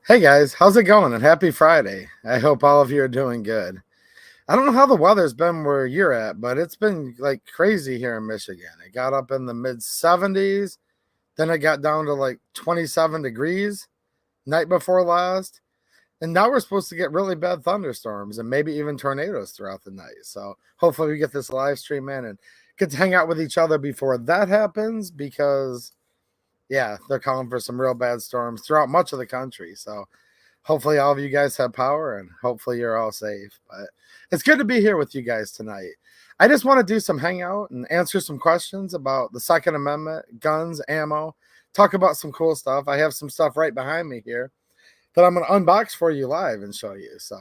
Hey guys, how's it going? And happy Friday. I hope all of you are doing good. I don't know how the weather's been where you're at, but it's been like crazy here in Michigan. It got up in the mid 70s, then it got down to like 27 degrees night before last. And now we're supposed to get really bad thunderstorms and maybe even tornadoes throughout the night. So hopefully we get this live stream in and get to hang out with each other before that happens because yeah, they're calling for some real bad storms throughout much of the country. So hopefully all of you guys have power and hopefully you're all safe. But it's good to be here with you guys tonight. I just want to do some hangout and answer some questions about the Second Amendment, guns, ammo, talk about some cool stuff. I have some stuff right behind me here that I'm going to unbox for you live and show you. So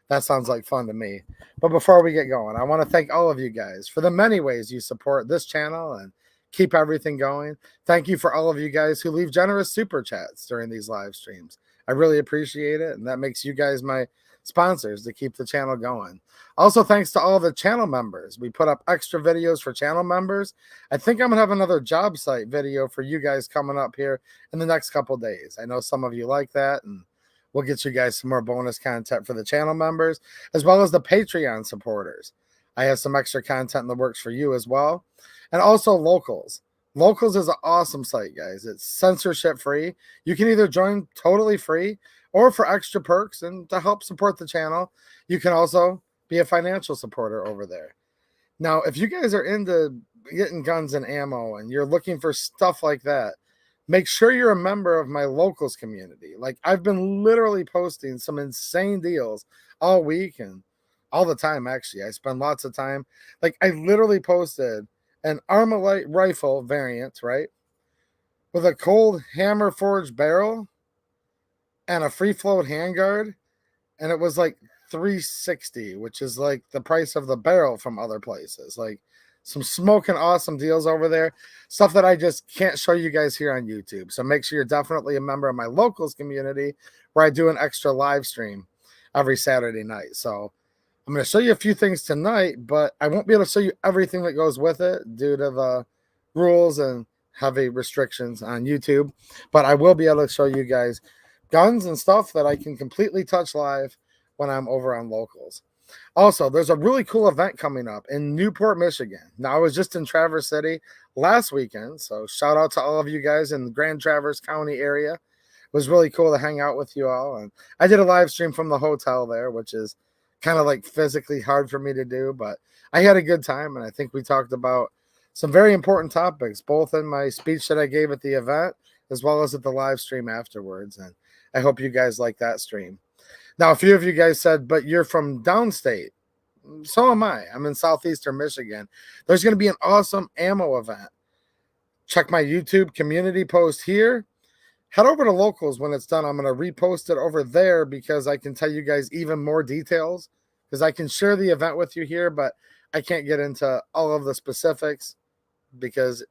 that sounds like fun to me. But before we get going, I want to thank all of you guys for the many ways you support this channel and keep everything going. Thank you for all of you guys who leave generous super chats during these live streams. I really appreciate it, and that makes you guys my sponsors to keep the channel going. Also, thanks to all the channel members. We put up extra videos for channel members. I think I'm going to have another job site video for you guys coming up here in the next couple days. I know some of you like that, and we'll get you guys some more bonus content for the channel members, as well as the Patreon supporters. I have some extra content in the works for you as well. And also Locals. Locals is an awesome site, guys. It's censorship free. You can either join totally free or for extra perks and to help support the channel. You can also be a financial supporter over there. Now, if you guys are into getting guns and ammo and you're looking for stuff like that, make sure you're a member of my Locals community. Like, I've been literally posting some insane deals all week and all the time, actually. I spend lots of time. Like, I literally posted an Armalite rifle variant, right? With a cold hammer forged barrel and a free float handguard. And it was like $360, which is like the price of the barrel from other places. Like some smoking awesome deals over there. Stuff that I just can't show you guys here on YouTube. So make sure you're definitely a member of my Locals community where I do an extra live stream every Saturday night. So I'm going to show you a few things tonight, but I won't be able to show you everything that goes with it due to the rules and heavy restrictions on YouTube. But I will be able to show you guys guns and stuff that I can completely touch live when I'm over on Locals. Also, there's a really cool event coming up in Newport, Michigan. Now, I was just in Traverse City last weekend, so shout out to all of you guys in the Grand Traverse County area. It was really cool to hang out with you all. And I did a live stream from the hotel there, which is kind of like physically hard for me to do, but I had a good time. And I think we talked about some very important topics, both in my speech that I gave at the event, as well as at the live stream afterwards. And I hope you guys like that stream. Now, a few of you guys said, but you're from downstate. So am I. I'm in southeastern Michigan. There's going to be an awesome ammo event. Check my YouTube community post here. Head over to Locals when it's done. I'm going to repost it over there because I can tell you guys even more details, because I can share the event with you here, but I can't get into all of the specifics because,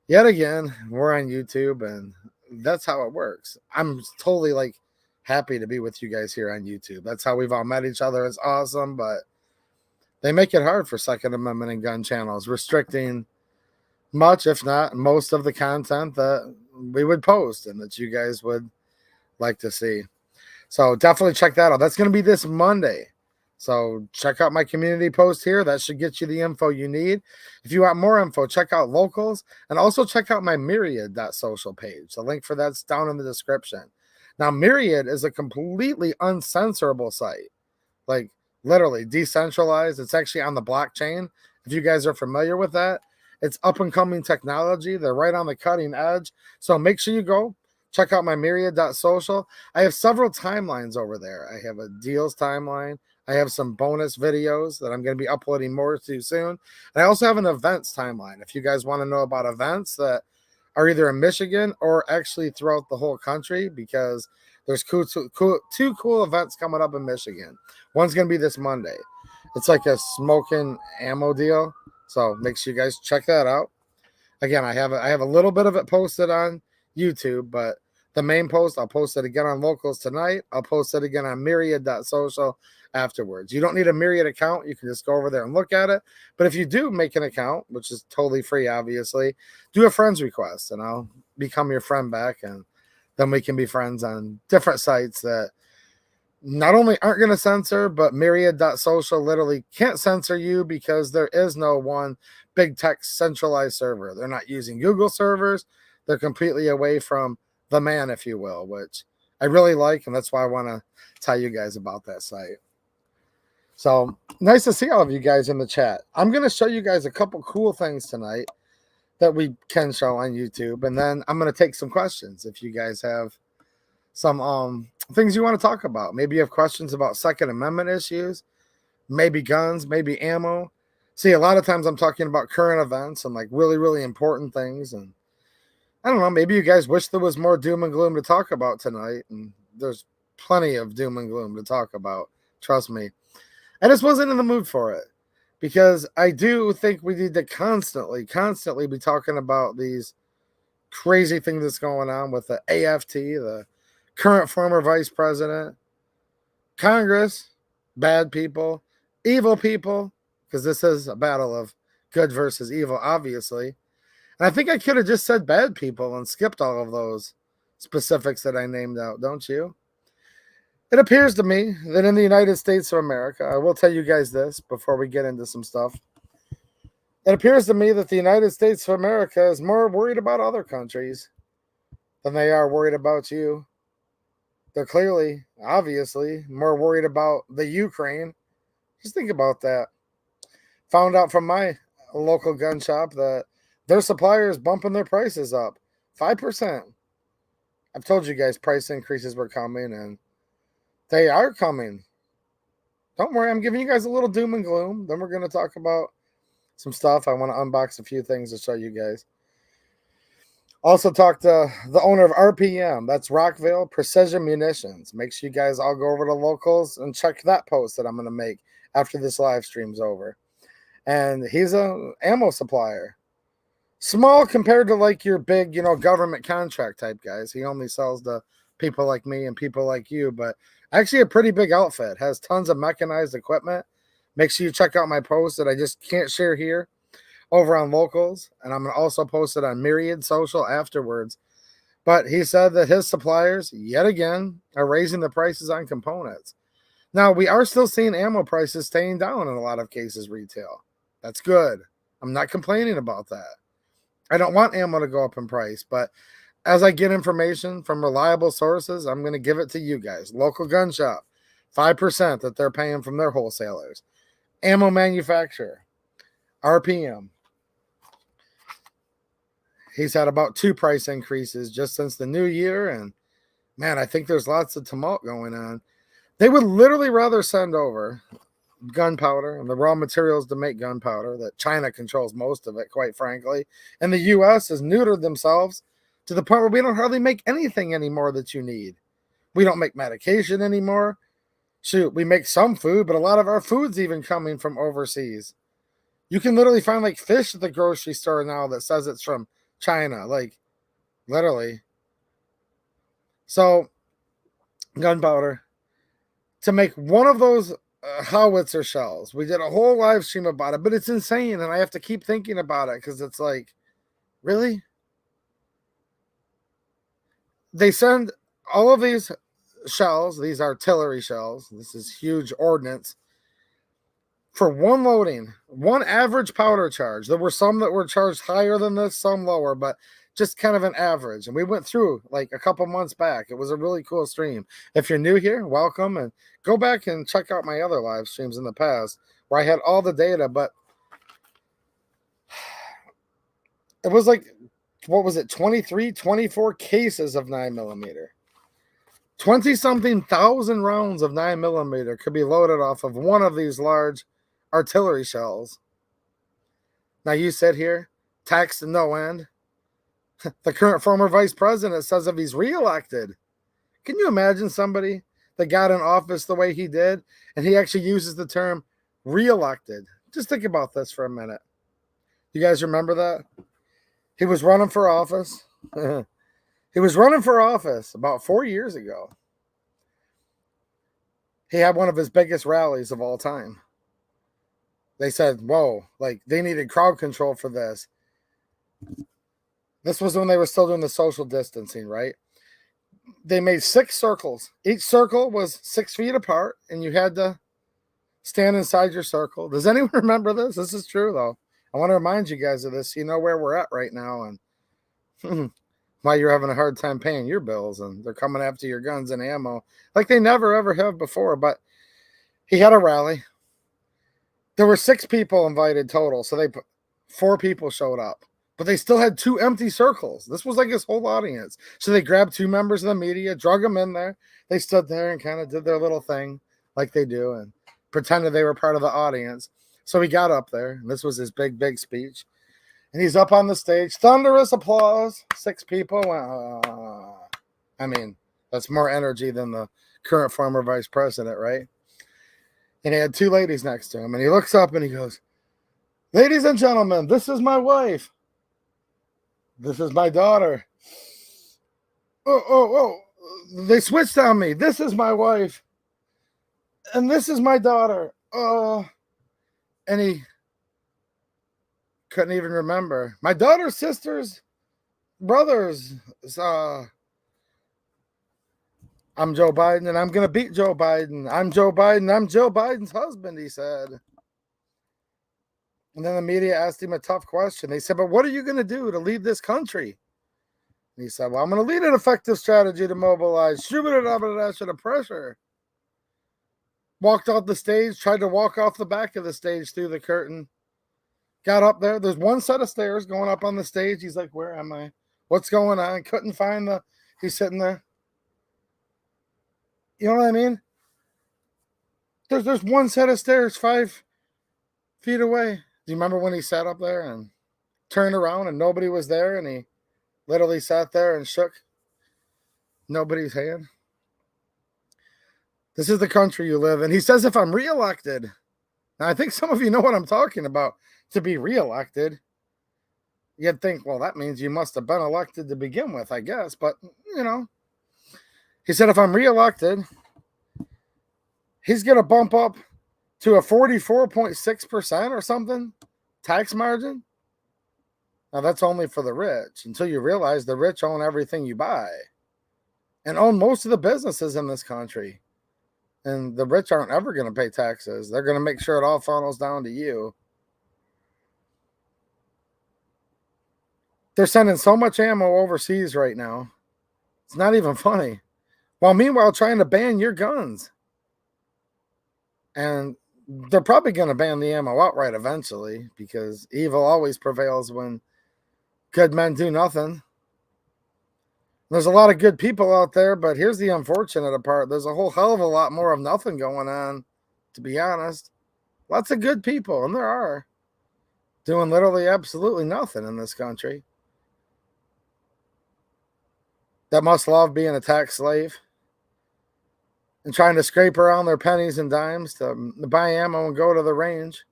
yet again, we're on YouTube and that's how it works. I'm totally like happy to be with you guys here on YouTube. That's how we've all met each other. It's awesome, but they make it hard for Second Amendment and gun channels, restricting much, if not most, of the content that we would post and that you guys would like to see. So definitely check that out. That's going to be this Monday. So check out my community post here. That should get you the info you need. If you want more info, check out Locals and also check out my myriad.social page. The link for that's down in the description. Now, Myriad is a completely uncensorable site, like literally decentralized. It's actually on the blockchain. If you guys are familiar with that, it's up and coming technology. They're right on the cutting edge. So make sure you go check out my myriad.social. I have several timelines over there. I have a deals timeline. I have some bonus videos that I'm going to be uploading more to soon. And I also have an events timeline. If you guys want to know about events that are either in Michigan or actually throughout the whole country, because there's two cool events coming up in Michigan. One's going to be this Monday. It's like a smoking ammo deal. So make sure you guys check that out. Again, I have a little bit of it posted on YouTube, but the main post, I'll post it again on Locals tonight. I'll post it again on myriad.social afterwards. You don't need a Myriad account. You can just go over there and look at it. But if you do make an account, which is totally free, obviously, do a friends request, and I'll become your friend back. And then we can be friends on different sites that not only aren't going to censor, but Myriad.social literally can't censor you because there is no one big tech centralized server. They're not using Google servers. They're completely away from the man, if you will, which I really like. And that's why I want to tell you guys about that site. So nice to see all of you guys in the chat. I'm going to show you guys a couple cool things tonight that we can show on YouTube. And then I'm going to take some questions if you guys have some things you want to talk about. Maybe you have questions about Second Amendment issues, maybe guns, maybe ammo. See, a lot of times I'm talking about current events and like really, really important things. And I don't know, maybe you guys wish there was more doom and gloom to talk about tonight. And there's plenty of doom and gloom to talk about. Trust me. I just wasn't in the mood for it because I do think we need to constantly be talking about these crazy things that's going on with the AFT, the current former vice president, Congress, bad people, evil people, because this is a battle of good versus evil, obviously. And I think I could have just said bad people and skipped all of those specifics that I named out, don't you? It appears to me that in the United States of America, I will tell you guys this before we get into some stuff. It appears to me that the United States of America is more worried about other countries than they are worried about you. They're clearly, obviously, more worried about the Ukraine. Just think about that. Found out from my local gun shop that their supplier is bumping their prices up 5%. I've told you guys price increases were coming, and they are coming. Don't worry, I'm giving you guys a little doom and gloom. Then we're going to talk about some stuff. I want to unbox a few things to show you guys. Also talked to the owner of RPM. That's Rockville Precision Munitions. Make sure you guys all go over to locals and check that post that I'm going to make after this live stream's over. And he's an ammo supplier. Small compared to like your big, government contract type guys. He only sells to people like me and people like you, but actually a pretty big outfit. Has tons of mechanized equipment. Make sure you check out my post that I just can't share here over on locals, and I'm going to also post it on Myriad Social afterwards. But he said that his suppliers, yet again, are raising the prices on components. Now, we are still seeing ammo prices staying down in a lot of cases retail. That's good. I'm not complaining about that. I don't want ammo to go up in price, but as I get information from reliable sources, I'm going to give it to you guys. Local gun shop, 5% that they're paying from their wholesalers. Ammo manufacturer, RPM. He's had about 2 price increases just since the new year, and man, I think there's lots of tumult going on. They would literally rather send over gunpowder and the raw materials to make gunpowder that China controls most of it, quite frankly. And the U.S. has neutered themselves to the point where we don't hardly make anything anymore that you need. We don't make medication anymore. Shoot, we make some food, but a lot of our food's even coming from overseas. You can literally find like fish at the grocery store now that says it's from China, like literally. So, gunpowder. To make one of those howitzer shells. We did a whole live stream about it, but it's insane, and I have to keep thinking about it because it's like, really? They send all of these shells, these artillery shells, this is huge ordnance, for one loading, one average powder charge. There were some that were charged higher than this, some lower, but just kind of an average. And we went through like a couple months back. It was a really cool stream. If you're new here, welcome, and go back and check out my other live streams in the past where I had all the data. But it was like, what was it, 23, 24 cases of 9mm. 20-something thousand rounds of 9mm could be loaded off of one of these large artillery shells. Now you sit here, taxed to no end. The current former vice president says if he's reelected, can you imagine somebody that got in office the way he did, and he actually uses the term reelected? Just think about this for a minute. You guys remember that? He was running for office. He was running for office about 4 years ago. He had one of his biggest rallies of all time. They said, whoa, like they needed crowd control for this. This was when they were still doing the social distancing, right? they made 6 circles. Each circle was 6 feet apart, and you had to stand inside your circle. Does anyone remember this? This is true, though. I want to remind you guys of this. You know where we're at right now, and why you're having a hard time paying your bills, and they're coming after your guns and ammo like they never, ever have before. But he had a rally. There were 6 people invited total, so 4 people showed up. But they still had 2 empty circles. This was like his whole audience. So they grabbed 2 members of the media, drug them in there. They stood there and kind of did their little thing like they do and pretended they were part of the audience. So he got up there, and this was his big, big speech. And he's up on the stage. Thunderous applause. 6 people went, I mean, that's more energy than the current former vice president, right? And he had 2 ladies next to him. And he looks up and he goes, "Ladies and gentlemen, this is my wife. This is my daughter. Oh. They switched on me. This is my wife. And this is my daughter." And he couldn't even remember. My daughter's sisters, brothers. I'm Joe Biden, and I'm going to beat Joe Biden. I'm Joe Biden. I'm Joe Biden's husband, he said. And then the media asked him a tough question. They said, "But what are you going to do to lead this country?" And he said, "Well, I'm going to lead an effective strategy to mobilize the pressure." Walked off the stage, tried to walk off the back of the stage through the curtain. Got up there. There's 1 set of stairs going up on the stage. He's like, "Where am I? What's going on?" Couldn't find he's sitting there. You know what I mean? There's 1 set of stairs 5 feet away. Do you remember when he sat up there and turned around and nobody was there, and he literally sat there and shook nobody's hand? This is the country you live in. He says, if I'm reelected, now I think some of you know what I'm talking about, to be reelected. You'd think, well, that means you must have been elected to begin with, I guess. But, you know, he said, if I'm reelected, he's going to bump up to a 44.6% or something tax margin. Now, that's only for the rich, until you realize the rich own everything you buy and own most of the businesses in this country. And the rich aren't ever going to pay taxes. They're going to make sure it all funnels down to you. They're sending so much ammo overseas right now. It's not even funny. While meanwhile trying to ban your guns. And they're probably going to ban the ammo outright eventually, because evil always prevails when good men do nothing. There's a lot of good people out there, but here's the unfortunate part. There's a whole hell of a lot more of nothing going on, to be honest. Lots of good people, and there are, doing literally absolutely nothing in this country, that must love being a tax slave and trying to scrape around their pennies and dimes to buy ammo and go to the range.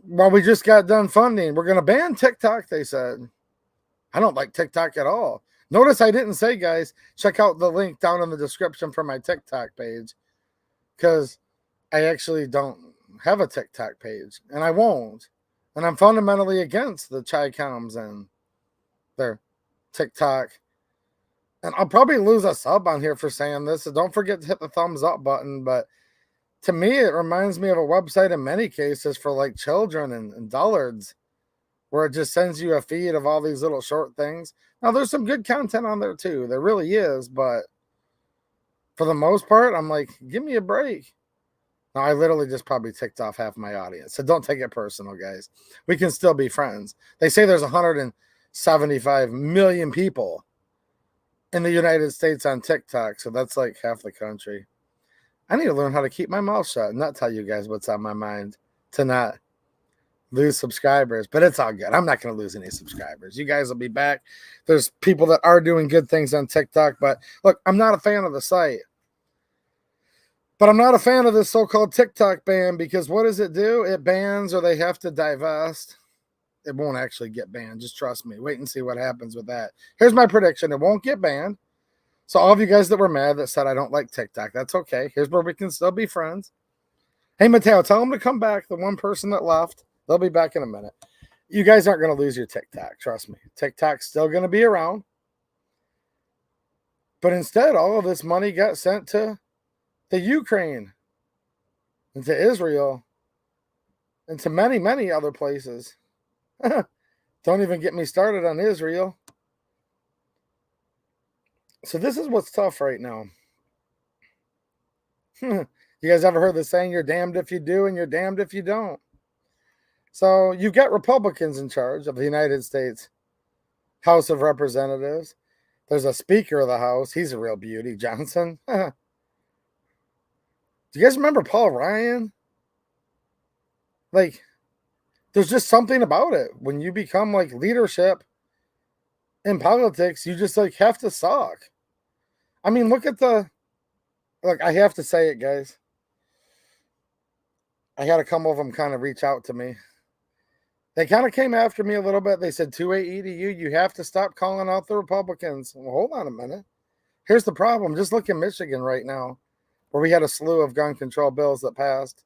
Well, we just got done funding. We're going to ban TikTok, they said. I don't like TikTok at all. Notice I didn't say, guys, check out the link down in the description for my TikTok page, because I actually don't have a TikTok page, and I won't. And I'm fundamentally against the Chi-Coms and their TikTok. And I'll probably lose a sub on here for saying this, so don't forget to hit the thumbs up button. But to me, it reminds me of a website in many cases for like children and dullards, where it just sends you a feed of all these little short things. Now, there's some good content on there too. There really is. But for the most part, I'm like, give me a break. Now, I literally just probably ticked off half my audience. So don't take it personal, guys. We can still be friends. They say there's 175 million people in the United States on TikTok. So that's like half the country. I need to learn how to keep my mouth shut and not tell you guys what's on my mind, to not lose subscribers. But it's all good. I'm not going to lose any subscribers. You guys will be back. There's people that are doing good things on TikTok. But look, I'm not a fan of the site. But I'm not a fan of this so-called TikTok ban, because what does it do? It bans, or they have to divest. It won't actually get banned. Just trust me. Wait and see what happens with that. Here's my prediction. It won't get banned. So all of you guys that were mad that said I don't like TikTok, that's okay. Here's where we can still be friends. Hey, Mateo, tell them to come back. The one person that left, they'll be back in a minute. You guys aren't going to lose your TikTok. Trust me. TikTok's still going to be around. But instead, all of this money got sent to the Ukraine and to Israel and to many, many other places. Don't even get me started on Israel. So this is what's tough right now. You guys ever heard the saying, you're damned if you do and you're damned if you don't? So you've got Republicans in charge of the United States House of Representatives. There's a Speaker of the House. He's a real beauty, Johnson. Do you guys remember Paul Ryan? Like, there's just something about it. When you become like leadership in politics, you just like have to suck. I mean, look, I have to say it, guys. I had a couple of them kind of reach out to me. They kind of came after me a little bit. They said, 2-8 EDU, you have to stop calling out the Republicans. Well, hold on a minute. Here's the problem. Just look in Michigan right now, where we had a slew of gun control bills that passed.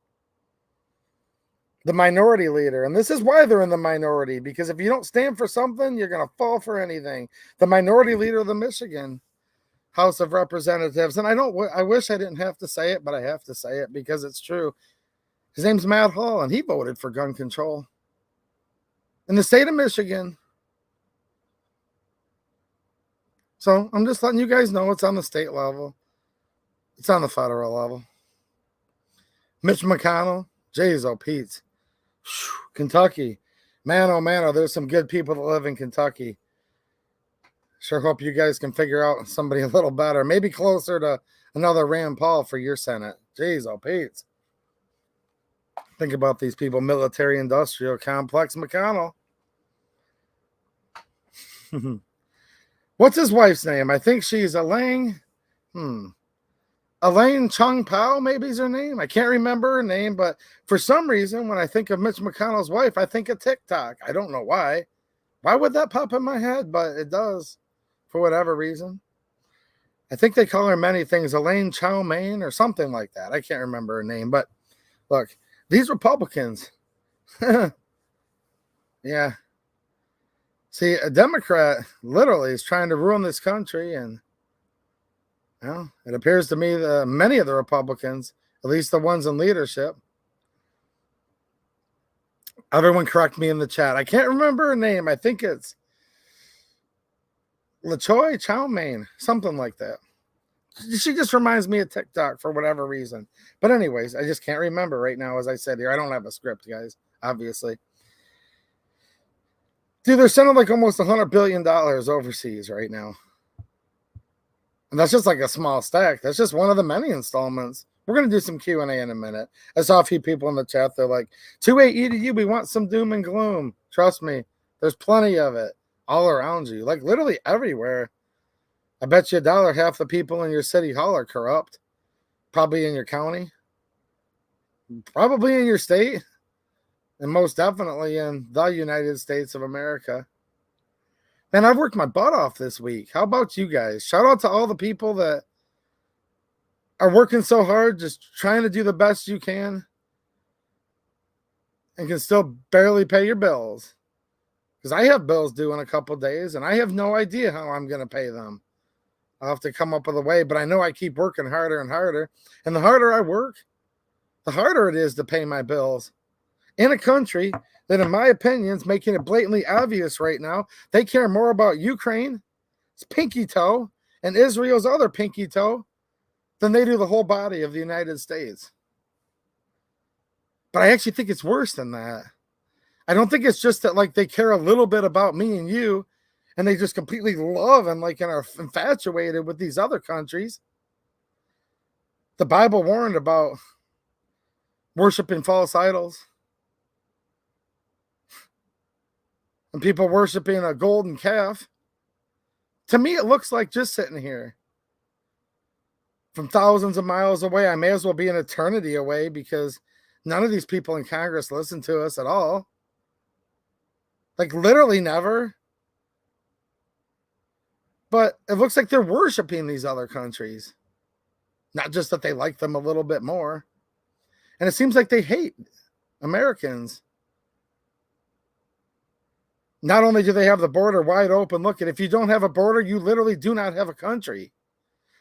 The minority leader, and this is why they're in the minority, because if you don't stand for something, you're going to fall for anything. The minority leader of the Michigan House of Representatives, and I wish I didn't have to say it, but I have to say it because it's true. His name's Matt Hall, and he voted for gun control in the state of Michigan. So I'm just letting you guys know it's on the state level. It's on the federal level. Mitch McConnell, J's oh Pete's. Kentucky. Man, oh man, oh, there's some good people that live in Kentucky. Sure hope you guys can figure out somebody a little better. Maybe closer to another Rand Paul for your Senate. J's oh Pete's. Think about these people. Military industrial complex McConnell. What's his wife's name? I think she's Elaine. Elaine Chung Pao, maybe is her name. I can't remember her name, but for some reason, when I think of Mitch McConnell's wife, I think of TikTok. I don't know why. Why would that pop in my head? But it does, for whatever reason. I think they call her many things, Elaine Chow Mein or something like that. I can't remember her name, but look, these Republicans, yeah. See, a Democrat literally is trying to ruin this country, and well, it appears to me that many of the Republicans, at least the ones in leadership, everyone correct me in the chat. I can't remember her name. I think it's LaChoy Chow Mein, something like that. She just reminds me of TikTok for whatever reason. But anyways, I just can't remember right now, as I said here. I don't have a script, guys, obviously. Dude, they're sending like almost $100 billion overseas right now. And that's just like a small stack. That's just one of the many installments. We're going to do some Q&A in a minute. I saw a few people in the chat. They're like, 2-8 EDU, we want some doom and gloom. Trust me, there's plenty of it all around you. Like literally everywhere. I bet you $1 half the people in your city hall are corrupt. Probably in your county. Probably in your state. And most definitely in the United States of America. Man, I've worked my butt off this week. How about you guys? Shout out to all the people that are working so hard, just trying to do the best you can, and can still barely pay your bills. Because I have bills due in a couple days, and I have no idea how I'm going to pay them. I'll have to come up with a way, but I know I keep working harder and harder. And the harder I work, the harder it is to pay my bills. In a country that, in my opinion, is making it blatantly obvious right now, they care more about Ukraine's pinky toe and Israel's other pinky toe than they do the whole body of the United States. But I actually think it's worse than that. I don't think it's just that like they care a little bit about me and you, and they just completely love and like and are infatuated with these other countries. The Bible warned about worshiping false idols. And people worshiping a golden calf. To me, it looks like just sitting here from thousands of miles away. I may as well be an eternity away because none of these people in Congress listen to us at all. Like literally never. But it looks like they're worshiping these other countries. Not just that they like them a little bit more. And it seems like they hate Americans. Not only do they have the border wide open, look, if you don't have a border, you literally do not have a country.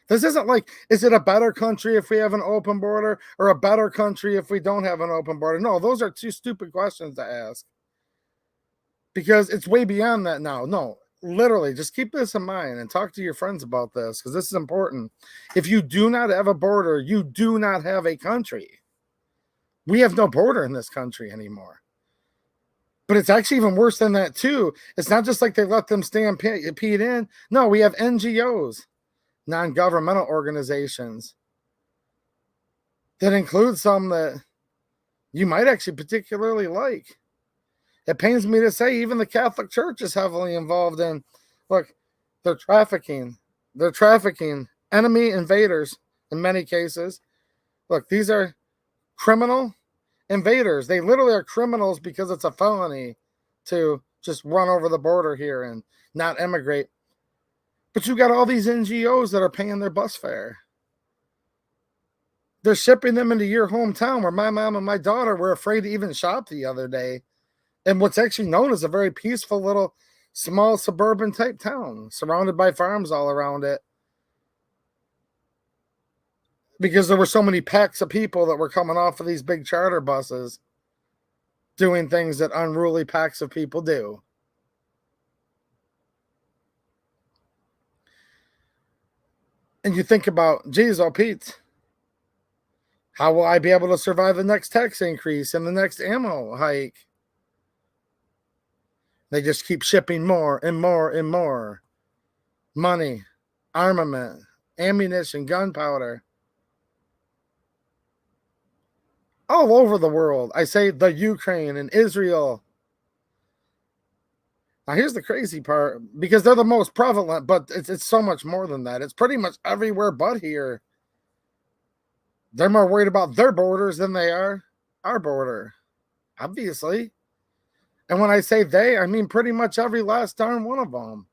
This isn't like, is it a better country if we have an open border or a better country if we don't have an open border? No, those are two stupid questions to ask because it's way beyond that now. No, literally, just keep this in mind and talk to your friends about this because this is important. If you do not have a border, you do not have a country. We have no border in this country anymore. But it's actually even worse than that, too. It's not just like they let them stampede in. No, we have NGOs, non-governmental organizations, that include some that you might actually particularly like. It pains me to say even the Catholic Church is heavily involved in, look, they're trafficking. They're trafficking enemy invaders in many cases. Look, these are criminal invaders. They literally are criminals because it's a felony to just run over the border here and not immigrate. But you got all these NGOs that are paying their bus fare. They're shipping them into your hometown where my mom and my daughter were afraid to even shop the other day. And what's actually known as a very peaceful little small suburban type town surrounded by farms all around it. Because there were so many packs of people that were coming off of these big charter buses doing things that unruly packs of people do. And you think about, geez, oh Pete, how will I be able to survive the next tax increase and the next ammo hike? They just keep shipping more and more and more money, armament, ammunition, gunpowder. All over the world. I say the Ukraine and Israel. Now, here's the crazy part, because they're the most prevalent, but it's so much more than that. It's pretty much everywhere but here. They're more worried about their borders than they are our border, obviously. And when I say they, I mean pretty much every last darn one of them.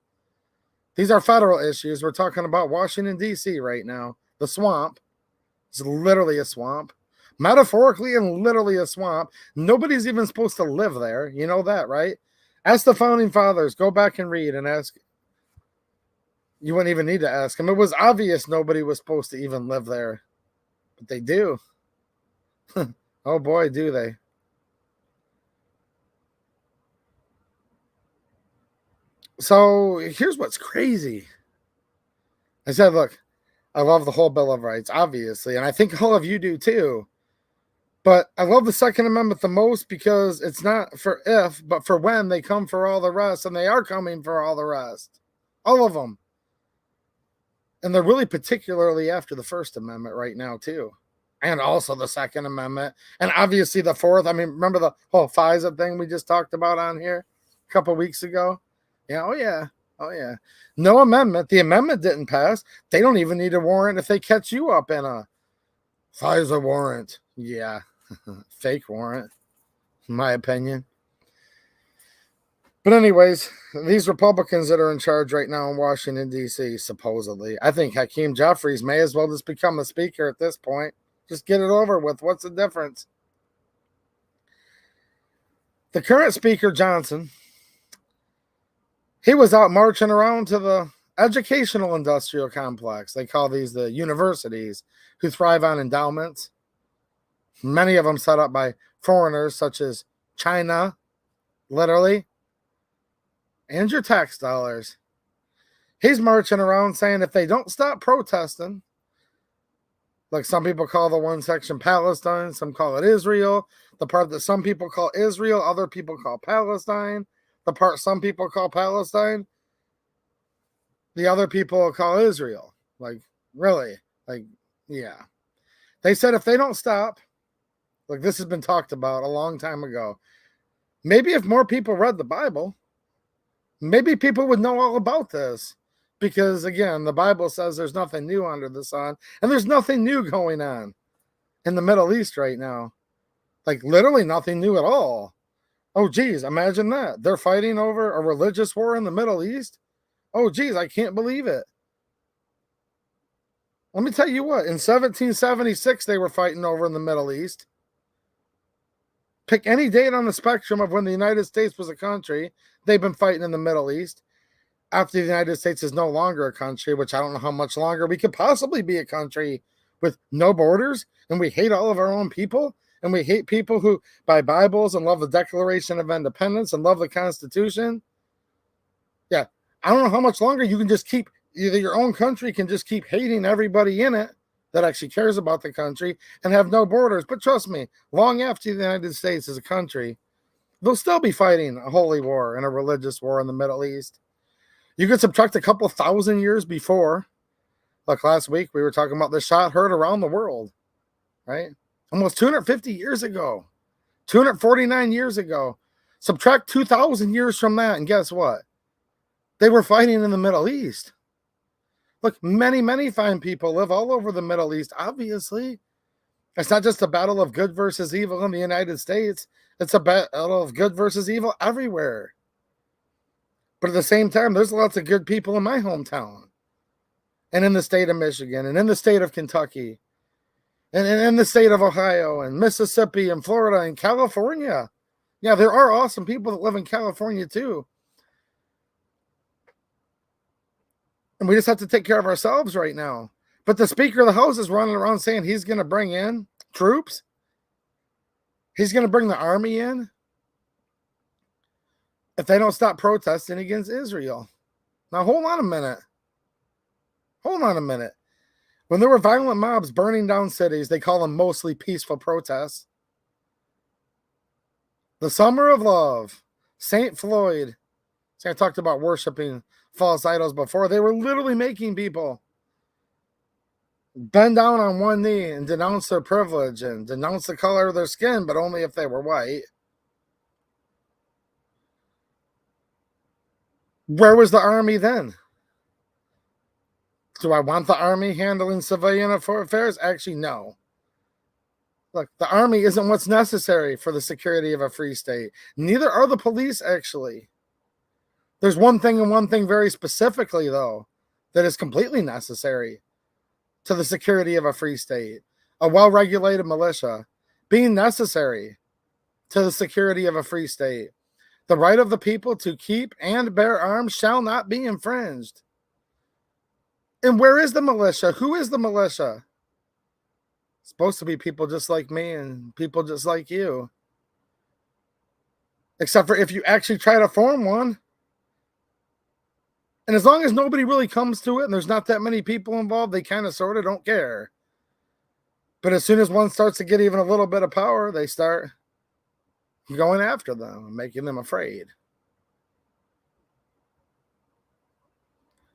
These are federal issues. We're talking about Washington, D.C. right now. The swamp. It's literally a swamp. Metaphorically and literally a swamp. Nobody's even supposed to live there. You know that, right? Ask the founding fathers. Go back and read and ask. You wouldn't even need to ask them. It was obvious nobody was supposed to even live there. But they do. Oh boy, do they. So here's what's crazy. I said, look, I love the whole Bill of Rights, obviously, and I think all of you do too. But I love the Second Amendment the most because it's not for if, but for when they come for all the rest, and they are coming for all the rest. All of them. And they're really particularly after the First Amendment right now, too. And also the Second Amendment. And obviously the Fourth. I mean, remember the whole FISA thing we just talked about on here a couple weeks ago? Yeah, oh yeah. Oh yeah. No amendment. The amendment didn't pass. They don't even need a warrant if they catch you up in a FISA warrant. Yeah. Fake warrant, in my opinion. But anyways, these Republicans that are in charge right now in Washington, D.C., supposedly, I think Hakeem Jeffries may as well just become a speaker at this point. Just get it over with. What's the difference? The current speaker, Johnson, he was out marching around to the educational industrial complex. They call these the universities who thrive on endowments. Many of them set up by foreigners such as China, literally, and your tax dollars. He's marching around saying if they don't stop protesting, like some people call the one section Palestine, some call it Israel, the part that some people call Israel, other people call Palestine, the part some people call Palestine, the other people call Israel. Like, really? Like, yeah. They said if they don't stop, like this has been talked about a long time ago. Maybe if more people read the Bible, maybe people would know all about this. Because, again, the Bible says there's nothing new under the sun. And there's nothing new going on in the Middle East right now. Like, literally nothing new at all. Oh, geez, imagine that. They're fighting over a religious war in the Middle East. Oh, geez, I can't believe it. Let me tell you what. In 1776, they were fighting over in the Middle East. Pick any date on the spectrum of when the United States was a country. They've been fighting in the Middle East. After the United States is no longer a country, which I don't know how much longer we could possibly be a country with no borders, and we hate all of our own people, and we hate people who buy Bibles and love the Declaration of Independence and love the Constitution. Yeah, I don't know how much longer you can just keep, either your own country can just keep hating everybody in it that actually cares about the country and have no borders. But trust me, long after the United States is a country, they'll still be fighting a holy war and a religious war in the Middle East. You could subtract a couple thousand years before. Like last week, we were talking about the shot heard around the world, right? Almost 250 years ago, 249 years ago. Subtract 2,000 years from that, and guess what? They were fighting in the Middle East. Look, many, many fine people live all over the Middle East, obviously. It's not just a battle of good versus evil in the United States. It's a battle of good versus evil everywhere. But at the same time, there's lots of good people in my hometown, and in the state of Michigan, and in the state of Kentucky, and in the state of Ohio, and Mississippi, and Florida, and California. Yeah, there are awesome people that live in California too. And we just have to take care of ourselves right now. But the Speaker of the House is running around saying he's going to bring in troops. He's going to bring the army in if they don't stop protesting against Israel. Now, hold on a minute. Hold on a minute. When there were violent mobs burning down cities, they call them mostly peaceful protests. The Summer of Love, St. Floyd. See, I talked about worshiping false idols before. They were literally making people bend down on one knee and denounce their privilege and denounce the color of their skin, but only if they were white. Where was the army then? Do I want the army handling civilian affairs? Actually, no. Look, the army isn't what's necessary for the security of a free state. Neither are the police, actually. There's one thing and one thing very specifically, though, that is completely necessary to the security of a free state. A well-regulated militia being necessary to the security of a free state. The right of the people to keep and bear arms shall not be infringed. And where is the militia? Who is the militia? It's supposed to be people just like me and people just like you. Except for if you actually try to form one. And as long as nobody really comes to it and there's not that many people involved, they kind of sort of don't care. But as soon as one starts to get even a little bit of power, they start going after them and making them afraid.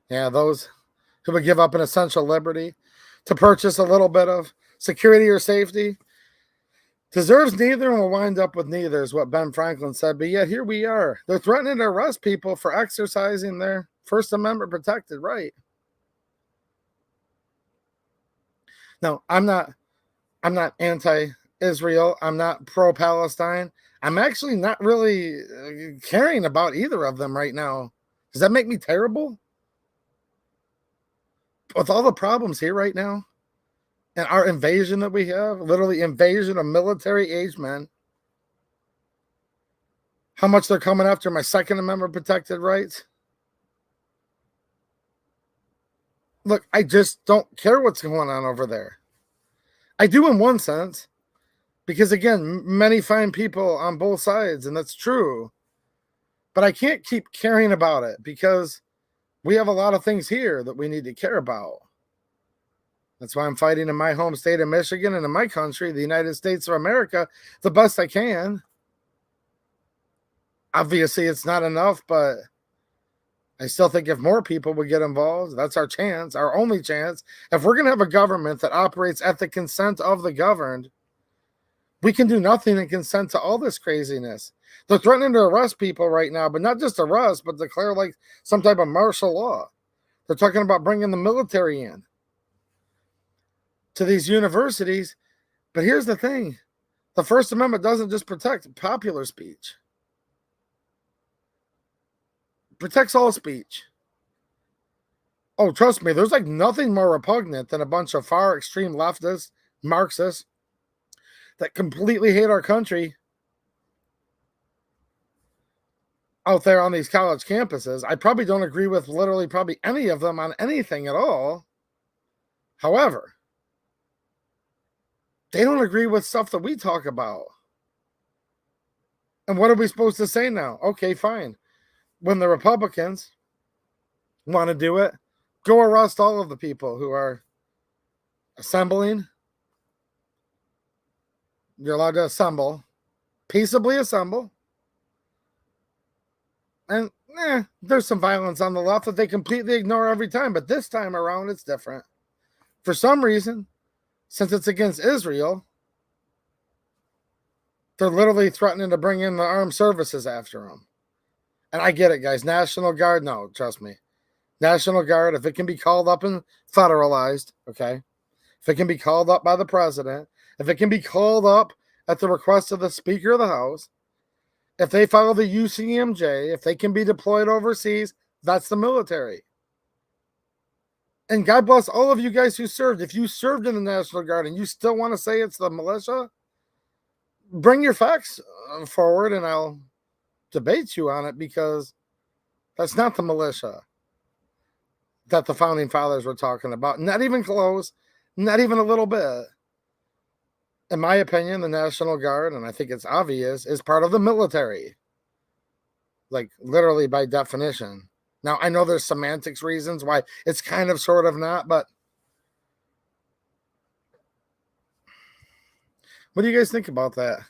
Yeah, those who would give up an essential liberty to purchase a little bit of security or safety deserves neither and will wind up with neither, is what Ben Franklin said. But yet here we are. They're threatening to arrest people for exercising their First Amendment protected right. Now, I'm not anti-Israel. I'm not pro-Palestine. I'm actually not really caring about either of them right now. Does that make me terrible? With all the problems here right now, and our invasion that we have, literally invasion of military-aged men, how much they're coming after my Second Amendment protected rights. Look, I just don't care what's going on over there. I do in one sense, because again, many fine people on both sides, and that's true. But I can't keep caring about it because we have a lot of things here that we need to care about. That's why I'm fighting in my home state of Michigan and in my country, the United States of America, the best I can. Obviously, it's not enough, but I still think if more people would get involved, that's our chance, our only chance. If we're going to have a government that operates at the consent of the governed, we can do nothing and consent to all this craziness. They're threatening to arrest people right now, but not just arrest, but declare like some type of martial law. They're talking about bringing the military in to these universities. But here's the thing. The First Amendment doesn't just protect popular speech. It protects all speech. Oh, trust me, there's like nothing more repugnant than a bunch of far extreme leftists, Marxists, that completely hate our country out there on these college campuses. I probably don't agree with literally probably any of them on anything at all. However, they don't agree with stuff that we talk about. And what are we supposed to say now? Okay, fine. When the Republicans want to do it, go arrest all of the people who are assembling. You're allowed to assemble, peaceably assemble. And there's some violence on the left that they completely ignore every time. But this time around, it's different. For some reason, since it's against Israel, they're literally threatening to bring in the armed services after them. And I get it, guys. National Guard, no, trust me. National Guard, if it can be called up and federalized, okay? If it can be called up by the president, if it can be called up at the request of the Speaker of the House, if they follow the UCMJ, if they can be deployed overseas, that's the military. And God bless all of you guys who served. If you served in the National Guard and you still want to say it's the militia, bring your facts forward and I'll debate you on it, because that's not the militia that the founding fathers were talking about. Not even close, not even a little bit. In my opinion, the National Guard, and I think it's obvious, is part of the military. Like, literally by definition. Now, I know there's semantics reasons why it's kind of sort of not, but what do you guys think about that?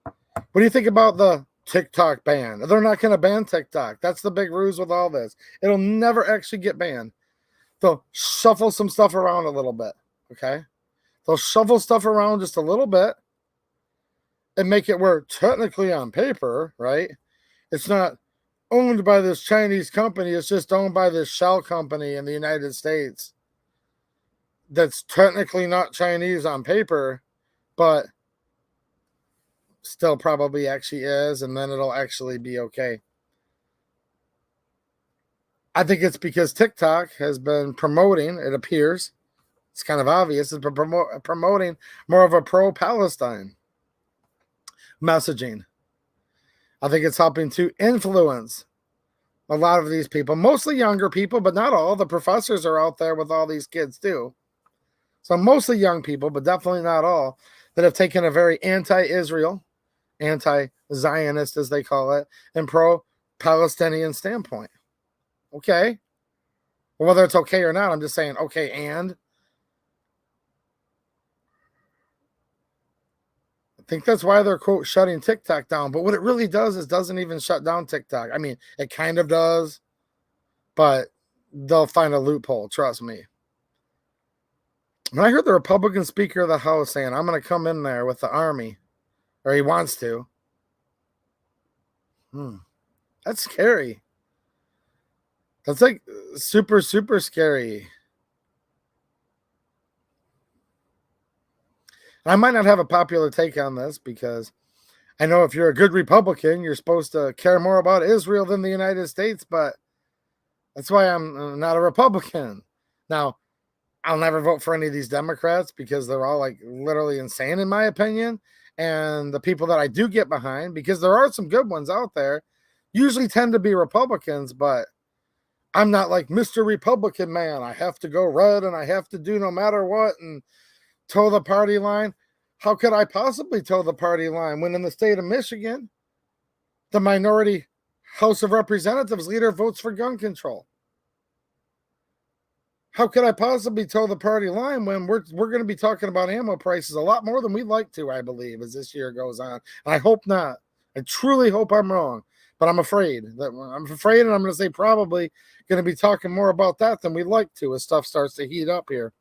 What do you think about the TikTok ban? They're not going to ban TikTok. That's the big ruse with all this. It'll never actually get banned. They'll shuffle some stuff around a little bit, okay? They'll shuffle stuff around just a little bit and make it where technically on paper, right, it's not owned by this Chinese company. It's just owned by this shell company in the United States that's technically not Chinese on paper, but still probably actually is, and then it'll actually be okay. I think it's because TikTok has been promoting, it appears, it's kind of obvious, it's been promoting more of a pro-Palestine messaging. I think it's helping to influence a lot of these people, mostly younger people, but not all. The professors are out there with all these kids too. So mostly young people, but definitely not all, that have taken a very anti-Israel, anti-Zionist, as they call it, and pro-Palestinian standpoint. Okay. Well, whether it's okay or not, I'm just saying, okay, and I think that's why they're, quote, shutting TikTok down. But what it really does is doesn't even shut down TikTok. I mean, it kind of does, but they'll find a loophole, trust me. When I heard the Republican Speaker of the House saying, I'm going to come in there with the army, or he wants to, that's scary. That's like super, super scary. I might not have a popular take on this, because I know if you're a good Republican, you're supposed to care more about Israel than the United States, but that's why I'm not a Republican. Now, I'll never vote for any of these Democrats because they're all like literally insane in my opinion. And the people that I do get behind, because there are some good ones out there, usually tend to be Republicans, but I'm not like Mr. Republican man. I have to go red and I have to do no matter what and toe the party line. How could I possibly toe the party line when in the state of Michigan, the minority House of Representatives leader votes for gun control? How could I possibly toe the party line when we're going to be talking about ammo prices a lot more than we'd like to, I believe, as this year goes on. And I hope not. I truly hope I'm wrong, but I'm afraid, and I'm going to say probably going to be talking more about that than we'd like to as stuff starts to heat up here.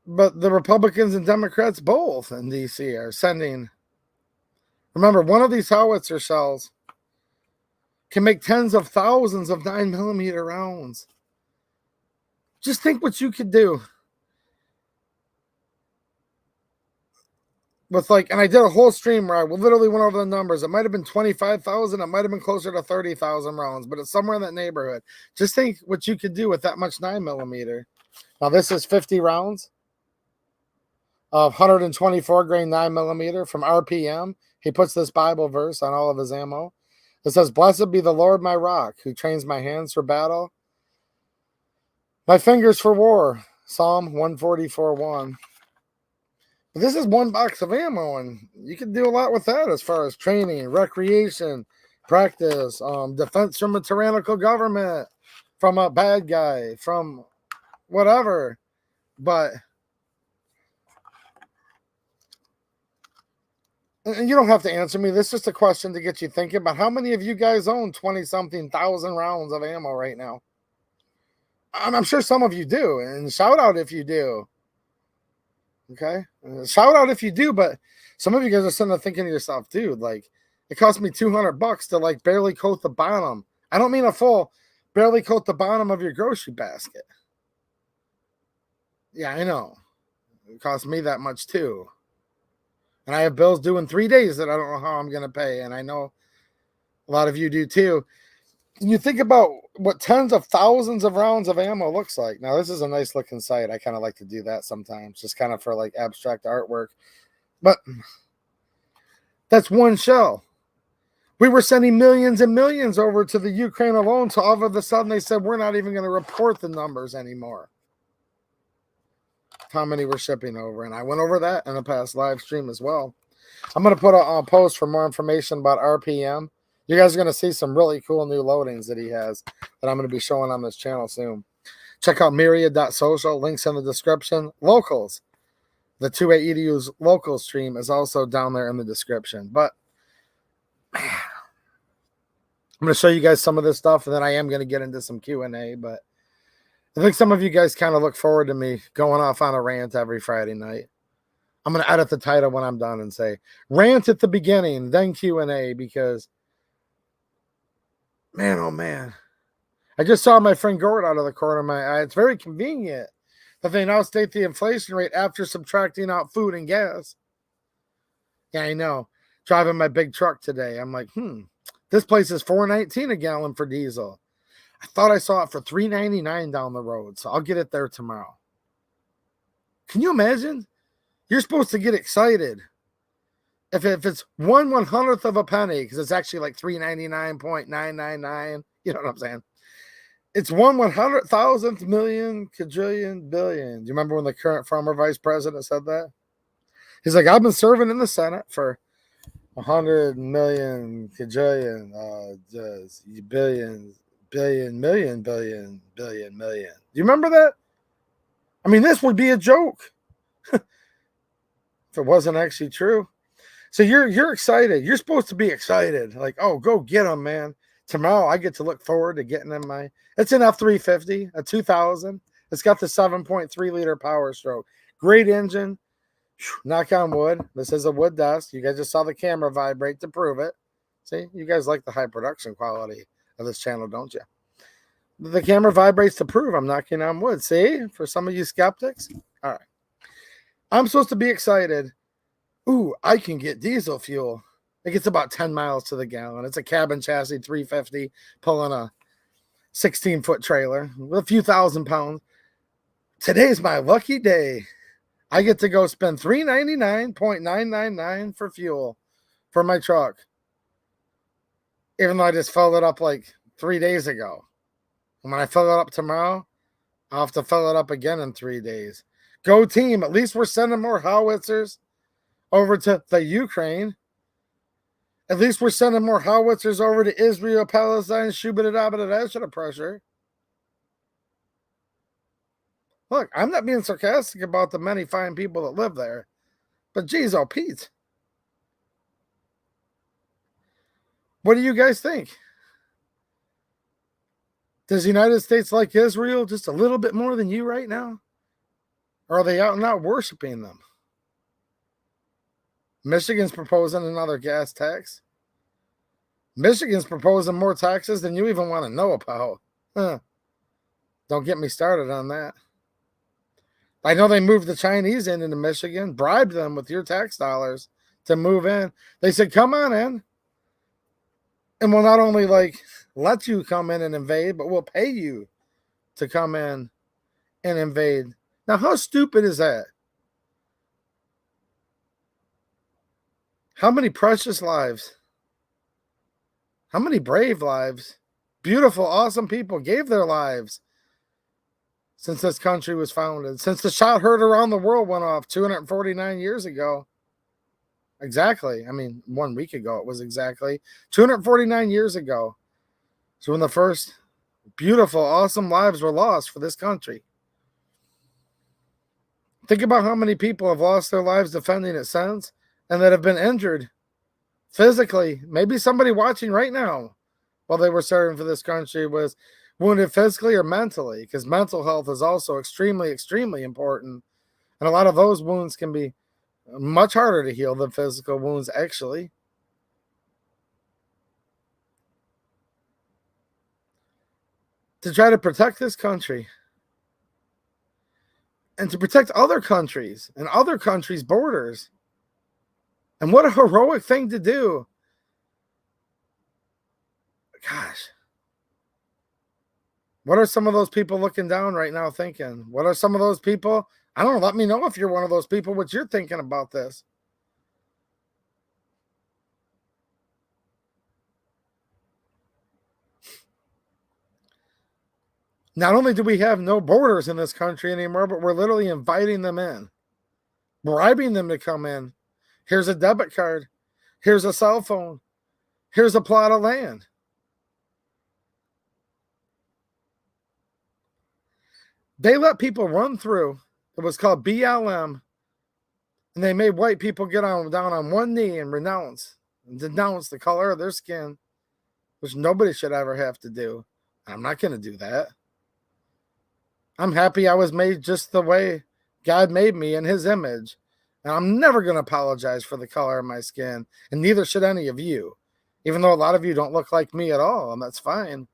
But the Republicans and Democrats both in D.C. are sending, remember, one of these howitzer shells can make tens of thousands of 9mm rounds. Just think what you could do with, like, and I did a whole stream where I literally went over the numbers. It might have been 25,000. It might have been closer to 30,000 rounds, but it's somewhere in that neighborhood. Just think what you could do with that much 9mm. Now, this is 50 rounds. of 124 grain 9mm from RPM. He puts this Bible verse on all of his ammo. It says, "Blessed be the Lord my rock, who trains my hands for battle, my fingers for war." Psalm 144:1. But this is one box of ammo, and you can do a lot with that as far as training, recreation, practice, defense from a tyrannical government, from a bad guy, from whatever. But and you don't have to answer me. This is just a question to get you thinking about how many of you guys own 20-something thousand rounds of ammo right now. I'm sure some of you do, and shout out if you do. Okay, shout out if you do. But some of you guys are sitting there thinking to yourself, dude, like it cost me $200 to like barely coat the bottom. I don't mean a full, barely coat the bottom of your grocery basket. Yeah, I know. It cost me that much too. And I have bills due in 3 days that I don't know how I'm going to pay. And I know a lot of you do too. And you think about what tens of thousands of rounds of ammo looks like. Now, this is a nice looking site. I kind of like to do that sometimes, just kind of for like abstract artwork. But that's one shell. We were sending millions and millions over to the Ukraine alone. So all of a sudden they said, we're not even going to report the numbers anymore. How many we're shipping over. And I went over that in a past live stream as well. I'm going to put a post for more information about RPM. You guys are going to see some really cool new loadings that he has that I'm going to be showing on this channel soon. Check out myriad.social. Links in the description. Locals. The 2A Edu's local stream is also down there in the description. But I'm going to show you guys some of this stuff, and then I am going to get into some Q&A. But I think some of you guys kind of look forward to me going off on a rant every Friday night. I'm going to edit the title when I'm done and say, rant at the beginning, then Q&A, because, man, oh, man. I just saw my friend Gord out of the corner of my eye. It's very convenient that they now state the inflation rate after subtracting out food and gas. Yeah, I know. Driving my big truck today, I'm like, this place is $4.19 a gallon for diesel. I thought I saw it for $3.99 down the road, so I'll get it there tomorrow. Can you imagine? You're supposed to get excited if it's 1/100th of a penny, because it's actually like 399.999. You know what I'm saying? It's 1/100,000th million, quadrillion, billion. Do you remember when the current former vice president said that? He's like, I've been serving in the Senate for 100 million, quadrillion, billion, billion, million, billion, billion, million. Do you remember that? I mean, this would be a joke if it wasn't actually true. So you're excited. You're supposed to be excited. Like, oh, go get them, man. Tomorrow I get to look forward to getting in my, it's an F350, a 2000. It's got the 7.3 liter power stroke. Great engine. Knock on wood. This is a wood desk. You guys just saw the camera vibrate to prove it. See, you guys like the high production quality of this channel, don't you? The camera vibrates to prove I'm knocking on wood. See, for some of you skeptics. All right. I'm supposed to be excited. Ooh, I can get diesel fuel. It gets about 10 miles to the gallon. It's a cabin chassis 350 pulling a 16-foot trailer with a few thousand pounds. Today's my lucky day. I get to go spend $399.999 for fuel for my truck. Even though I just filled it up like 3 days ago. And when I fill it up tomorrow, I'll have to fill it up again in 3 days. Go team. At least we're sending more howitzers over to the Ukraine. At least we're sending more howitzers over to Israel, Palestine, shubidabadabada pressure. Look, I'm not being sarcastic about the many fine people that live there. But geez, oh Pete. What do you guys think? Does the United States like Israel just a little bit more than you right now? Or are they out and out worshiping them? Michigan's proposing another gas tax. Michigan's proposing more taxes than you even want to know about. Huh. Don't get me started on that. I know they moved the Chinese into Michigan, bribed them with your tax dollars to move in. They said, come on in. And we'll not only like let you come in and invade, but we'll pay you to come in and invade. Now, how stupid is that? How many precious lives, how many brave lives, beautiful, awesome people gave their lives since this country was founded, since the shot heard around the world went off 249 years ago. Exactly. I mean, 1 week ago, it was exactly 249 years ago. So when the first beautiful, awesome lives were lost for this country. Think about how many people have lost their lives defending it since and that have been injured physically. Maybe somebody watching right now while they were serving for this country was wounded physically or mentally, because mental health is also extremely, extremely important. And a lot of those wounds can be much harder to heal than physical wounds, actually. To try to protect this country and to protect other countries and other countries' borders. And what a heroic thing to do. Gosh. What are some of those people looking down right now thinking? What are some of those people? I don't know. Let me know if you're one of those people, what you're thinking about this. Not only do we have no borders in this country anymore, but we're literally inviting them in, bribing them to come in. Here's a debit card. Here's a cell phone. Here's a plot of land. They let people run through. It was called BLM. And they made white people get down on one knee and denounce the color of their skin, which nobody should ever have to do. I'm not going to do that. I'm happy I was made just the way God made me in his image. And I'm never going to apologize for the color of my skin. And neither should any of you. Even though a lot of you don't look like me at all. And that's fine.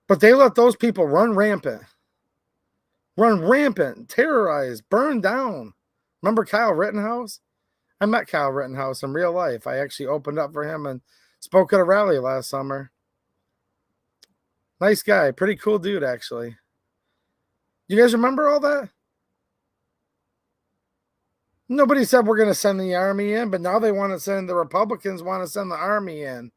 But they let those people run rampant. Terrorize, burn down. Remember Kyle Rittenhouse? I met Kyle Rittenhouse in real life. I actually opened up for him and spoke at a rally last summer. Nice guy. Pretty cool dude, actually. You guys remember all that? Nobody said we're going to send the army in, but now they want to send, the Republicans want to send the army in.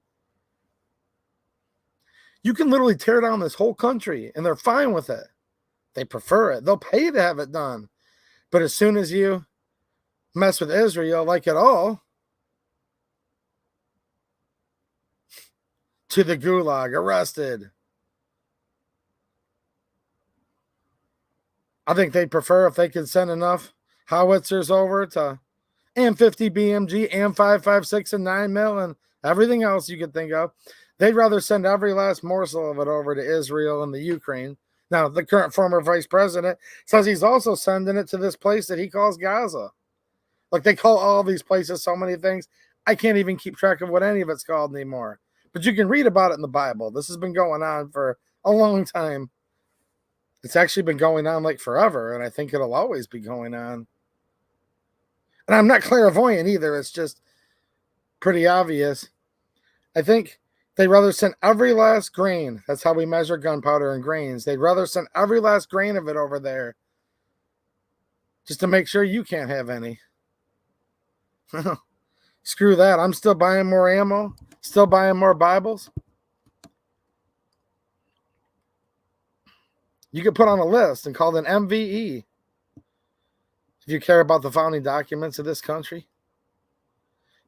You can literally tear down this whole country, and they're fine with it. They prefer it. They'll pay to have it done. But as soon as you mess with Israel like at all, to the gulag, arrested. I think they'd prefer if they could send enough howitzers over to M50 BMG, M556 and 9 mil and everything else you could think of. They'd rather send every last morsel of it over to Israel and the Ukraine. Now, the current former vice president says he's also sending it to this place that he calls Gaza. Like, they call all these places so many things. I can't even keep track of what any of it's called anymore. But you can read about it in the Bible. This has been going on for a long time. It's actually been going on like forever, and I think it'll always be going on. And I'm not clairvoyant either. It's just pretty obvious. I think they'd rather send every last grain. That's how we measure gunpowder and grains. They'd rather send every last grain of it over there just to make sure you can't have any. Screw that. I'm still buying more ammo, still buying more Bibles. You could put on a list and call it an MVE if you care about the founding documents of this country.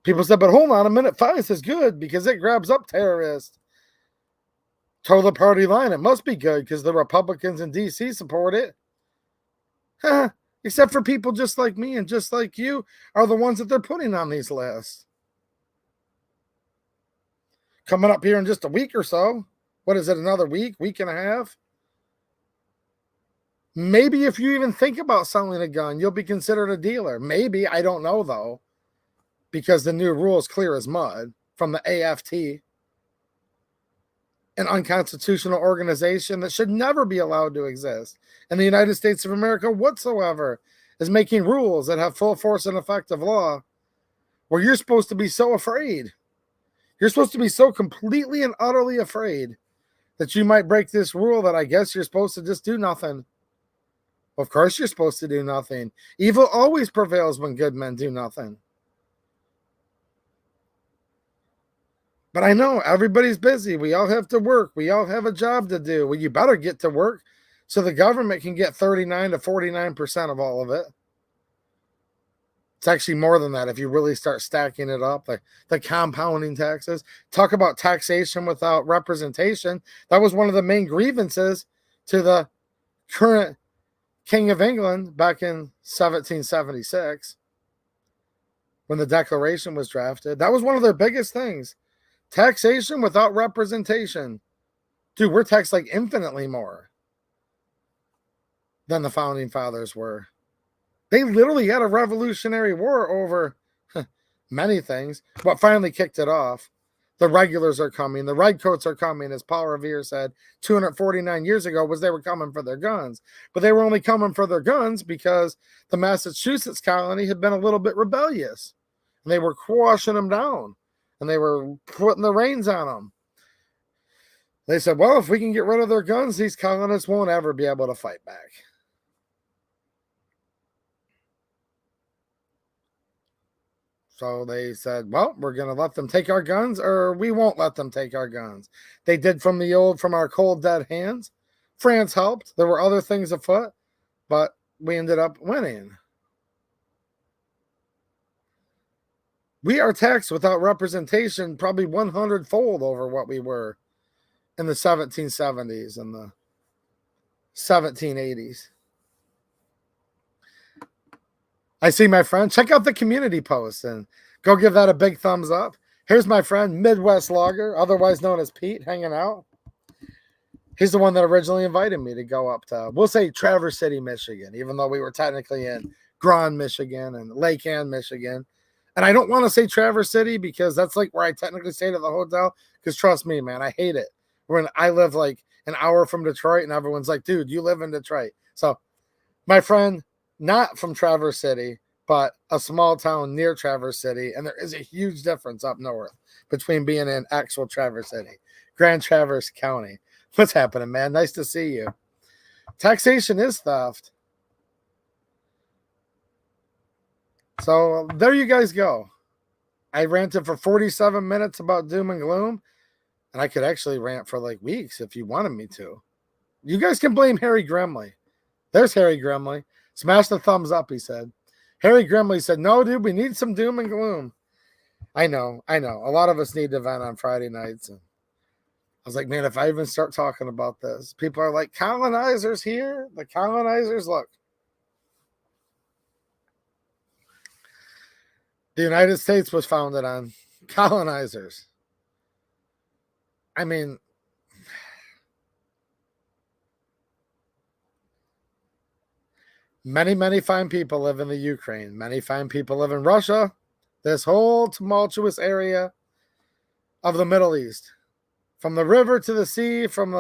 People said, but hold on a minute, FICE is good because it grabs up terrorists. Toe the party line. It must be good because the Republicans in D.C. support it. Except for people just like me and just like you are the ones that they're putting on these lists. Coming up here in just a week or so. What is it, another week and a half? Maybe if you even think about selling a gun, you'll be considered a dealer. Maybe, I don't know though, because the new rule is clear as mud from the AFT, an unconstitutional organization that should never be allowed to exist in the United States of America whatsoever, is making rules that have full force and effect of law where you're supposed to be so afraid. You're supposed to be so completely and utterly afraid that you might break this rule that I guess you're supposed to just do nothing. Of course you're supposed to do nothing. Evil always prevails when good men do nothing. But I know everybody's busy. We all have to work. We all have a job to do. Well, you better get to work so the government can get 39 to 49% of all of it. It's actually more than that if you really start stacking it up, like the compounding taxes. Talk about taxation without representation. That was one of the main grievances to the current King of England back in 1776 when the Declaration was drafted. That was one of their biggest things. Taxation without representation. Dude, we're taxed like infinitely more than the founding fathers were. They literally had a revolutionary war over many things. What finally kicked it off? The regulars are coming. The redcoats are coming, as Paul Revere said 249 years ago, was they were coming for their guns. But they were only coming for their guns because the Massachusetts colony had been a little bit rebellious. And they were quashing them down. And they were putting the reins on them. They said, well, if we can get rid of their guns, these colonists won't ever be able to fight back. So they said, well, we're going to let them take our guns or we won't let them take our guns. They did from our cold, dead hands. France helped. There were other things afoot, but we ended up winning. We are taxed without representation probably 100-fold over what we were in the 1770s and the 1780s. I see my friend. Check out the community post and go give that a big thumbs up. Here's my friend, Midwest Logger, otherwise known as Pete, hanging out. He's the one that originally invited me to go up to, we'll say, Traverse City, Michigan, even though we were technically in Grand, Michigan and Lake Ann, Michigan. And I don't want to say Traverse City because that's like where I technically stayed at the hotel. Because trust me, man, I hate it. When I live like an hour from Detroit and everyone's like, dude, you live in Detroit. So my friend, not from Traverse City, but a small town near Traverse City. And there is a huge difference up north between being in actual Traverse City, Grand Traverse County. What's happening, man? Nice to see you. Taxation is theft. So there you guys go. I ranted for 47 minutes about doom and gloom, and I could actually rant for like weeks if you wanted me to. You guys can blame Harry Grimley. There's Harry Grimley. Smash the thumbs up, he said. Harry Grimley said, no, dude, we need some doom and gloom. I know. A lot of us need to vent on Friday nights. And I was like, man, if I even start talking about this, people are like, colonizers here. The colonizers, look. The United States was founded on colonizers. I mean, many fine people live in the Ukraine. Many fine people live in Russia. This whole tumultuous area of the Middle East. From the river to the sea, from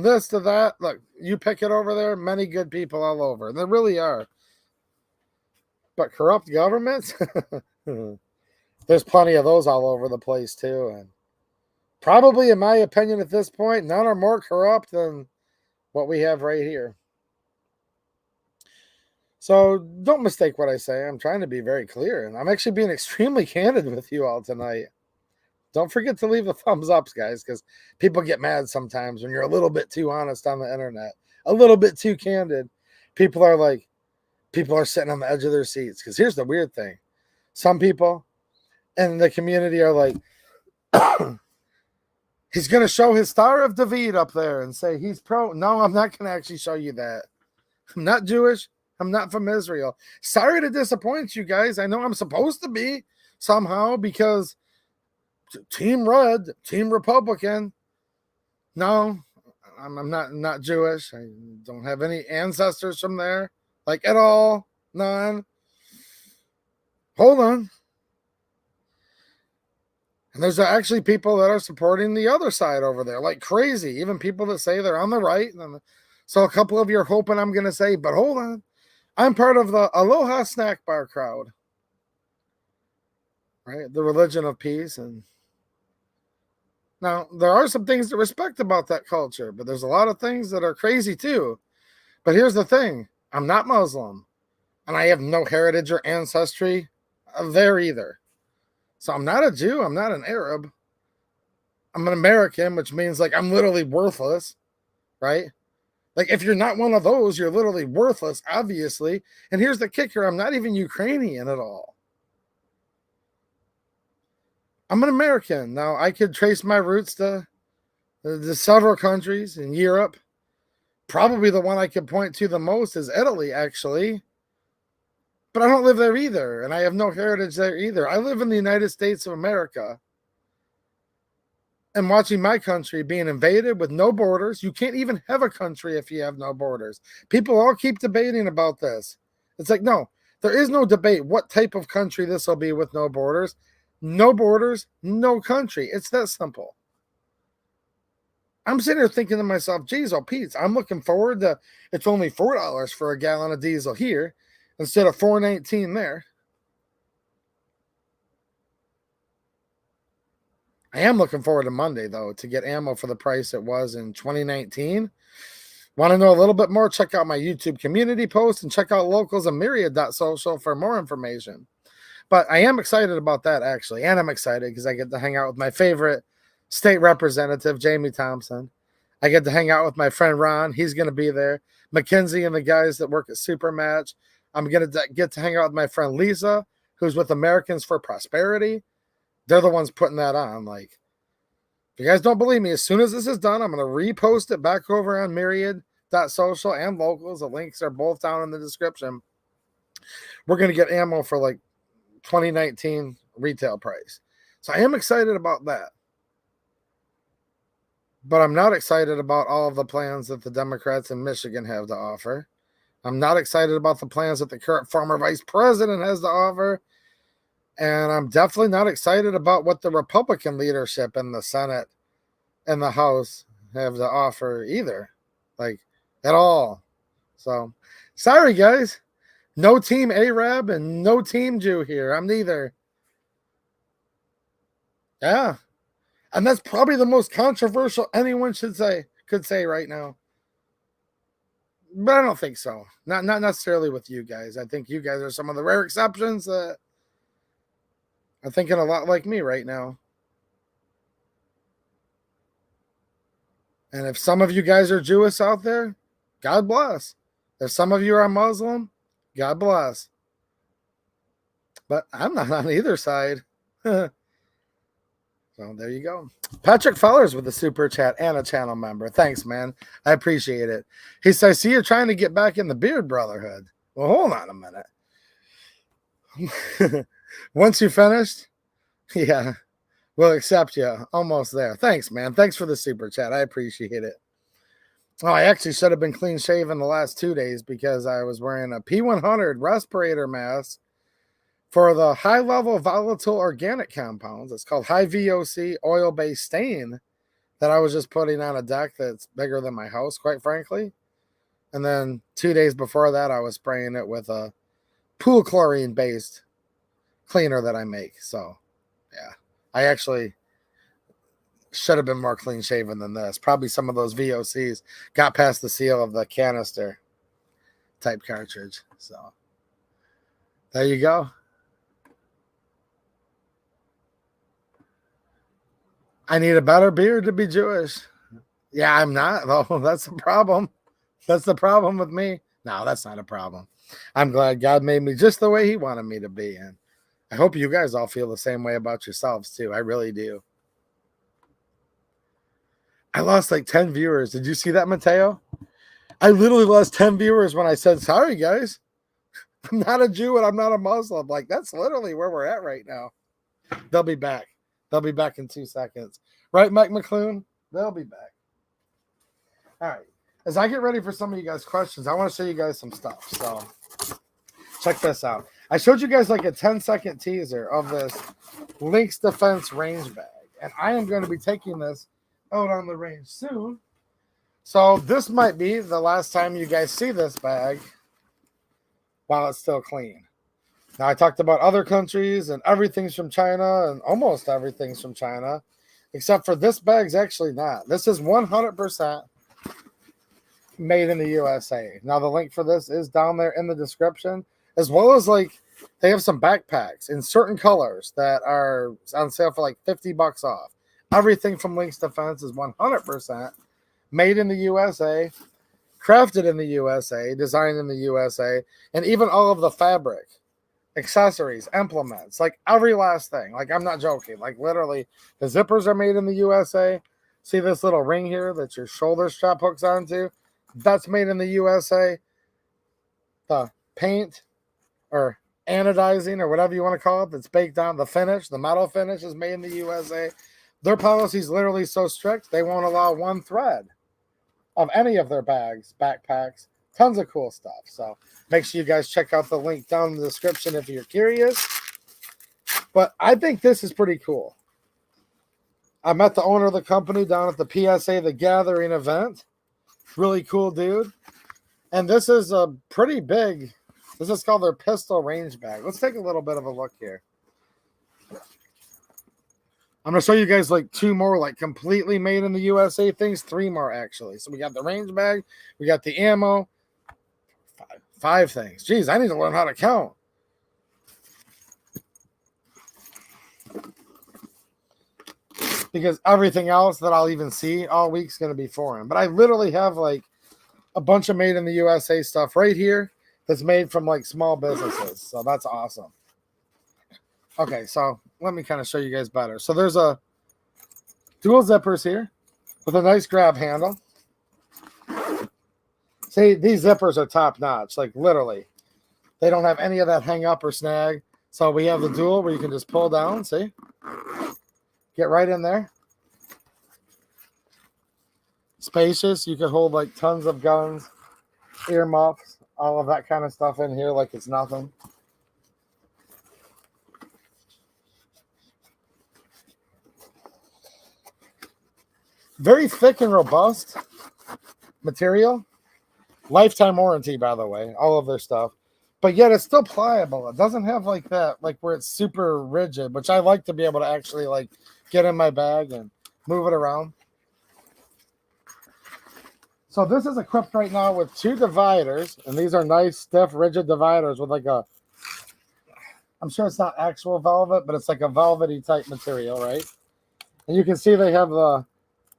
this to that. Look, you pick it over there, many good people all over. And there really are. But corrupt governments? There's plenty of those all over the place too. And probably, in my opinion, at this point, none are more corrupt than what we have right here. So don't mistake what I say. I'm trying to be very clear. And I'm actually being extremely candid with you all tonight. Don't forget to leave the thumbs ups, guys, because people get mad sometimes when you're a little bit too honest on the internet, a little bit too candid. People are sitting on the edge of their seats. Because here's the weird thing. Some people in the community are like, he's going to show his Star of David up there and say he's pro. No, I'm not going to actually show you that. I'm not Jewish. I'm not from Israel. Sorry to disappoint you guys. I know I'm supposed to be somehow because Team Red, Team Republican. No, I'm not Jewish. I don't have any ancestors from there, like at all. None. Hold on. And there's actually people that are supporting the other side over there, like crazy. Even people that say they're on the right. So a couple of you are hoping I'm going to say, but hold on. I'm part of the Aloha Snack Bar crowd. Right? The religion of peace. And now, there are some things to respect about that culture, but there's a lot of things that are crazy too. But here's the thing. I'm not Muslim. And I have no heritage or ancestry there either. So I'm not a Jew. I'm not an Arab. I'm an American, which means like I'm literally worthless, right? Like if you're not one of those, you're literally worthless, obviously. And here's the kicker, I'm not even Ukrainian at all. I'm an American. Now, I could trace my roots to several countries in Europe. Probably the one I could point to the most is Italy, actually. But I don't live there either, and I have no heritage there either. I live in the United States of America. And watching my country being invaded with no borders. You can't even have a country if you have no borders. People all keep debating about this. It's like, no, there is no debate what type of country this will be with no borders. No borders, no country. It's that simple. I'm sitting here thinking to myself, geez, oh, Pete, I'm looking forward to it's only $4 for a gallon of diesel here instead of $4.19 there. I am looking forward to Monday, though, to get ammo for the price it was in 2019. Want to know a little bit more? Check out my YouTube community post and check out locals and myriad.social for more information. But I am excited about that, actually. And I'm excited because I get to hang out with my favorite state representative, Jamie Thompson. I get to hang out with my friend Ron. He's going to be there. Mackenzie and the guys that work at Supermatch. I'm going to get to hang out with my friend Lisa, who's with Americans for Prosperity. They're the ones putting that on. Like, if you guys don't believe me, as soon as this is done, I'm going to repost it back over on myriad.social and locals. The links are both down in the description. We're going to get ammo for like 2019 retail price. So I am excited about that. But I'm not excited about all of the plans that the Democrats in Michigan have to offer. I'm not excited about the plans that the current former vice president has to offer. And I'm definitely not excited about what the Republican leadership in the Senate and the House have to offer either. Like, at all. So, sorry, guys. No team Arab and no team Jew here. I'm neither. Yeah. And that's probably the most controversial anyone could say right now. But I don't think so. Not necessarily with you guys. I think you guys are some of the rare exceptions that are thinking a lot like me right now. And if some of you guys are Jewish out there, God bless. If some of you are Muslim, God bless. But I'm not on either side. So there you go. Patrick Fellers with a super chat and a channel member. Thanks, man. I appreciate it. He says, I see you're trying to get back in the Beard Brotherhood. Well, hold on a minute. Once you finished, yeah, we'll accept you. Almost there. Thanks, man. Thanks for the super chat. I appreciate it. Oh, I actually should have been clean shaven the last 2 days because I was wearing a P100 respirator mask for the high-level volatile organic compounds. It's called high VOC oil-based stain that I was just putting on a deck that's bigger than my house, quite frankly. And then 2 days before that, I was spraying it with a pool chlorine-based cleaner that I make. So, yeah, I actually should have been more clean shaven than this. Probably some of those VOCs got past the seal of the canister type cartridge. So, there you go. I need a better beard to be Jewish. Yeah, I'm not, though. That's the problem. That's the problem with me. No, that's not a problem. I'm glad God made me just the way he wanted me to be. And I hope you guys all feel the same way about yourselves, too. I really do. I lost like 10 viewers. Did you see that, Mateo? I literally lost 10 viewers when I said, sorry, guys. I'm not a Jew and I'm not a Muslim. Like, that's literally where we're at right now. They'll be back. They'll be back in 2 seconds. Right, Mike McClune? They'll be back. All right. As I get ready for some of you guys' questions, I want to show you guys some stuff. So check this out. I showed you guys like a 10-second teaser of this Lynx Defense range bag. And I am going to be taking this out on the range soon. So this might be the last time you guys see this bag while it's still clean. Now, I talked about other countries and everything's from China and almost everything's from China, except for this bag's actually not. This is 100% made in the USA. Now, the link for this is down there in the description, as well as like they have some backpacks in certain colors that are on sale for like $50 off. Everything from Lynx Defense is 100% made in the USA, crafted in the USA, designed in the USA, and even all of the fabric, accessories, implements, like every last thing. Like, I'm not joking. Like, literally, the zippers are made in the USA. See this little ring here that your shoulder strap hooks onto? That's made in the USA. The paint or anodizing or whatever you want to call it that's baked on, the finish, the metal finish is made in the USA. Their policy is literally so strict, they won't allow one thread of any of their bags, backpacks, tons of cool stuff. So make sure you guys check out the link down in the description if you're curious. But I think this is pretty cool. I met the owner of the company down at the PSA The Gathering event. Really cool dude. And this is a pretty big, this is called their pistol range bag. Let's take a little bit of a look here. I'm going to show you guys like two more like completely made in the USA things. Three more actually. So we got the range bag. We got the ammo. Five things. Jeez, I need to learn how to count. Because everything else that I'll even see all week is going to be foreign. But I literally have like a bunch of made in the USA stuff right here that's made from like small businesses. So that's awesome. Okay, so let me kind of show you guys better. So there's a dual zippers here with a nice grab handle. See, these zippers are top notch, like literally. They don't have any of that hang up or snag. So we have the dual where you can just pull down, see? Get right in there. Spacious, you can hold like tons of guns, earmuffs, all of that kind of stuff in here like it's nothing. Very thick and robust material. Lifetime warranty, by the way, all of their stuff. But yet it's still pliable. It doesn't have like that, like where it's super rigid, which I like to be able to actually like get in my bag and move it around. So this is equipped right now with two dividers, and these are nice, stiff, rigid dividers with like a, I'm sure it's not actual velvet, but it's like a velvety type material, right? And you can see they have the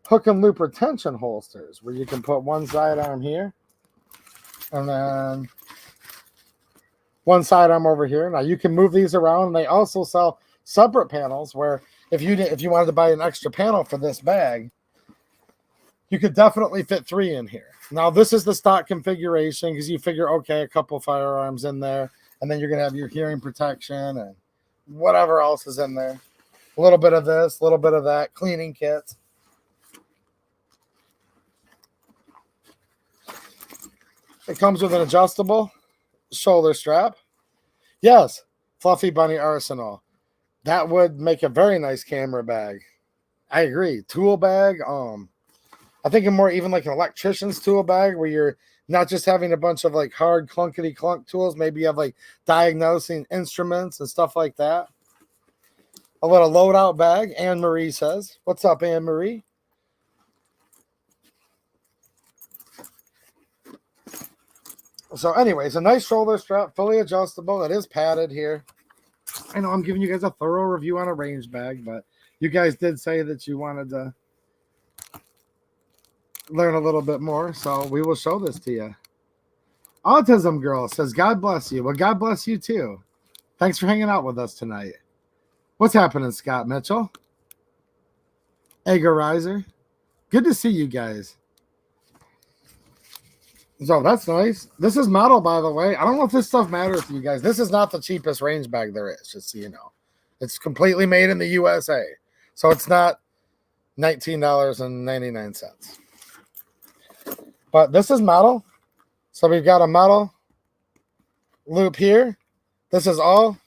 hook and loop retention holsters where you can put one sidearm here and then one sidearm over here. Now you can move these around. They also sell separate panels where if you wanted to buy an extra panel for this bag, you could definitely fit 3 in here. Now this is the stock configuration because you figure, okay, a couple firearms in there, and then you're going to have your hearing protection and whatever else is in there. A little bit of this, a little bit of that, cleaning kits. It comes with an adjustable shoulder strap. Yes, Fluffy Bunny Arsenal. That would make a very nice camera bag. I agree. Tool bag. I think more even like an electrician's tool bag where you're not just having a bunch of like hard clunkety clunk tools. Maybe you have like diagnosing instruments and stuff like that. A little loadout bag. Anne Marie says, "What's up, Anne Marie?" So anyways, a nice shoulder strap, fully adjustable. It is padded here. I know I'm giving you guys a thorough review on a range bag, but you guys did say that you wanted to learn a little bit more, so we will show this to you. Autism Girl says, "God bless you." Well, God bless you too. Thanks for hanging out with us tonight. What's happening, Scott Mitchell? Egorizer. Good to see you guys. So that's nice. This is metal, by the way. I don't know if this stuff matters to you guys. This is not the cheapest range bag there is, just so you know. It's completely made in the USA. So it's not $19.99. But this is metal. So we've got a metal loop here. This is all,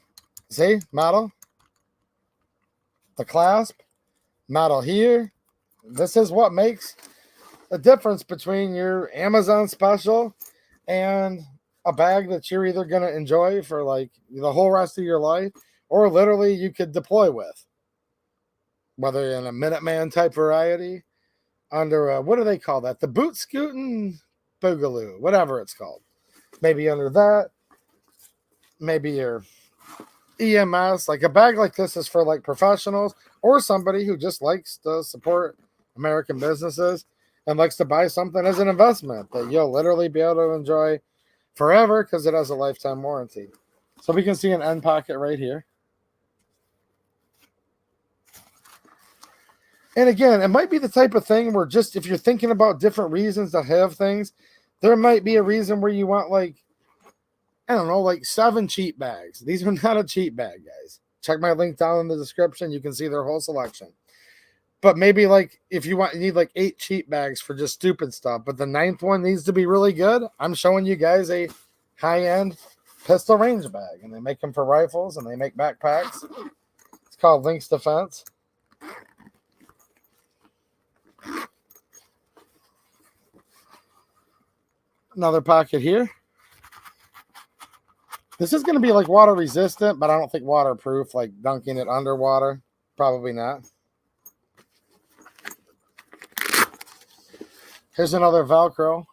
see, metal. The clasp, metal here. This is what makes the difference between your Amazon special and a bag that you're either going to enjoy for like the whole rest of your life or literally you could deploy with. Whether in a Minuteman type variety, under what do they call that? The boot scooting boogaloo, whatever it's called. Maybe under that. Maybe your EMS. Like a bag like this is for like professionals or somebody who just likes to support American businesses and likes to buy something as an investment that you'll literally be able to enjoy forever because it has a lifetime warranty. So we can see an end pocket right here. And again, it might be the type of thing where just if you're thinking about different reasons to have things, there might be a reason where you want like, I don't know, like 7 cheap bags. These are not a cheap bag, guys. Check my link down in the description. You can see their whole selection. But maybe like if you need like 8 cheap bags for just stupid stuff, but the 9th one needs to be really good, I'm showing you guys a high-end pistol range bag. And they make them for rifles and they make backpacks. It's called Lynx Defense. Another pocket here. This is going to be like water resistant, but I don't think waterproof, like dunking it underwater. Probably not. Here's another Velcro.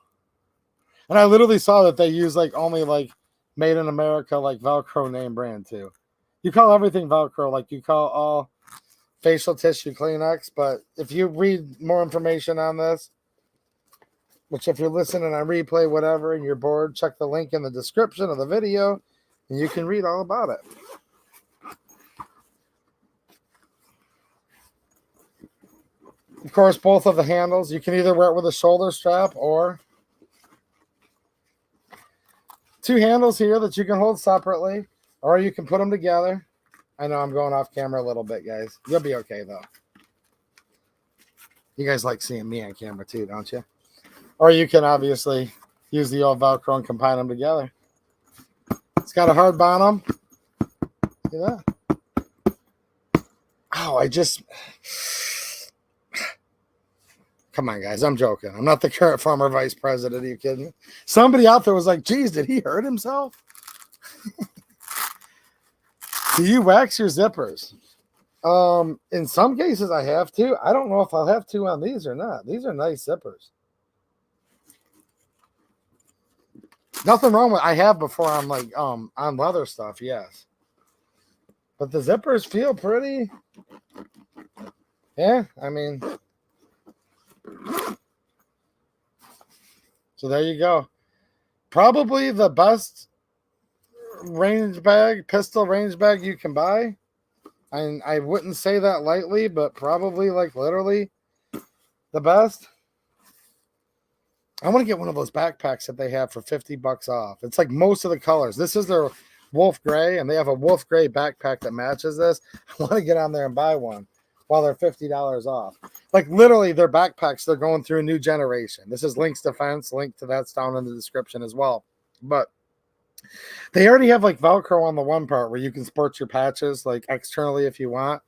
And I literally saw that they use like only like made in America, like Velcro name brand too. You call everything Velcro, like you call all facial tissue Kleenex. But if you read more information on this, which if you're listening on replay, whatever, and you're bored, check the link in the description of the video, and you can read all about it. Of course, both of the handles, you can either wear it with a shoulder strap or 2 handles here that you can hold separately, or you can put them together. I know I'm going off camera a little bit, guys. You'll be okay, though. You guys like seeing me on camera, too, don't you? Or you can obviously use the old Velcro and combine them together. It's got a hard bottom. See that? Oh, come on, guys. I'm joking. I'm not the current former vice president. Are you kidding me? Somebody out there was like, geez, did he hurt himself? Do you wax your zippers? In some cases, I have to. I don't know if I'll have to on these or not. These are nice zippers. Nothing wrong with I have before I'm like on leather stuff, yes. But the zippers feel pretty. Yeah, I mean. So there you go. Probably the best range bag, pistol range bag you can buy. And I wouldn't say that lightly, but probably like literally the best. I want to get one of those backpacks that they have for $50 off. It's like most of the colors. This is their wolf gray, and they have a wolf gray backpack that matches this. I want to get on there and buy one while they're $50 off. Like literally their backpacks, they're going through a new generation. This is Lynx Defense. Link to that's down in the description as well. But they already have like Velcro on the one part where you can sport your patches like externally if you want.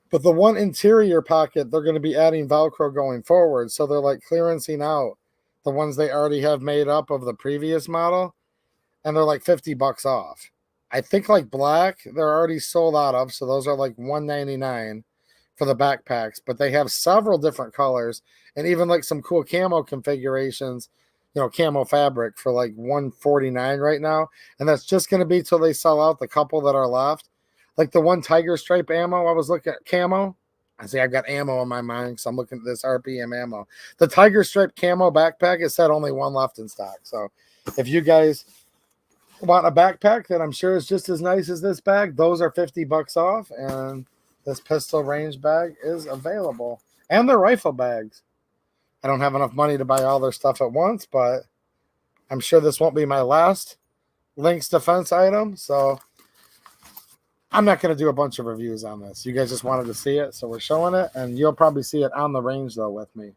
But the one interior pocket, they're going to be adding Velcro going forward. So they're like clearancing out the ones they already have made up of the previous model, and they're like $50 off. I think like black, they're already sold out of, so those are like $199 for the backpacks, but they have several different colors and even like some cool camo configurations, you know, camo fabric for like $149 right now, and that's just going to be till they sell out the couple that are left. Like the one tiger stripe ammo, I was looking at camo. I see I've got ammo in my mind, so I'm looking at this RPM ammo. The tiger stripe camo backpack, it said only one left in stock. So if you guys want a backpack that I'm sure is just as nice as this bag, those are $50 off, and this pistol range bag is available. And they're rifle bags. I don't have enough money to buy all their stuff at once, but I'm sure this won't be my last Lynx Defense item, so I'm not going to do a bunch of reviews on this. You guys just wanted to see it, so we're showing it, and you'll probably see it on the range, though, with me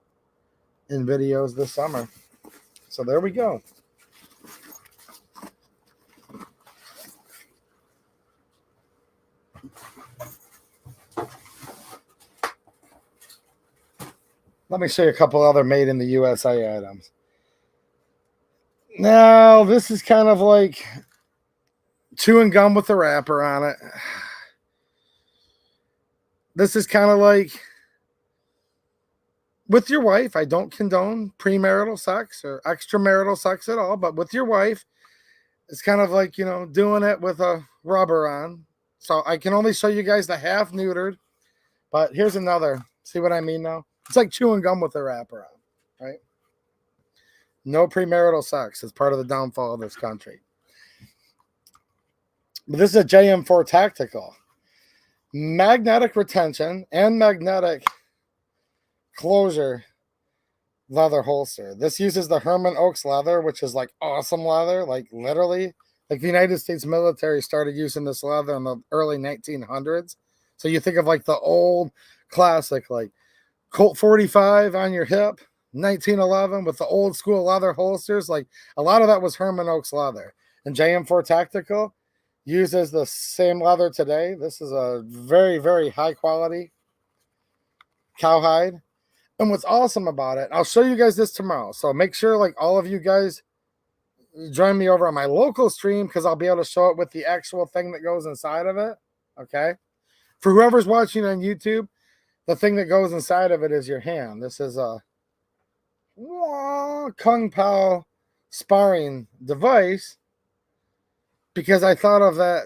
in videos this summer. So there we go. Let me show you a couple other made in the USA items. Now, this is kind of like chewing gum with a wrapper on it. This is kind of like with your wife. I don't condone premarital sex or extramarital sex at all, but with your wife, it's kind of like, you know, doing it with a rubber on. So I can only show you guys the half neutered. But here's another. See what I mean now? It's like chewing gum with a wrapper on, right? No premarital sex is part of the downfall of this country. But this is a JM4 Tactical. Magnetic retention and magnetic closure leather holster. This uses the Herman Oaks leather, which is like awesome leather. Like literally, like the United States military started using this leather in the early 1900s. So you think of like the old classic, like Colt 45 on your hip, 1911 with the old school leather holsters. Like a lot of that was Herman Oaks leather. And JM4 Tactical uses the same leather today. This is a very, very high quality cowhide. And what's awesome about it, I'll show you guys this tomorrow. So make sure like all of you guys join me over on my local stream because I'll be able to show it with the actual thing that goes inside of it. Okay. For whoever's watching on YouTube, the thing that goes inside of it is your hand. This is a Kung Pao sparring device because I thought of that.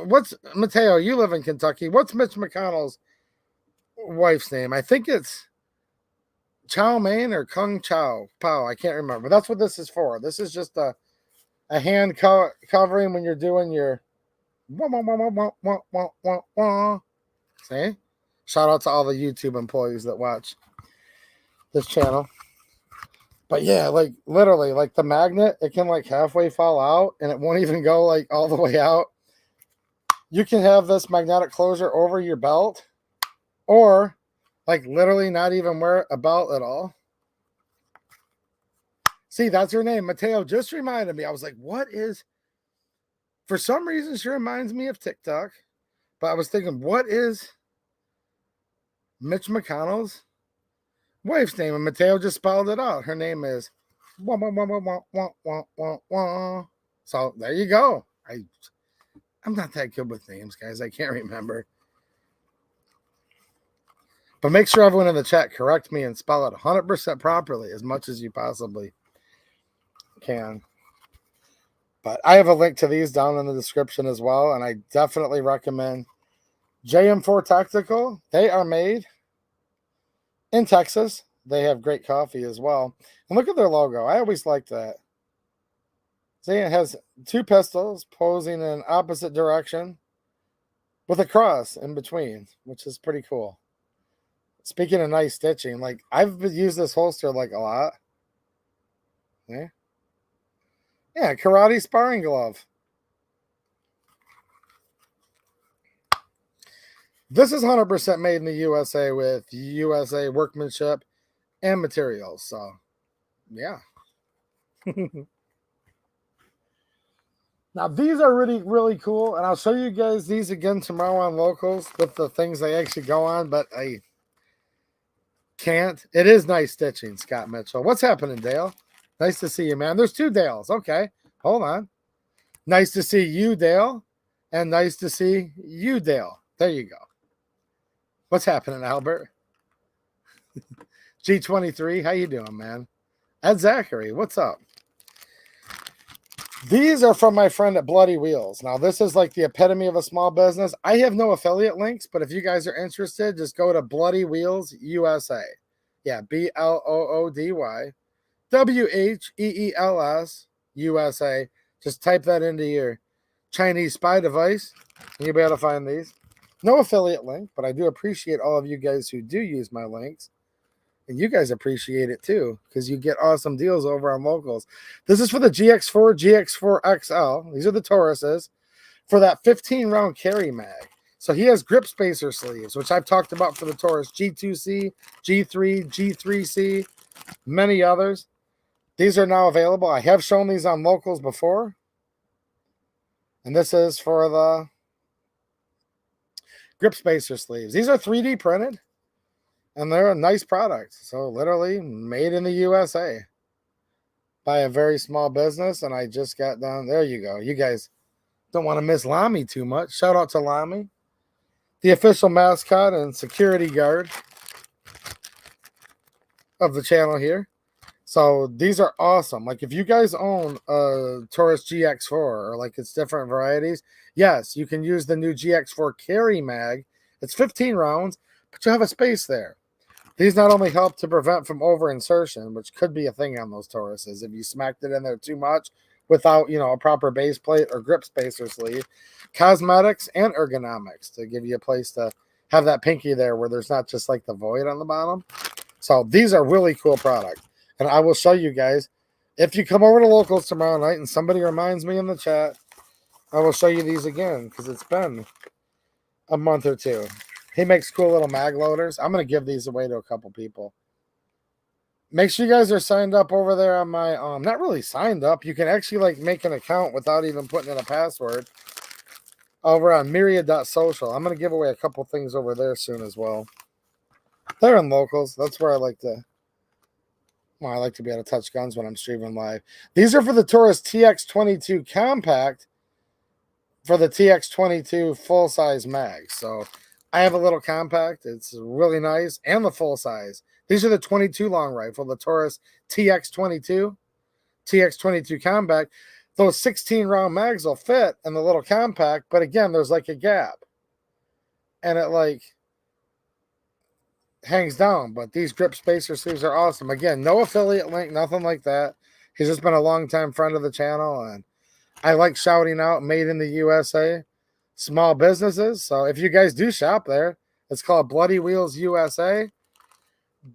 What's Mateo? You live in Kentucky. What's Mitch McConnell's wife's name? I think it's Chow Mein or Kung Chao Pao. I can't remember. That's what this is for. This is just a hand covering when you're doing your see? Shout out to all the YouTube employees that watch this channel. But yeah, like literally, like the magnet, it can like halfway fall out and it won't even go like all the way out. You can have this magnetic closure over your belt or like literally not even wear a belt at all. See, that's her name. Mateo just reminded me. I was like, what is, for some reason, she reminds me of TikTok. But I was thinking, what is Mitch McConnell's wife's name? And Mateo just spelled it out. Her name is so there you go. I'm not that good with names, guys. I can't remember. But make sure everyone in the chat correct me and spell it 100% properly as much as you possibly can. But I have a link to these down in the description as well. And I definitely recommend JM4 Tactical. They are made in Texas. They have great coffee as well. And look at their logo. I always like that. See, it has two pistols posing in opposite direction with a cross in between, which is pretty cool. Speaking of nice stitching, like I've used this holster like a lot. Yeah. Yeah, karate sparring glove. This is 100% made in the USA with USA workmanship and materials. So, yeah. Now, these are really, really cool. And I'll show you guys these again tomorrow on Locals with the things they actually go on. But I can't. It is nice stitching, Scott Mitchell. What's happening, Dale? Nice to see you, man. There's two Dales. Okay. Hold on. Nice to see you, Dale. And nice to see you, Dale. There you go. What's happening, Albert? G23, how you doing, man? Ed Zachary, what's up? These are from my friend at Bloody Wheels. Now, this is like the epitome of a small business. I have no affiliate links, but if you guys are interested, just go to Bloody Wheels USA. Yeah, BLOODY WHEELS USA. Just type that into your Chinese spy device, and you'll be able to find these. No affiliate link, but I do appreciate all of you guys who do use my links. And you guys appreciate it too, because you get awesome deals over on Locals. This is for the GX4, GX4 XL. These are the Tauruses for that 15-round carry mag. So he has grip spacer sleeves, which I've talked about for the Taurus G2C, G3, G3C, many others. These are now available. I have shown these on Locals before. And this is for the grip spacer sleeves. These are 3D printed. And they're a nice product. So literally made in the USA by a very small business. And I just got done. There you go. You guys don't want to miss Lamy too much. Shout out to Lamy, the official mascot and security guard of the channel here. So these are awesome. Like if you guys own a Taurus GX4 or like its different varieties, yes, you can use the new GX4 carry mag. It's 15 rounds, but you have a space there. These not only help to prevent from over insertion, which could be a thing on those Tauruses if you smacked it in there too much without, a proper base plate or grip spacer sleeve, cosmetics and ergonomics to give you a place to have that pinky there where there's not just like the void on the bottom. So these are really cool products. And I will show you guys, if you come over to Locals tomorrow night and somebody reminds me in the chat, I will show you these again because it's been a month or two. He makes cool little mag loaders. I'm going to give these away to a couple people. Make sure you guys are signed up over there on my, not really signed up. You can actually like make an account without even putting in a password over on myriad.social. I'm going to give away a couple things over there soon as well. They're in Locals. That's where I like to be able to touch guns when I'm streaming live. These are for the Taurus TX22 Compact for the TX22 full-size mag. So I have a little compact. It's really nice. And the full-size. These are the 22 long rifle, the Taurus TX22 Compact. Those 16-round mags will fit in the little compact, but again, there's like a gap. And it like hangs down, but these grip spacer sleeves are awesome. Again, no affiliate link, nothing like that. He's just been a long-time friend of the channel, and I like shouting out made in the USA, small businesses. So if you guys do shop there, it's called Bloody Wheels USA.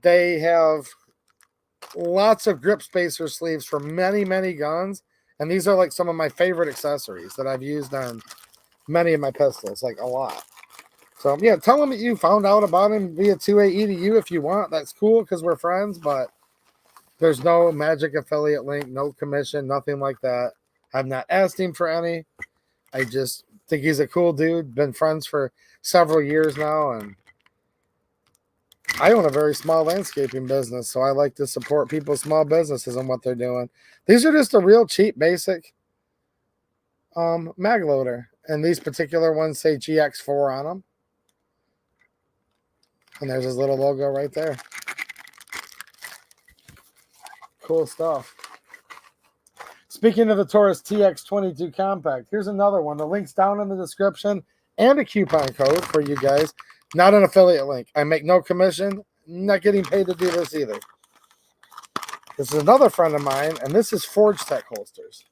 They have lots of grip spacer sleeves for many, many guns, and these are like some of my favorite accessories that I've used on many of my pistols, like a lot. So, yeah, tell him that you found out about him via 2A EDU if you want. That's cool because we're friends, but there's no magic affiliate link, no commission, nothing like that. I've not asked him for any. I just think he's a cool dude. Been friends for several years now, and I own a very small landscaping business, so I like to support people's small businesses and what they're doing. These are just a real cheap, basic mag loader, and these particular ones say GX4 on them. And there's his little logo right there. Cool stuff. Speaking of the Taurus TX22 Compact, here's another one. The link's down in the description and a coupon code for you guys. Not an affiliate link. I make no commission. Not getting paid to do this either. This is another friend of mine, and this is Forge Tech holsters.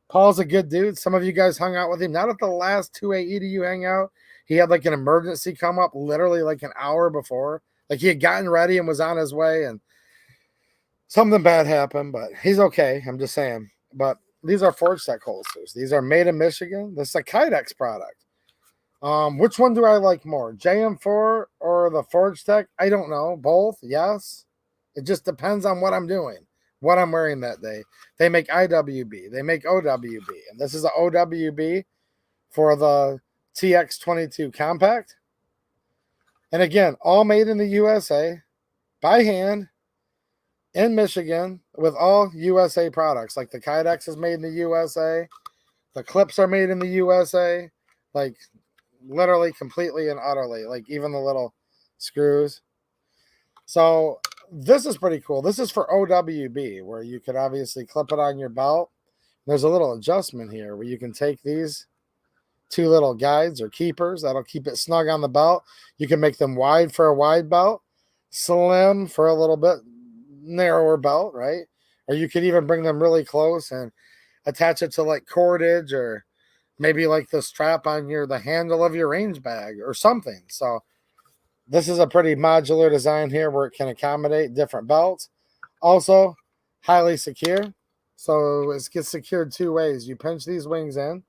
Paul's a good dude. Some of you guys hung out with him. Not at the last 2A EDU hangout. He had like an emergency come up literally like an hour before. Like he had gotten ready and was on his way, and something bad happened, but he's okay. I'm just saying. But these are Forge Tech holsters. These are made in Michigan. This is a Kydex product. Which one do I like more? JM4 or the Forge Tech? I don't know. Both, yes. It just depends on what I'm doing, what I'm wearing that day. They make IWB. They make OWB. And this is an OWB for the TX22 Compact. And again, all made in the USA, by hand, in Michigan, with all USA products. Like the Kydex is made in the USA. The clips are made in the USA. Like literally, completely and utterly. Like even the little screws. So this is pretty cool. This is for OWB, where you could obviously clip it on your belt. There's a little adjustment here where you can take these two little guides or keepers that'll keep it snug on the belt. You can make them wide for a wide belt, slim for a little bit narrower belt, right? Or you could even bring them really close and attach it to like cordage or maybe like the strap on the handle of your range bag or something. So this is a pretty modular design here where it can accommodate different belts. Also, highly secure. So it gets secured two ways. You pinch these wings in,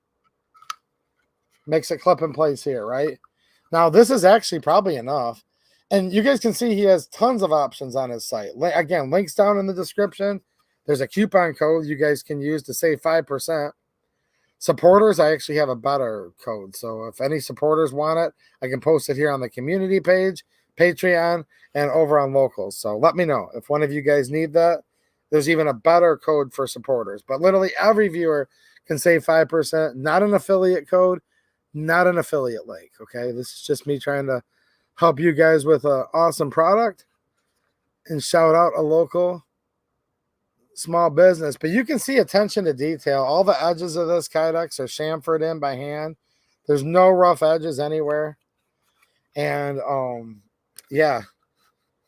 makes it clip in place here, right? Now, this is actually probably enough. And you guys can see he has tons of options on his site. Again, links down in the description. There's a coupon code you guys can use to save 5%. Supporters, I actually have a better code. So if any supporters want it, I can post it here on the community page, Patreon, and over on Locals. So let me know if one of you guys need that. There's even a better code for supporters. But literally every viewer can save 5%. Not an affiliate code, not an affiliate link. Okay, this is just me trying to help you guys with an awesome product and shout out a local small business, but you can see attention to detail. All the edges of this Kydex are chamfered in by hand. There's no rough edges anywhere. And yeah,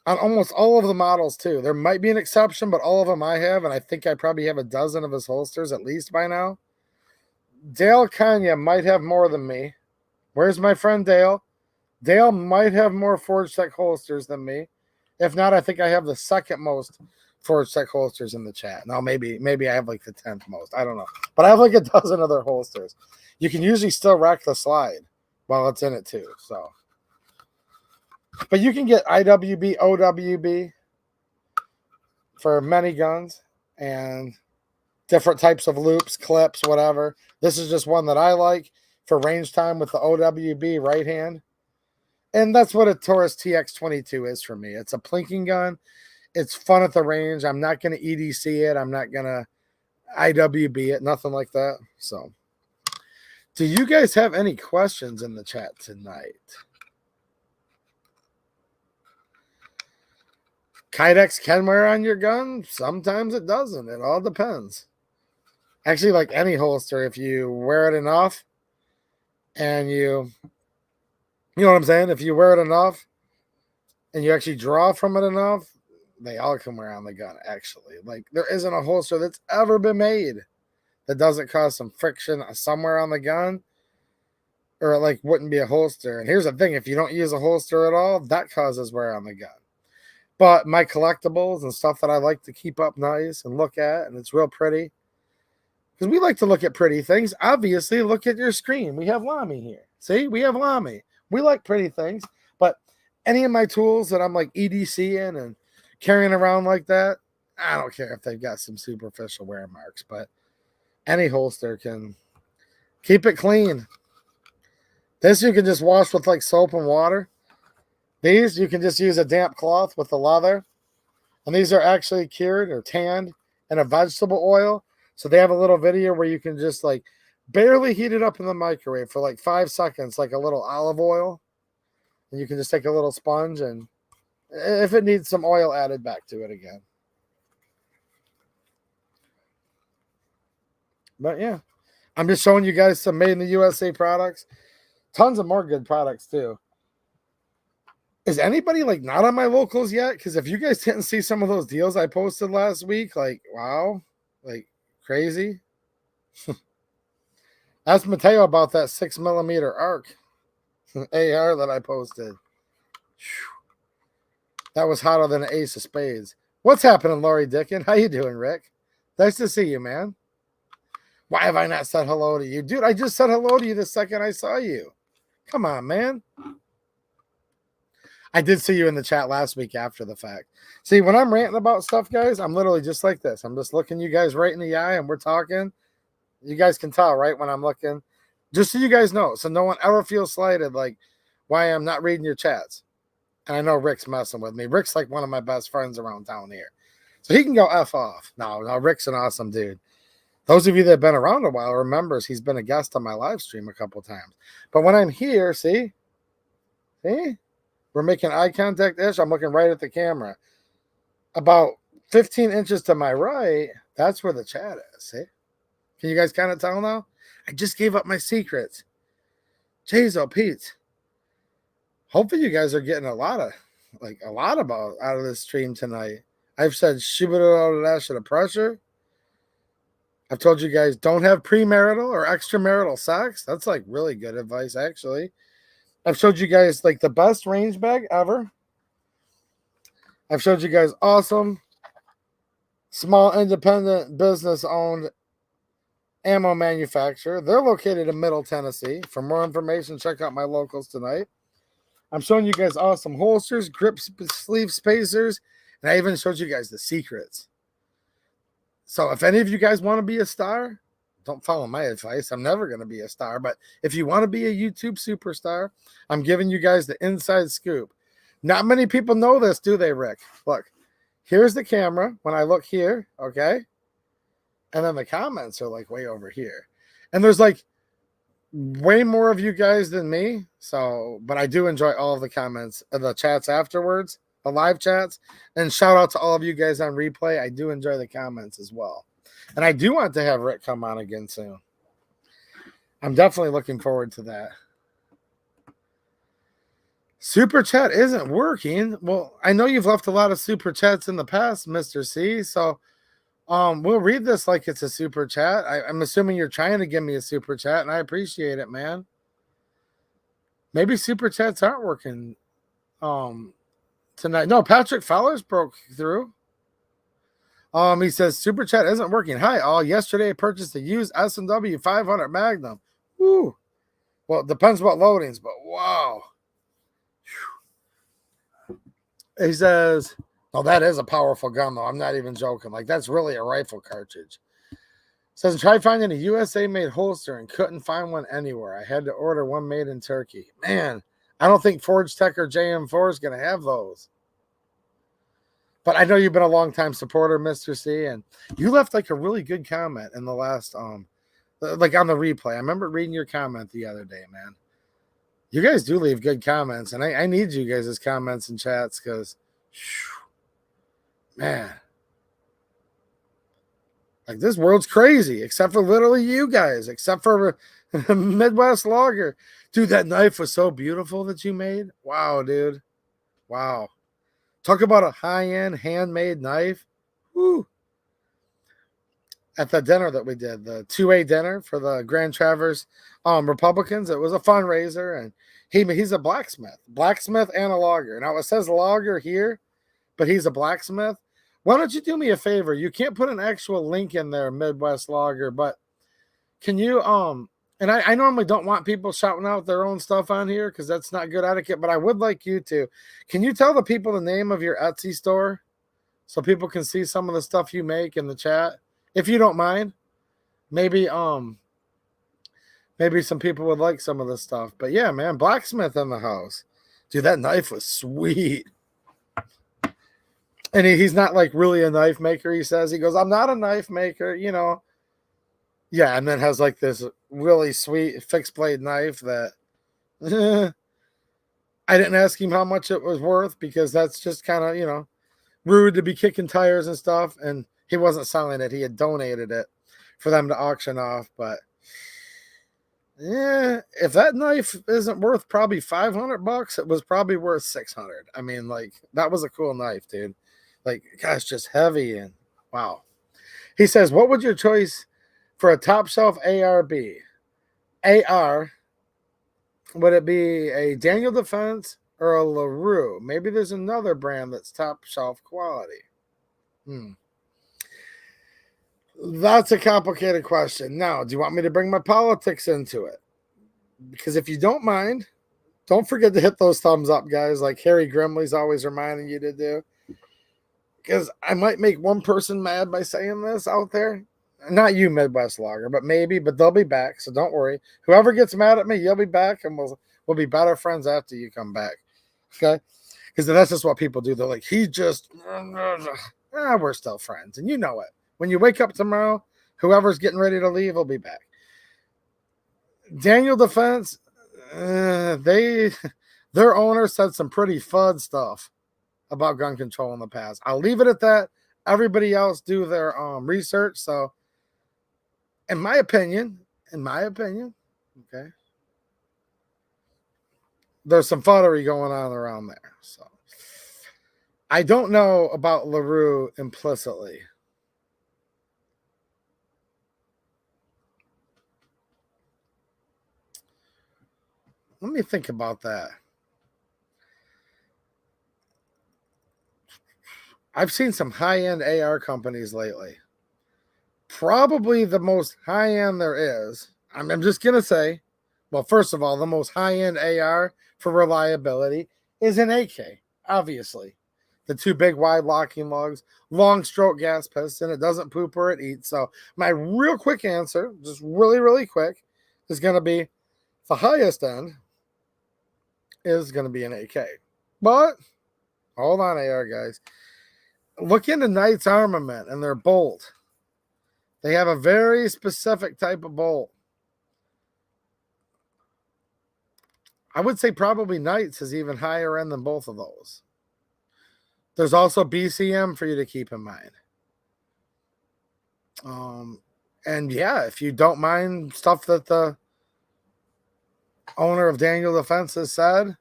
on almost all of the models too. There might be an exception, but all of them I have, and I think I probably have a dozen of his holsters at least by now. Dale Kenya might have more than me. Where's my friend Dale? Dale might have more Forge Tech holsters than me. If not, I think I have the second most Forge Tech holsters in the chat. Now, maybe I have like the 10th most. I don't know. But I have like a dozen other holsters. You can usually still rack the slide while it's in it too. So, but you can get IWB, OWB for many guns and different types of loops, clips, whatever. This is just one that I like for range time with the OWB right hand. And that's what a Taurus TX22 is for me. It's a plinking gun. It's fun at the range. I'm not going to EDC it. I'm not going to IWB it. Nothing like that. So, do you guys have any questions in the chat tonight? Kydex can wear on your gun. Sometimes it doesn't. It all depends. Actually, like any holster, if you wear it enough and you know what I'm saying? If you wear it enough and you actually draw from it enough, they all can wear on the gun, actually. Like, there isn't a holster that's ever been made that doesn't cause some friction somewhere on the gun, or it, like, wouldn't be a holster. And here's the thing. If you don't use a holster at all, that causes wear on the gun. But my collectibles and stuff that I like to keep up nice and look at, and it's real pretty, because we like to look at pretty things. Obviously, look at your screen. We have Lamy here. See? We have Lamy. We like pretty things. But any of my tools that I'm like EDCing and carrying around like that, I don't care if they've got some superficial wear marks. But any holster can keep it clean. This you can just wash with like soap and water. These you can just use a damp cloth with the leather. And these are actually cured or tanned in a vegetable oil. So they have a little video where you can just like barely heat it up in the microwave for like 5 seconds, like a little olive oil. And you can just take a little sponge, and if it needs some oil, added back to it again. But yeah, I'm just showing you guys some made in the USA products. Tons of more good products too. Is anybody like not on my locals yet? Because if you guys didn't see some of those deals I posted last week, like, wow, like crazy. Ask Mateo about that 6mm arc AR that I posted. That was hotter than an ace of spades. What's happening, Laurie Dickin? How you doing, Rick? Nice to see you, man. Why have I not said hello to you? Dude, I just said hello to you the second I saw you. Come on, man. I did see you in the chat last week after the fact. See, when I'm ranting about stuff, guys, I'm literally just like this. I'm just looking you guys right in the eye and we're talking. You guys can tell, right, when I'm looking. Just so you guys know, so no one ever feels slighted, like, why I'm not reading your chats. And I know Rick's messing with me. Rick's like one of my best friends around town here. So he can go F off. No, Rick's an awesome dude. Those of you that have been around a while remembers he's been a guest on my live stream a couple times. But when I'm here, see? We're making eye contact-ish. I'm looking right at the camera. About 15 inches to my right, that's where the chat is, see? Can you guys kind of tell now? I just gave up my secrets. Jeez, Pete. Hopefully you guys are getting a lot about out of this stream tonight. I've said shibboleth to the pressure. I've told you guys don't have premarital or extramarital sex. That's like really good advice, actually. I've showed you guys like the best range bag ever. I've showed you guys awesome, small, independent, business-owned ammo manufacturer. They're located in Middle Tennessee. For more information, check out my locals tonight. I'm showing you guys awesome holsters, grip sleeve spacers, and I even showed you guys the secrets. So if any of you guys want to be a star, don't follow my advice. I'm never going to be a star. But if you want to be a YouTube superstar, I'm giving you guys the inside scoop. Not many people know this, do they, Rick? Look, here's the camera when I look here, okay? And then the comments are like way over here. And there's like way more of you guys than me. So, but I do enjoy all of the comments and the chats afterwards. the live chats. And shout out to all of you guys on replay. I do enjoy the comments as well. And I do want to have Rick come on again soon. I'm definitely looking forward to that. Super chat isn't working. Well, I know you've left a lot of super chats in the past, Mr. C. So we'll read this like it's a super chat. I'm assuming you're trying to give me a super chat, and I appreciate it, man. Maybe super chats aren't working tonight. No, Patrick Fowler's broke through. He says super chat isn't working. Hi all. Yesterday I purchased a used S&W 500 Magnum. Woo. Well, it depends what loadings, but wow. He says, "Oh, that is a powerful gun, though. I'm not even joking. Like that's really a rifle cartridge." Says, "Try finding a USA-made holster and couldn't find one anywhere. I had to order one made in Turkey. Man, I don't think Forge Tech or JM4 is going to have those. But I know you've been a long-time supporter, Mr. C, and you left like a really good comment in the last, like on the replay. I remember reading your comment the other day, man. You guys do leave good comments, and I need you guys' comments and chats because, man, like this world's crazy, except for literally you guys, except for Midwest Logger. Dude, that knife was so beautiful that you made. Wow, dude. Wow. Talk about a high-end handmade knife. Woo. At the dinner that we did, the 2A dinner for the Grand Traverse Republicans, it was a fundraiser, and he's a blacksmith and a logger. Now it says logger here, but he's a blacksmith. Why don't you do me a favor? You can't put an actual link in there, Midwest Logger, but can you and I normally don't want people shouting out their own stuff on here because that's not good etiquette, but I would like you to. Can you tell the people the name of your Etsy store so people can see some of the stuff you make in the chat? If you don't mind, maybe some people would like some of this stuff. But yeah, man, blacksmith in the house. Dude, that knife was sweet. And he's not like really a knife maker, he says. He goes, I'm not a knife maker, you know. Yeah, and then has like this really sweet fixed blade knife that I didn't ask him how much it was worth because that's just kind of, you know, rude to be kicking tires and stuff. And he wasn't selling it. He had donated it for them to auction off. But yeah, if that knife isn't worth probably $500, it was probably worth $600. I mean, like, that was a cool knife, dude. Like, gosh, just heavy and wow. He says, what would your choice for a top shelf AR be? AR, would it be a Daniel Defense or a LaRue? Maybe there's another brand that's top shelf quality. That's a complicated question. Now, do you want me to bring my politics into it? Because if you don't mind, don't forget to hit those thumbs up, guys, like Harry Grimley's always reminding you to do. Because I might make one person mad by saying this out there. Not you, Midwest Logger, but maybe, but they'll be back, so don't worry. Whoever gets mad at me, you'll be back, and we'll be better friends after you come back. Okay? Because that's just what people do. They're like, we're still friends, and you know it. When you wake up tomorrow, whoever's getting ready to leave will be back. Daniel Defense, their owner said some pretty FUD stuff about gun control in the past. I'll leave it at that. Everybody else do their research. So, in my opinion, okay, there's some fuddery going on around there. So, I don't know about LaRue implicitly. Let me think about that. I've seen some high-end AR companies lately. Probably the most high-end there is. I'm just going to say, well, first of all, the most high-end AR for reliability is an AK, obviously. The two big wide locking lugs, long stroke gas piston. It doesn't poop or it eats. So my real quick answer, just really, really quick, is going to be the highest end is going to be an AK. But hold on, AR guys. Look into Knight's Armament and their bolt. They have a very specific type of bolt. I would say probably Knight's is even higher end than both of those. There's also BCM for you to keep in mind. And yeah, if you don't mind stuff that the owner of Daniel Defense has said,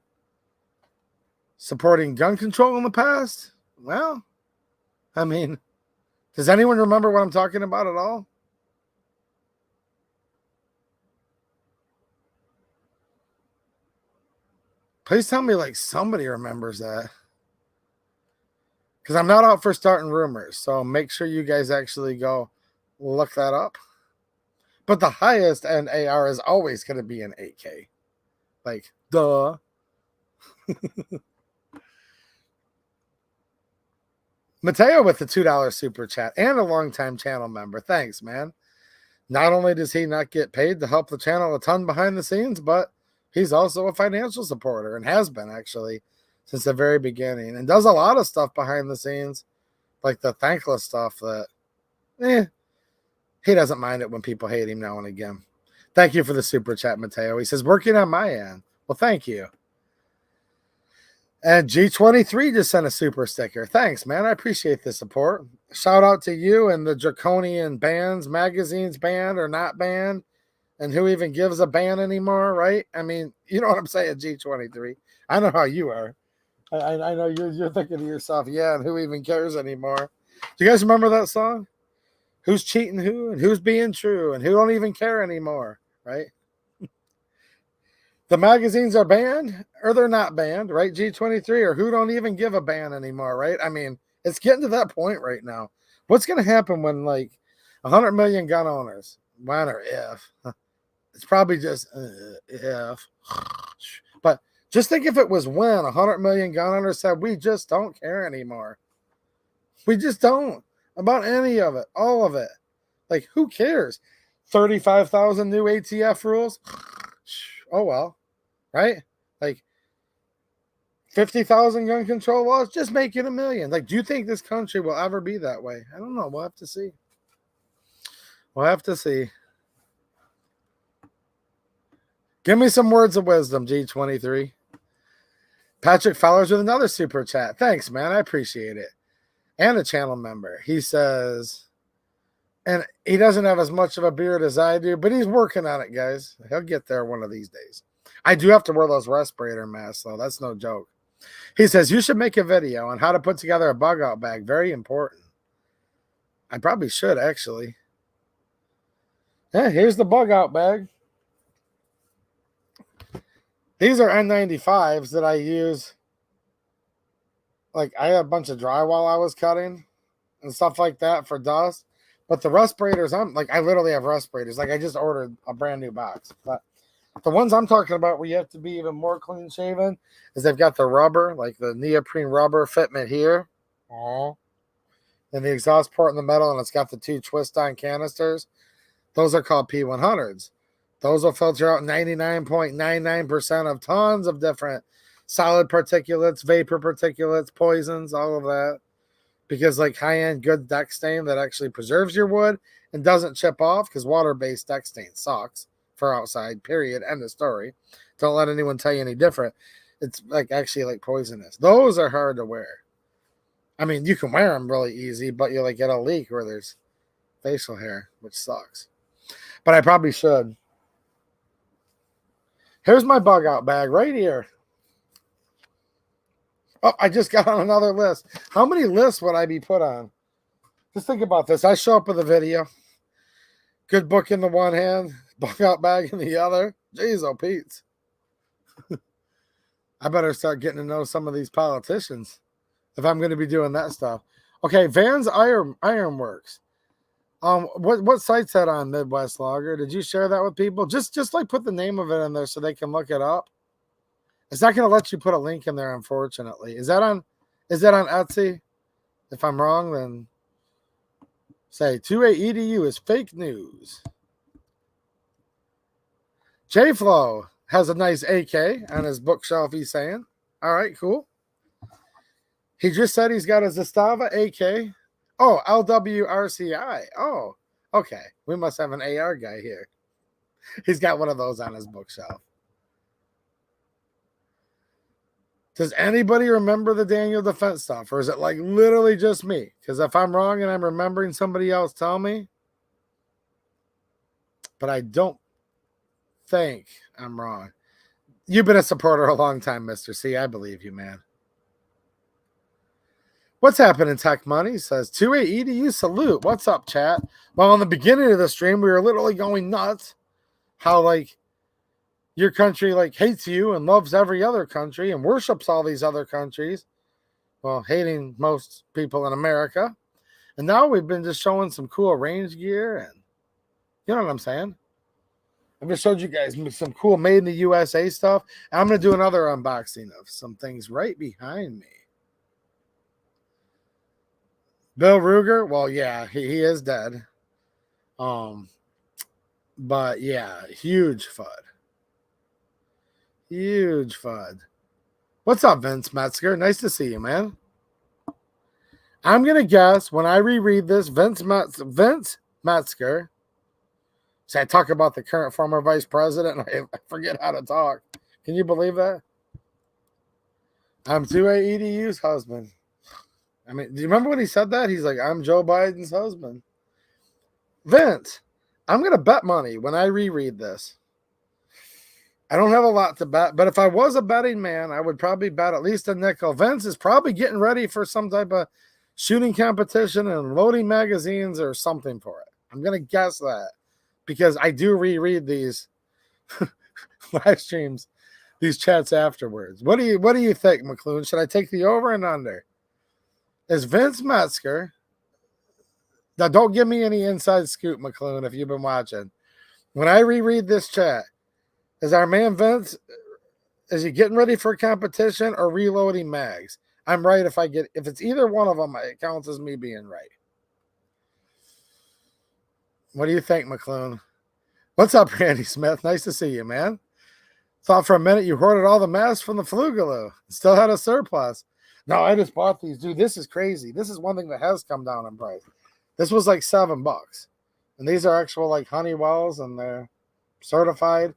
supporting gun control in the past, well, I mean, does anyone remember what I'm talking about at all? Please tell me like somebody remembers that. Because I'm not out for starting rumors, so make sure you guys actually go look that up. But the highest end AR is always going to be an 8K. Like, duh. Mateo with the $2 super chat and a longtime channel member. Thanks, man. Not only does he not get paid to help the channel a ton behind the scenes, but he's also a financial supporter and has been actually since the very beginning and does a lot of stuff behind the scenes, like the thankless stuff that, he doesn't mind it when people hate him now and again. Thank you for the super chat, Mateo. He says, working on my end. Well, thank you. And G23 just sent a super sticker. Thanks, man. I appreciate the support. Shout out to you and the draconian bans, magazines banned or not banned, and who even gives a ban anymore, right? I mean, you know what I'm saying, G23. I know how you are. I know you're thinking to yourself, yeah, and who even cares anymore? Do you guys remember that song? Who's cheating who and who's being true and who don't even care anymore, right? The magazines are banned or they're not banned, right? G23, or who don't even give a ban anymore, right? I mean, it's getting to that point right now. What's going to happen when like 100 million gun owners, when or if, it's probably just if, but just think if it was when 100 million gun owners said, we just don't care anymore. We just don't about any of it, all of it. Like, who cares? 35,000 new ATF rules? Oh, well. Right? Like 50,000 gun control laws, just make it 1 million. Like, do you think this country will ever be that way? I don't know. We'll have to see. We'll have to see. Give me some words of wisdom, G23. Patrick Fowlers with another super chat. Thanks, man. I appreciate it. And a channel member. He says, and he doesn't have as much of a beard as I do, but he's working on it, guys. He'll get there one of these days. I do have to wear those respirator masks, though. That's no joke. He says, you should make a video on how to put together a bug out bag. Very important. I probably should, actually. Yeah, here's the bug out bag. These are N95s that I use. Like, I had a bunch of drywall I was cutting and stuff like that for dust. But the respirators, I literally have respirators. Like, I just ordered a brand new box. But the ones I'm talking about where you have to be even more clean shaven is they've got the rubber, like the neoprene rubber fitment here. And the exhaust port in the middle, and it's got the 2 twist-on canisters. Those are called P100s. Those will filter out 99.99% of tons of different solid particulates, vapor particulates, poisons, all of that. Because like high-end good deck stain that actually preserves your wood and doesn't chip off, because water-based deck stain sucks for outside, period, end of story. Don't let anyone tell you any different. It's like actually like poisonous. Those are hard to wear. I mean, you can wear them really easy, but you like get a leak where there's facial hair, which sucks. But I probably should. Here's my bug out bag right here. Oh, I just got on another list. How many lists would I be put on? Just think about this. I show up with a video. Good book in the one hand, bug out bag in the other. Jeez, oh, Pete. I better start getting to know some of these politicians if I'm going to be doing that stuff. Okay, Van's Ironworks. What site's that on, Midwest Logger? Did you share that with people? Just like put the name of it in there so they can look it up. It's not going to let you put a link in there, unfortunately. Is that on Etsy? If I'm wrong, then say 28EDU is fake news. J-Flow has a nice AK on his bookshelf, he's saying. All right, cool. He just said he's got a Zastava AK. Oh, LWRCI. Oh, okay. We must have an AR guy here. He's got one of those on his bookshelf. Does anybody remember the Daniel Defense stuff? Or is it like literally just me? Because if I'm wrong and I'm remembering, somebody else tell me. But I don't think I'm wrong. You've been a supporter a long time, Mr. C. I believe you, man. What's happening, Tech Money? Says 2A EDU salute. What's up, chat? Well, in the beginning of the stream, we were literally going nuts. How, like, your country, like, hates you and loves every other country and worships all these other countries. Well, hating most people in America. And now we've been just showing some cool range gear and, you know what I'm saying? I've just showed you guys some cool made in the USA stuff. I'm going to do another unboxing of some things right behind me. Bill Ruger, well, yeah, he is dead. But yeah, huge FUD. Huge FUD. What's up, Vince Metzger? Nice to see you, man. I'm gonna guess when I reread this, Vince Metzger. See, I talk about the current former vice president, and I forget how to talk. Can you believe that? I'm 2A EDU's husband. I mean, do you remember when he said that? He's like, I'm Joe Biden's husband. Vince, I'm going to bet money when I reread this. I don't have a lot to bet, but if I was a betting man, I would probably bet at least a nickel. Vince is probably getting ready for some type of shooting competition and loading magazines or something for it. I'm going to guess that because I do reread these live streams, these chats afterwards. What do you think, McLuhan? Should I take the over and under? Is Vince Metzger, now don't give me any inside scoop, McLuhan, if you've been watching. When I reread this chat, is our man Vince, is he getting ready for a competition or reloading mags? I'm right if it's either one of them, it counts as me being right. What do you think, McLuhan? What's up, Randy Smith? Nice to see you, man. Thought for a minute you hoarded all the masks from the Flugaloo. Still had a surplus. No, I just bought these. Dude, this is crazy. This is one thing that has come down in price. This was like $7. And these are actual like Honeywells and they're certified.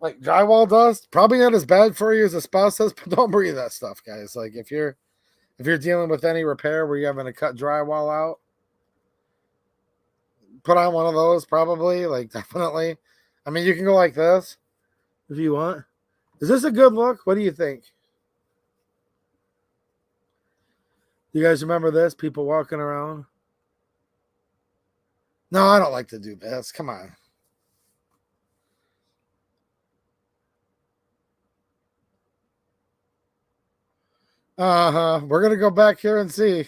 Like drywall dust, probably not as bad for you as asbestos, but don't breathe that stuff, guys. Like if you're dealing with any repair where you're having to cut drywall out, put on one of those probably, like definitely. I mean, you can go like this if you want. Is this a good look? What do you think? You guys remember this? People walking around? No, I don't like to do this. Come on. We're going to go back here and see.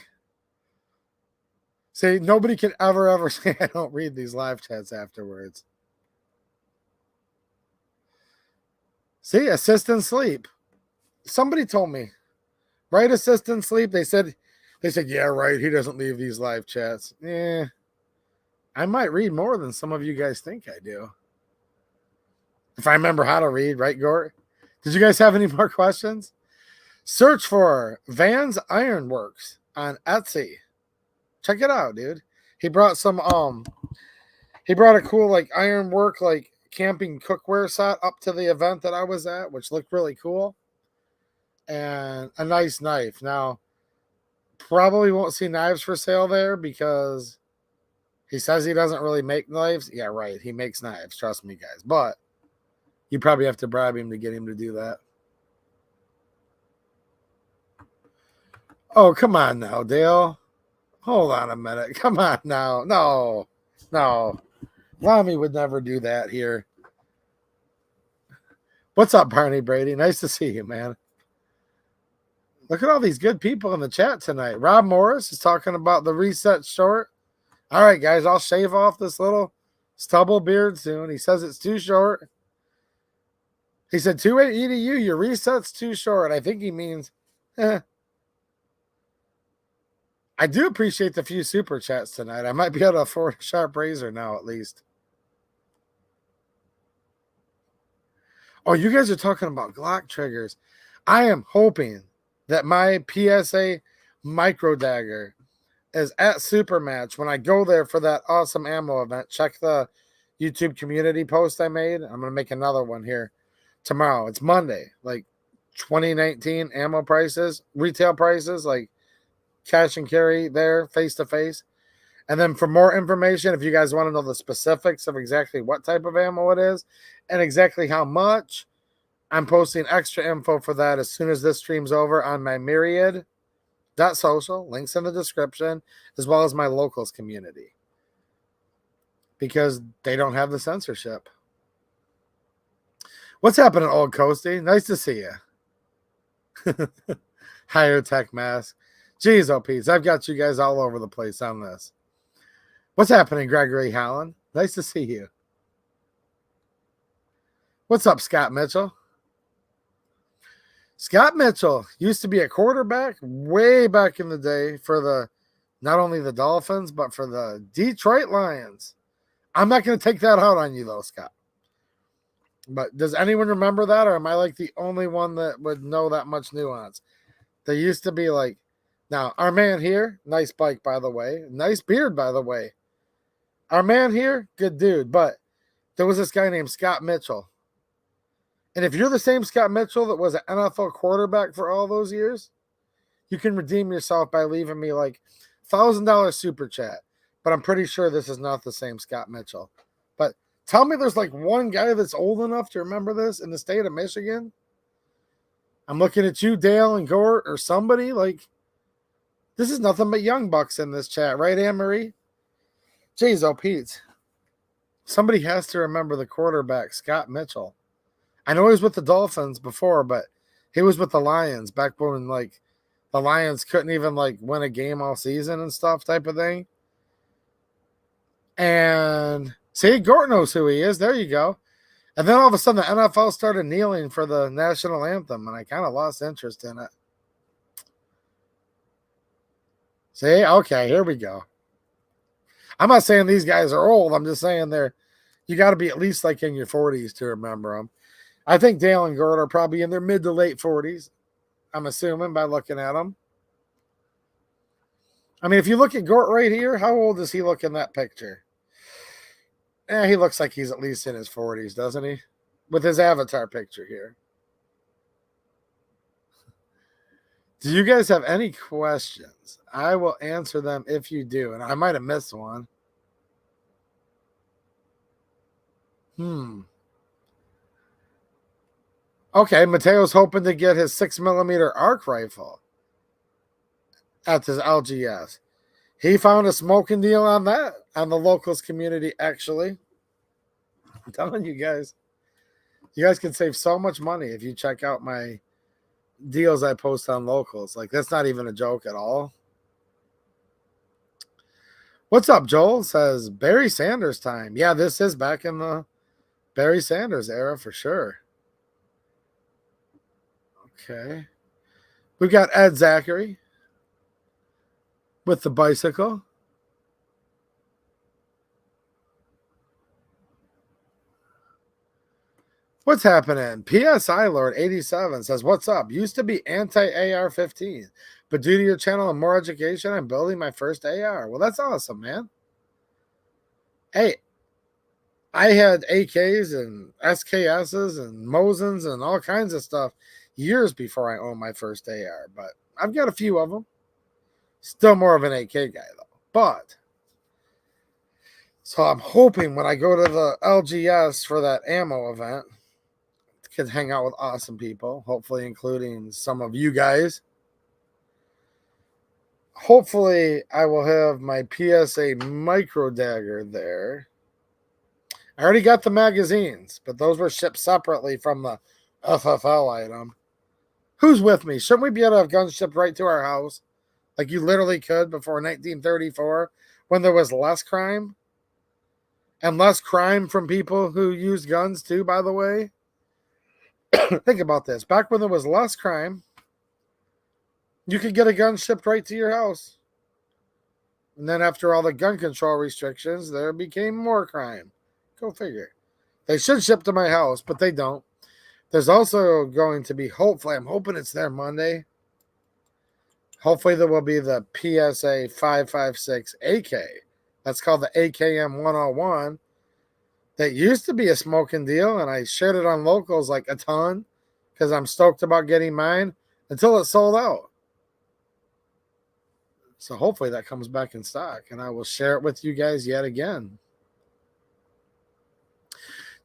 See, nobody can ever say I don't read these live chats afterwards. See, assistant sleep. Somebody told me, right? Assistant sleep. They said, yeah, right. He doesn't leave these live chats. I might read more than some of you guys think I do. If I remember how to read, right, Gort? Did you guys have any more questions? Search for Van's Ironworks on Etsy. Check it out, dude. He brought he brought a cool like ironwork like camping cookware set up to the event that I was at, which looked really cool. And a nice knife. Now, probably won't see knives for sale there because he says he doesn't really make knives. Yeah, right. He makes knives. Trust me, guys. But you probably have to bribe him to get him to do that. Oh, come on now, Dale. Hold on a minute. Come on now. No. Lamy would never do that here. What's up, Barney Brady? Nice to see you, man. Look at all these good people in the chat tonight. Rob Morris is talking about the reset short. All right, guys, I'll shave off this little stubble beard soon. He says it's too short. He said, 2-8 EDU, your reset's too short. I think he means, I do appreciate the few super chats tonight. I might be able to afford a sharp razor now, at least. Oh, you guys are talking about Glock triggers. I am hoping that my PSA micro dagger is at Supermatch when I go there for that awesome ammo event. Check the YouTube community post I made. I'm going to make another one here. tomorrow. It's Monday. Like 2019 ammo prices, retail prices, like cash and carry there face to face. And then for more information, if you guys want to know the specifics of exactly what type of ammo it is and exactly how much, I'm posting extra info for that as soon as this stream's over on my myriad.social, links in the description, as well as my locals community. Because they don't have the censorship. What's happening, Old Coasty? Nice to see you. Higher tech mask. Jeez, oh, Pete, I've got you guys all over the place on this. What's happening, Gregory Holland? Nice to see you. What's up, Scott Mitchell? Scott Mitchell used to be a quarterback way back in the day for the not only the Dolphins, but for the Detroit Lions. I'm not going to take that out on you, though, Scott. But does anyone remember that, or am I like the only one that would know that much nuance? There used to be like, now, our man here, nice bike, by the way. Nice beard, by the way. Our man here, good dude. But there was this guy named Scott Mitchell. And if you're the same Scott Mitchell that was an NFL quarterback for all those years, you can redeem yourself by leaving me like $1,000 super chat. But I'm pretty sure this is not the same Scott Mitchell. But tell me there's like one guy that's old enough to remember this in the state of Michigan. I'm looking at you, Dale and Gort, or somebody. Like, this is nothing but young bucks in this chat, right, Anne-Marie? Jeez, oh, Pete. Somebody has to remember the quarterback, Scott Mitchell. I know he was with the Dolphins before, but he was with the Lions back when, like, the Lions couldn't even, like, win a game all season and stuff type of thing. And, see, Gort knows who he is. There you go. And then all of a sudden the NFL started kneeling for the national anthem, and I kind of lost interest in it. See? Okay, here we go. I'm not saying these guys are old. I'm just saying you got to be at least like in your 40s to remember them. I think Dale and Gord are probably in their mid to late 40s. I'm assuming by looking at them. I mean, if you look at Gort right here, how old does he look in that picture? He looks like he's at least in his 40s, doesn't he? With his avatar picture here. Do you guys have any questions? I will answer them if you do. And I might have missed one. Okay, Mateo's hoping to get his 6mm arc rifle at his LGS. He found a smoking deal on that, on the locals community, actually. I'm telling you guys can save so much money if you check out my deals I post on locals. Like, that's not even a joke at all. What's up, Joel? Says Barry Sanders time. Yeah, this is back in the Barry Sanders era for sure. Okay. We've got Ed Zachary with the bicycle. What's happening? PSI Lord 87 says, what's up? Used to be anti-AR-15, but due to your channel and more education, I'm building my first AR. Well, that's awesome, man. Hey, I had AKs and SKSs and Mosins and all kinds of stuff years before I owned my first AR, but I've got a few of them. Still more of an AK guy, though. But, so I'm hoping when I go to the LGS for that ammo event, can hang out with awesome people, hopefully including some of you guys. Hopefully I will have my PSA micro dagger there. I already got the magazines, but those were shipped separately from the FFL item. Who's with me? Shouldn't we be able to have guns shipped right to our house? Like you literally could before 1934 when there was less crime? And less crime from people who used guns too, by the way. Think about this. Back when there was less crime, you could get a gun shipped right to your house. And then after all the gun control restrictions, there became more crime. Go figure. They should ship to my house, but they don't. There's also going to be, hopefully, I'm hoping it's there Monday. Hopefully there will be the PSA 556 AK. That's called the AKM 101. that used to be a smoking deal, and I shared it on locals like a ton because I'm stoked about getting mine until it sold out. So hopefully that comes back in stock, and I will share it with you guys yet again.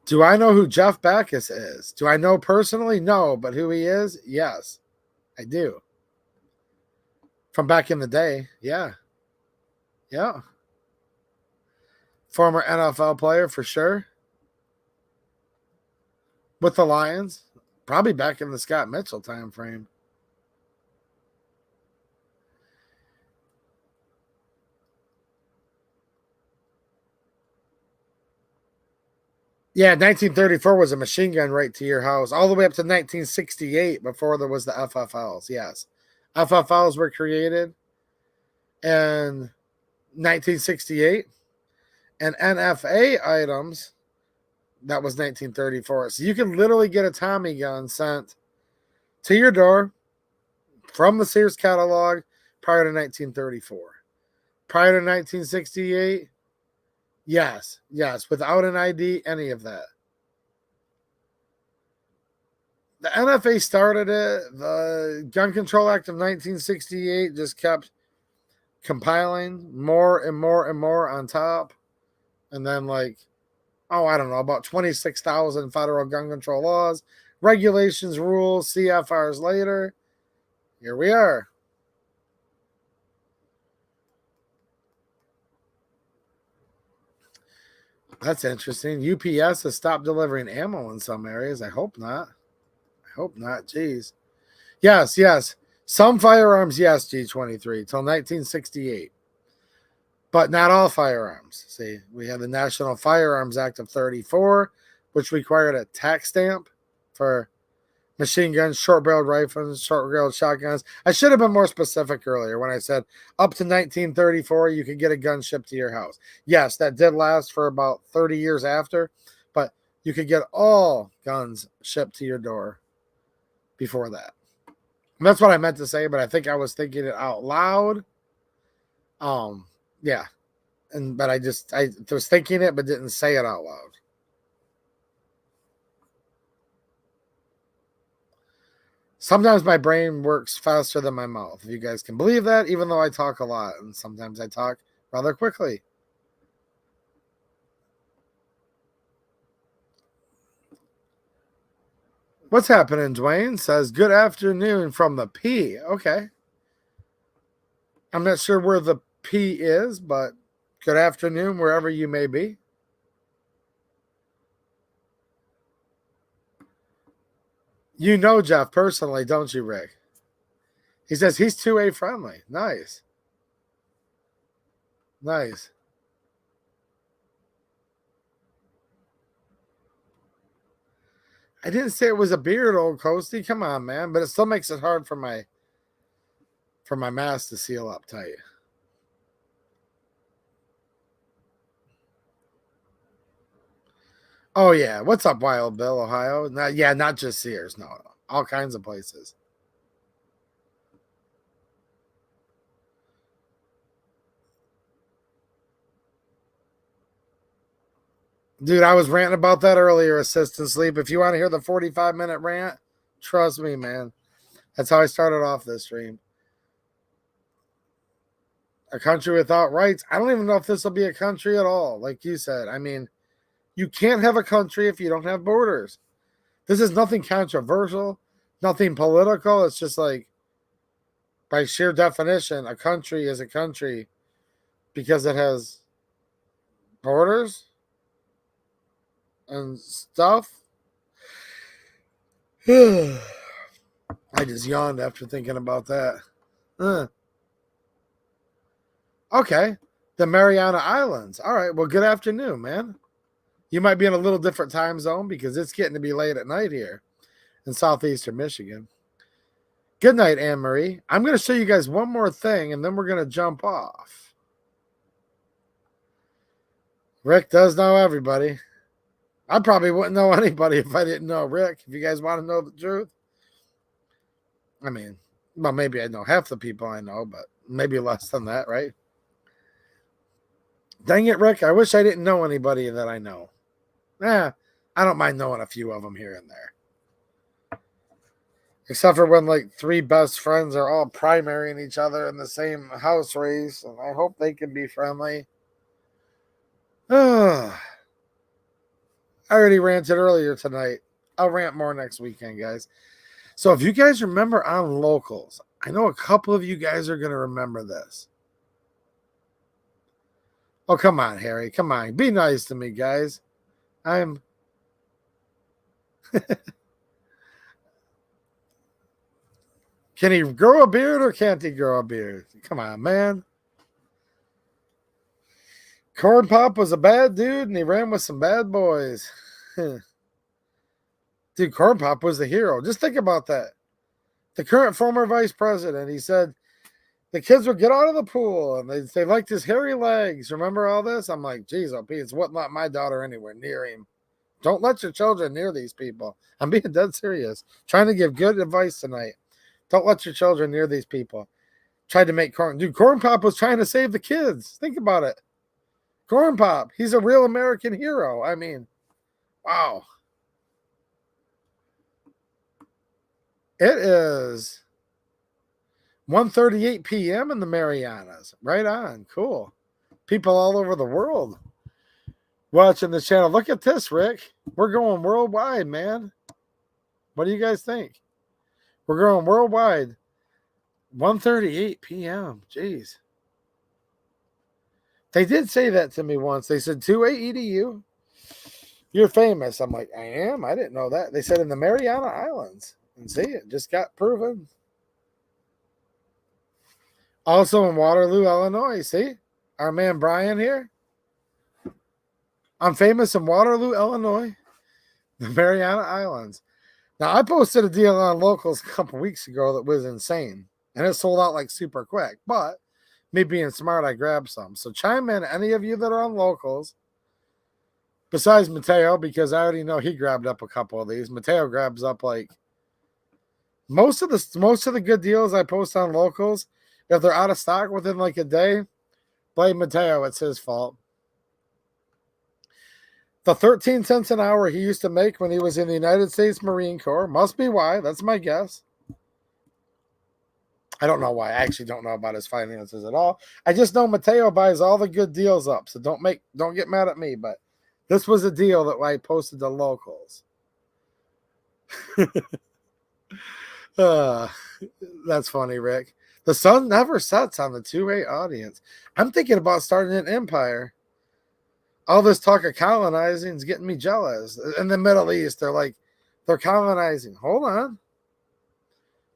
Do I know who Jeff Backus is? Do I know personally? No, but who he is? Yes, I do. From back in the day, yeah. Yeah. Former NFL player for sure. With the Lions. Probably back in the Scott Mitchell time frame. Yeah, 1934 was a machine gun right to your house, all the way up to 1968 before there was the FFLs. Yes. FFLs were created in 1968, and NFA items, that was 1934. So you can literally get a Tommy gun sent to your door from the Sears catalog prior to 1934. Prior to 1968, yes, without an ID, any of that. The NFA started it. The Gun Control Act of 1968 just kept compiling more and more and more on top. And then, like, I don't know, about 26,000 federal gun control laws, regulations, rules, CFRs later. Here we are. That's interesting. UPS has stopped delivering ammo in some areas. I hope not. Jeez. Yes. Some firearms, yes, G23, till 1968. But not all firearms. See, we have the National Firearms Act of 34, which required a tax stamp for machine guns, short-barreled rifles, short-barreled shotguns. I should have been more specific earlier when I said up to 1934, you could get a gun shipped to your house. Yes, that did last for about 30 years after, but you could get all guns shipped to your door before that. And that's what I meant to say, but I think I was thinking it out loud. Yeah. But I was thinking it, but didn't say it out loud. Sometimes my brain works faster than my mouth, if you guys can believe that, even though I talk a lot, and sometimes I talk rather quickly. What's happening, Dwayne? Says, good afternoon from the P. Okay. I'm not sure where the P is, but good afternoon wherever you may be. You know Jeff personally, don't you, Rick? He says he's 2A friendly. Nice. Nice. I didn't say it was a beard, old Coasty. Come on, man. But it still makes it hard for my mask to seal up tight. Oh, yeah. What's up, Wild Bill, Ohio? Not just Sears. No. All kinds of places. Dude, I was ranting about that earlier, Assistant Sleep. If you want to hear the 45-minute rant, trust me, man. That's how I started off this stream. A country without rights. I don't even know if this will be a country at all, like you said. I mean, you can't have a country if you don't have borders. This is nothing controversial, nothing political. It's just like, by sheer definition, a country is a country because it has borders and stuff. I just yawned after thinking about that. Okay. The Mariana Islands. All right. Well, good afternoon, man. You might be in a little different time zone because it's getting to be late at night here in southeastern Michigan. Good night, Anne Marie. I'm going to show you guys one more thing, and then we're going to jump off. Rick does know everybody. I probably wouldn't know anybody if I didn't know Rick. If you guys want to know the truth. I mean, well, maybe I know half the people I know, but maybe less than that, right? Dang it, Rick. I wish I didn't know anybody that I know. I don't mind knowing a few of them here and there. Except for when like three best friends are all primarying each other in the same house race, and I hope they can be friendly. I already ranted earlier tonight. I'll rant more next weekend, guys. So if you guys remember on locals, I know a couple of you guys are going to remember this. Oh, come on, Harry. Come on. Be nice to me, guys. I'm... Can he grow a beard or can't he grow a beard? Come on, man. Corn Pop was a bad dude and he ran with some bad boys. Dude, Corn Pop was the hero. Just think about that. The current former vice president, he said the kids would get out of the pool and they liked his hairy legs. Remember all this? I'm like, geez, oh, Pete, wouldn't let my daughter anywhere near him. Don't let your children near these people. I'm being dead serious. Trying to give good advice tonight. Don't let your children near these people. Tried to make Corn. Dude, Corn Pop was trying to save the kids. Think about it. Corn Pop. He's a real American hero. I mean, wow. It is 1:38 p.m. in the Marianas. Right on. Cool. People all over the world watching the channel. Look at this, Rick. We're going worldwide, man. What do you guys think? We're going worldwide. 1:38 p.m. Jeez. They did say that to me once. They said, 2A EDU, you're famous. I'm like, I am? I didn't know that. They said in the Mariana Islands. And see, it just got proven. Also in Waterloo, Illinois. See? Our man Brian here. I'm famous in Waterloo, Illinois. The Mariana Islands. Now, I posted a deal on locals a couple weeks ago that was insane. And it sold out like super quick. But me being smart, I grabbed some. So chime in, any of you that are on locals. Besides Mateo, because I already know he grabbed up a couple of these. Mateo grabs up like most of the good deals I post on locals. If they're out of stock within like a day, blame Mateo. It's his fault. The 13 cents an hour he used to make when he was in the United States Marine Corps must be why. That's my guess. I don't know why. I actually don't know about his finances at all. I just know Mateo buys all the good deals up. So don't get mad at me. But this was a deal that I posted to locals. That's funny, Rick. The sun never sets on the 2A audience. I'm thinking about starting an empire. All this talk of colonizing is getting me jealous. In the Middle East, they're colonizing. Hold on.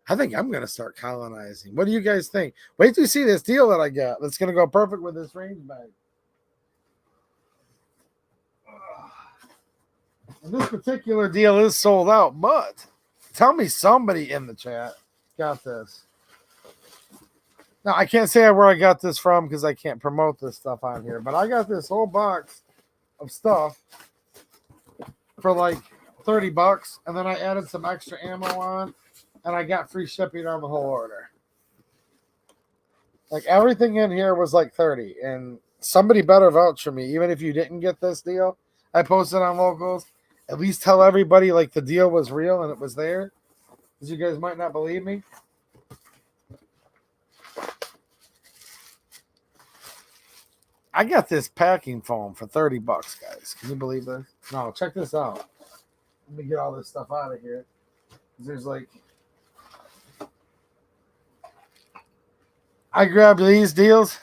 I think I'm going to start colonizing. What do you guys think? Wait till you see this deal that I got. That's going to go perfect with this range bag. And this particular deal is sold out, but tell me somebody in the chat got this. Now, I can't say where I got this from because I can't promote this stuff on here, but I got this whole box of stuff for like $30, and then I added some extra ammo on, and I got free shipping on the whole order. Like everything in here was like $30, and somebody better vouch for me. Even if you didn't get this deal, I posted on locals. At least tell everybody like the deal was real and it was there, because you guys might not believe me. I got this packing foam for $30, guys. Can you believe this? No, check this out. Let me get all this stuff out of here. There's like, I grabbed these deals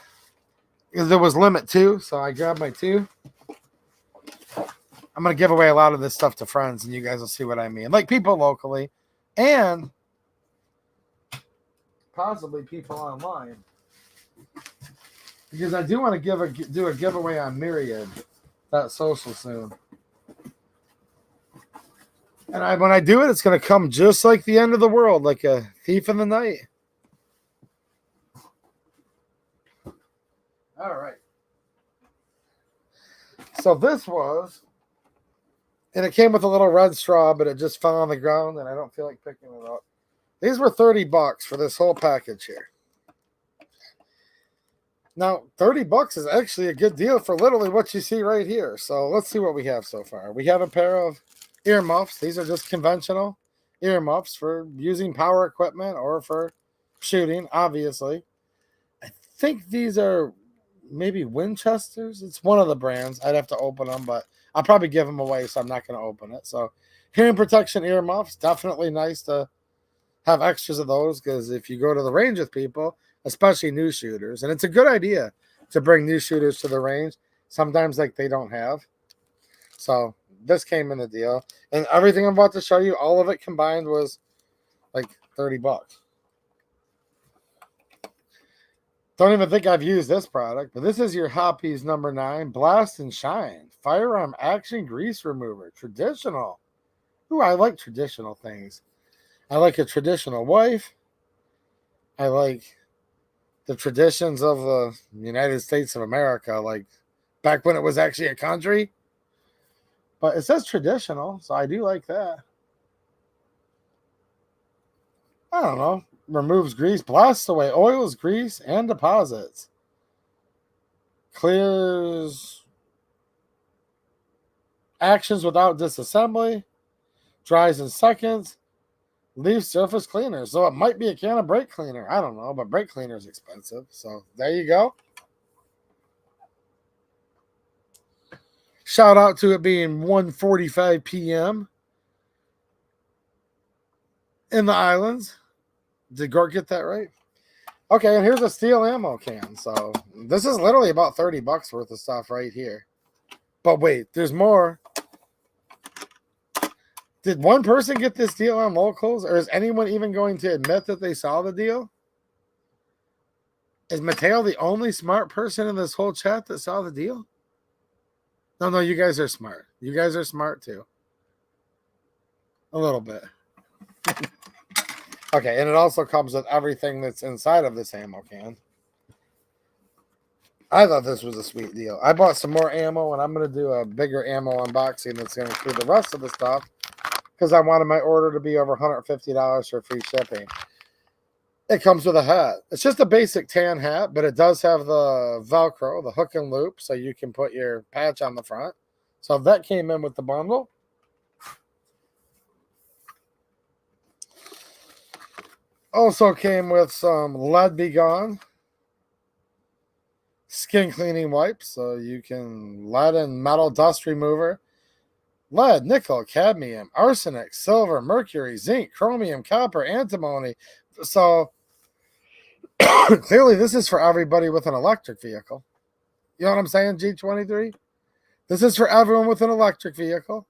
because there was limit 2, so I grabbed my 2. I'm going to give away a lot of this stuff to friends, and you guys will see what I mean. Like people locally and possibly people online. Because I do want to do a giveaway on Myriad, that social soon. And when I do it, it's going to come just like the end of the world, like a thief in the night. All right. So this was, and it came with a little red straw, but it just fell on the ground, and I don't feel like picking it up. These were $30 for this whole package here. Now, 30 bucks is actually a good deal for literally what you see right here. So let's see what we have so far. We have a pair of earmuffs. These are just conventional earmuffs for using power equipment or for shooting, obviously. I think these are maybe Winchesters. It's one of the brands. I'd have to open them, but I'll probably give them away, so I'm not going to open it. So hearing protection earmuffs, definitely nice to have extras of those, because if you go to the range with people, especially new shooters, and it's a good idea to bring new shooters to the range. Sometimes like they don't have. So this came in the deal. And everything I'm about to show you, all of it combined was like 30 bucks. Don't even think I've used this product, but this is your Hoppies number 9 Blast and Shine Firearm Action Grease Remover. Traditional. Ooh, I like traditional things. I like a traditional wife. I like the traditions of the United States of America, like back when it was actually a country. But it says traditional, so I do like that. I don't know. Removes grease, blasts away oils, grease, and deposits. Clears actions without disassembly. Dries in seconds. Leaves surface cleaner. So it might be a can of brake cleaner. I don't know, but brake cleaner is expensive. So there you go. Shout out to it being 1:45 p.m. in the islands. Did Gort get that right? Okay, and here's a steel ammo can. So this is literally about 30 bucks worth of stuff right here. But wait, there's more. Did one person get this deal on locals, or is anyone even going to admit that they saw the deal? Is Mateo the only smart person in this whole chat that saw the deal? No, you guys are smart. You guys are smart too. A little bit. Okay, and it also comes with everything that's inside of this ammo can. I thought this was a sweet deal. I bought some more ammo, and I'm going to do a bigger ammo unboxing that's going to include the rest of the stuff, because I wanted my order to be over $150 for free shipping. It comes with a hat. It's just a basic tan hat, but it does have the Velcro, the hook and loop, so you can put your patch on the front. So that came in with the bundle. Also came with some Lead Be Gone skin cleaning wipes, so you can lead and metal dust remover. Lead, nickel, cadmium, arsenic, silver, mercury, zinc, chromium, copper, antimony. So clearly this is for everybody with an electric vehicle. You know what I'm saying, G23? This is for everyone with an electric vehicle.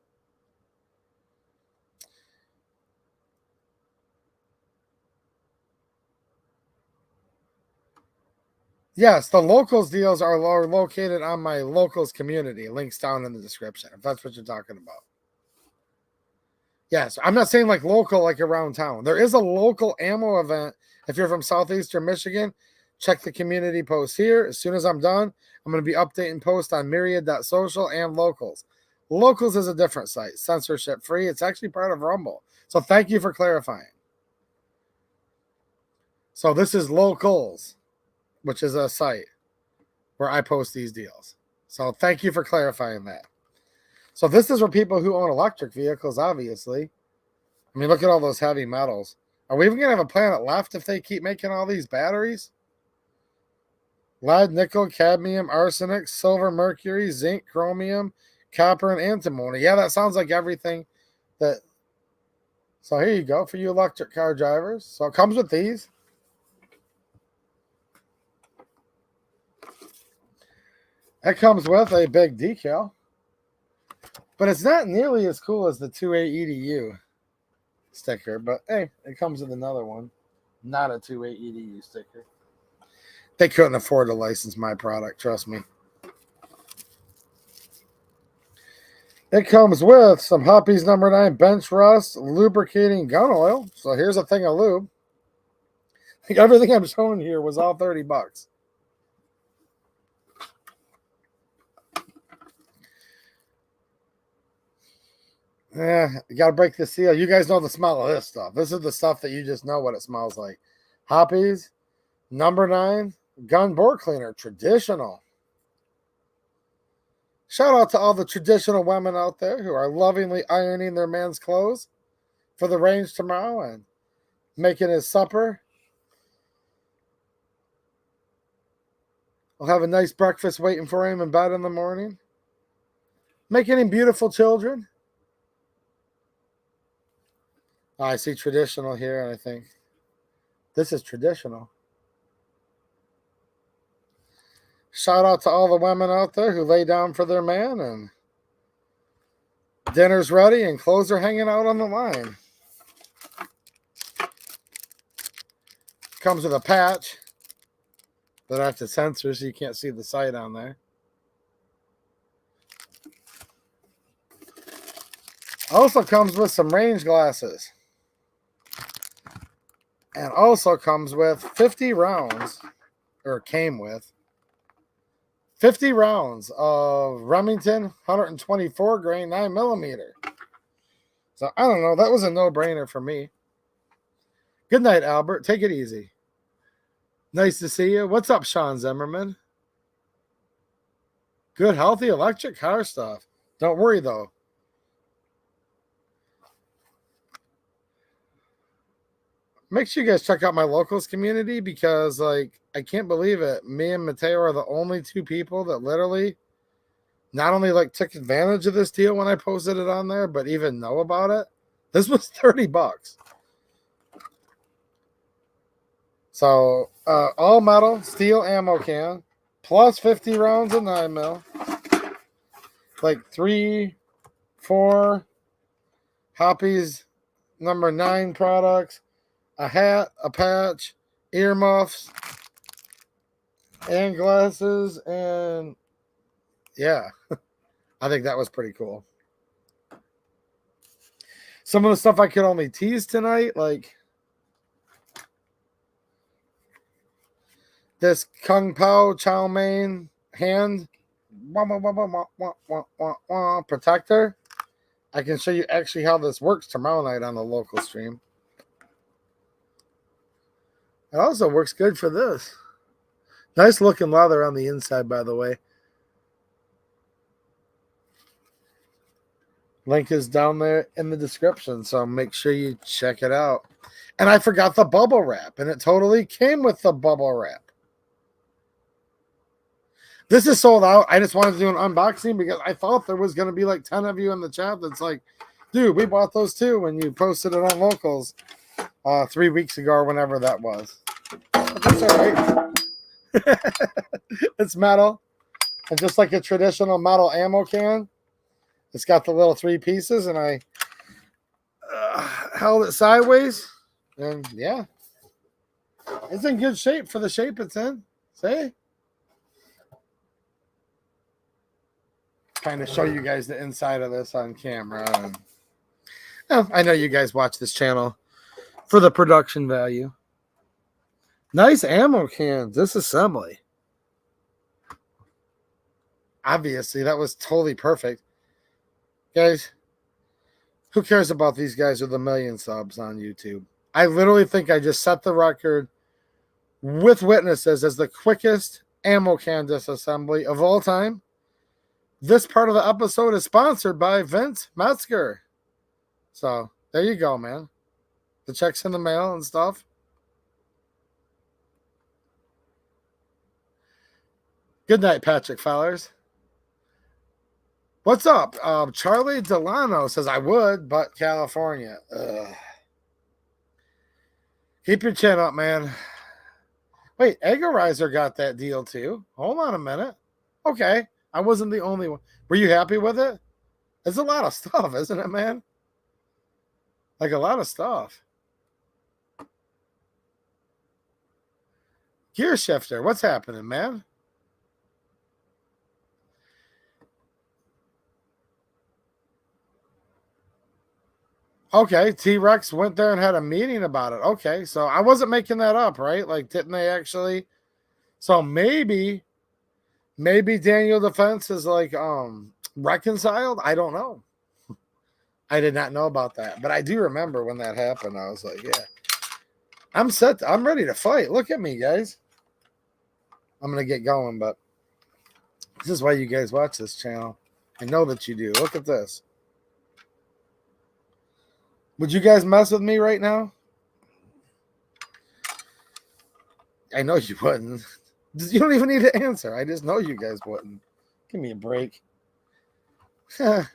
Yes, the locals deals are located on my locals community. Links down in the description, if that's what you're talking about. Yes, I'm not saying like local, like around town. There is a local ammo event. If you're from southeastern Michigan, check the community post here. As soon as I'm done, I'm going to be updating posts on myriad.social and locals. Locals is a different site, censorship free. It's actually part of Rumble. So thank you for clarifying. So this is locals, which is a site where I post these deals. So thank you for clarifying that. So this is for people who own electric vehicles, obviously. I mean, look at all those heavy metals. Are we even going to have a planet left if they keep making all these batteries? Lead, nickel, cadmium, arsenic, silver, mercury, zinc, chromium, copper, and antimony. Yeah, that sounds like everything that... So here you go for you electric car drivers. So it comes with these. It comes with a big decal. But it's not nearly as cool as the 2A EDU sticker. But hey, it comes with another one. Not a 2A EDU sticker. They couldn't afford to license my product, trust me. It comes with some Hoppies number 9 bench rust lubricating gun oil. So here's a thing of lube. Like everything I'm showing here was all 30 bucks. Yeah, you got to break the seal. You guys know the smell of this stuff. This is the stuff that you just know what it smells like. Hoppies, number 9, gun bore cleaner, traditional. Shout out to all the traditional women out there who are lovingly ironing their man's clothes for the range tomorrow and making his supper. We'll have a nice breakfast waiting for him in bed in the morning. Making him beautiful children. Oh, I see traditional here, and I think this is traditional. Shout out to all the women out there who lay down for their man and dinner's ready and clothes are hanging out on the line. Comes with a patch that I have to censor so you can't see the sight on there. Also comes with some range glasses. And also comes with 50 rounds, or came with 50 rounds of Remington 124 grain 9mm. So I don't know. That was a no-brainer for me. Good night, Albert. Take it easy. Nice to see you. What's up, Sean Zimmerman? Good, healthy electric car stuff. Don't worry, though. Make sure you guys check out my locals community because, like, I can't believe it. Me and Mateo are the only two people that literally not only, like, took advantage of this deal when I posted it on there, but even know about it. This was $30. So, all metal, steel ammo can, plus 50 rounds of 9mm. Like 3, 4 Hoppy's number 9 products. A hat, a patch, earmuffs, and glasses, and yeah, I think that was pretty cool. Some of the stuff I could only tease tonight, like this Kung Pao Chow Mein hand protector. I can show you actually how this works tomorrow night on the local stream. It also works good for this. Nice looking leather on the inside, by the way. Link is down there in the description, so make sure you check it out. And I forgot the bubble wrap, and it totally came with the bubble wrap. This is sold out. I just wanted to do an unboxing because I thought there was going to be like 10 of you in the chat that's like, dude, we bought those too when you posted it on locals 3 weeks ago or whenever that was. But that's all right. It's metal. And just like a traditional metal ammo can, it's got the little 3 pieces, and I held it sideways. And yeah, it's in good shape for the shape it's in. See? Kind of show you guys the inside of this on camera. And, oh, I know you guys watch this channel for the production value. Nice ammo can, disassembly. Obviously, that was totally perfect. Guys, who cares about these guys with 1 million subs on YouTube? I literally think I just set the record with witnesses as the quickest ammo can disassembly of all time. This part of the episode is sponsored by Vince Metzger. So, there you go, man. The check's in the mail and stuff. Good night, Patrick Fowlers. What's up? Charlie Delano says, I would, but California. Ugh. Keep your chin up, man. Wait, Eggerizer got that deal too. Hold on a minute. Okay, I wasn't the only one. Were you happy with it? It's a lot of stuff, isn't it, man? Like a lot of stuff. Gear shifter, what's happening, man? Okay, T-Rex went there and had a meeting about it. Okay, so I wasn't making that up, right? Like, didn't they actually? So maybe Daniel Defense is like reconciled. I don't know. I did not know about that, but I do remember when that happened. I was like, yeah, I'm set. I'm ready to fight. Look at me, guys. I'm going to get going, but this is why you guys watch this channel. I know that you do. Look at this. Would you guys mess with me right now? I know you wouldn't. You don't even need to answer. I just know you guys wouldn't. Give me a break. You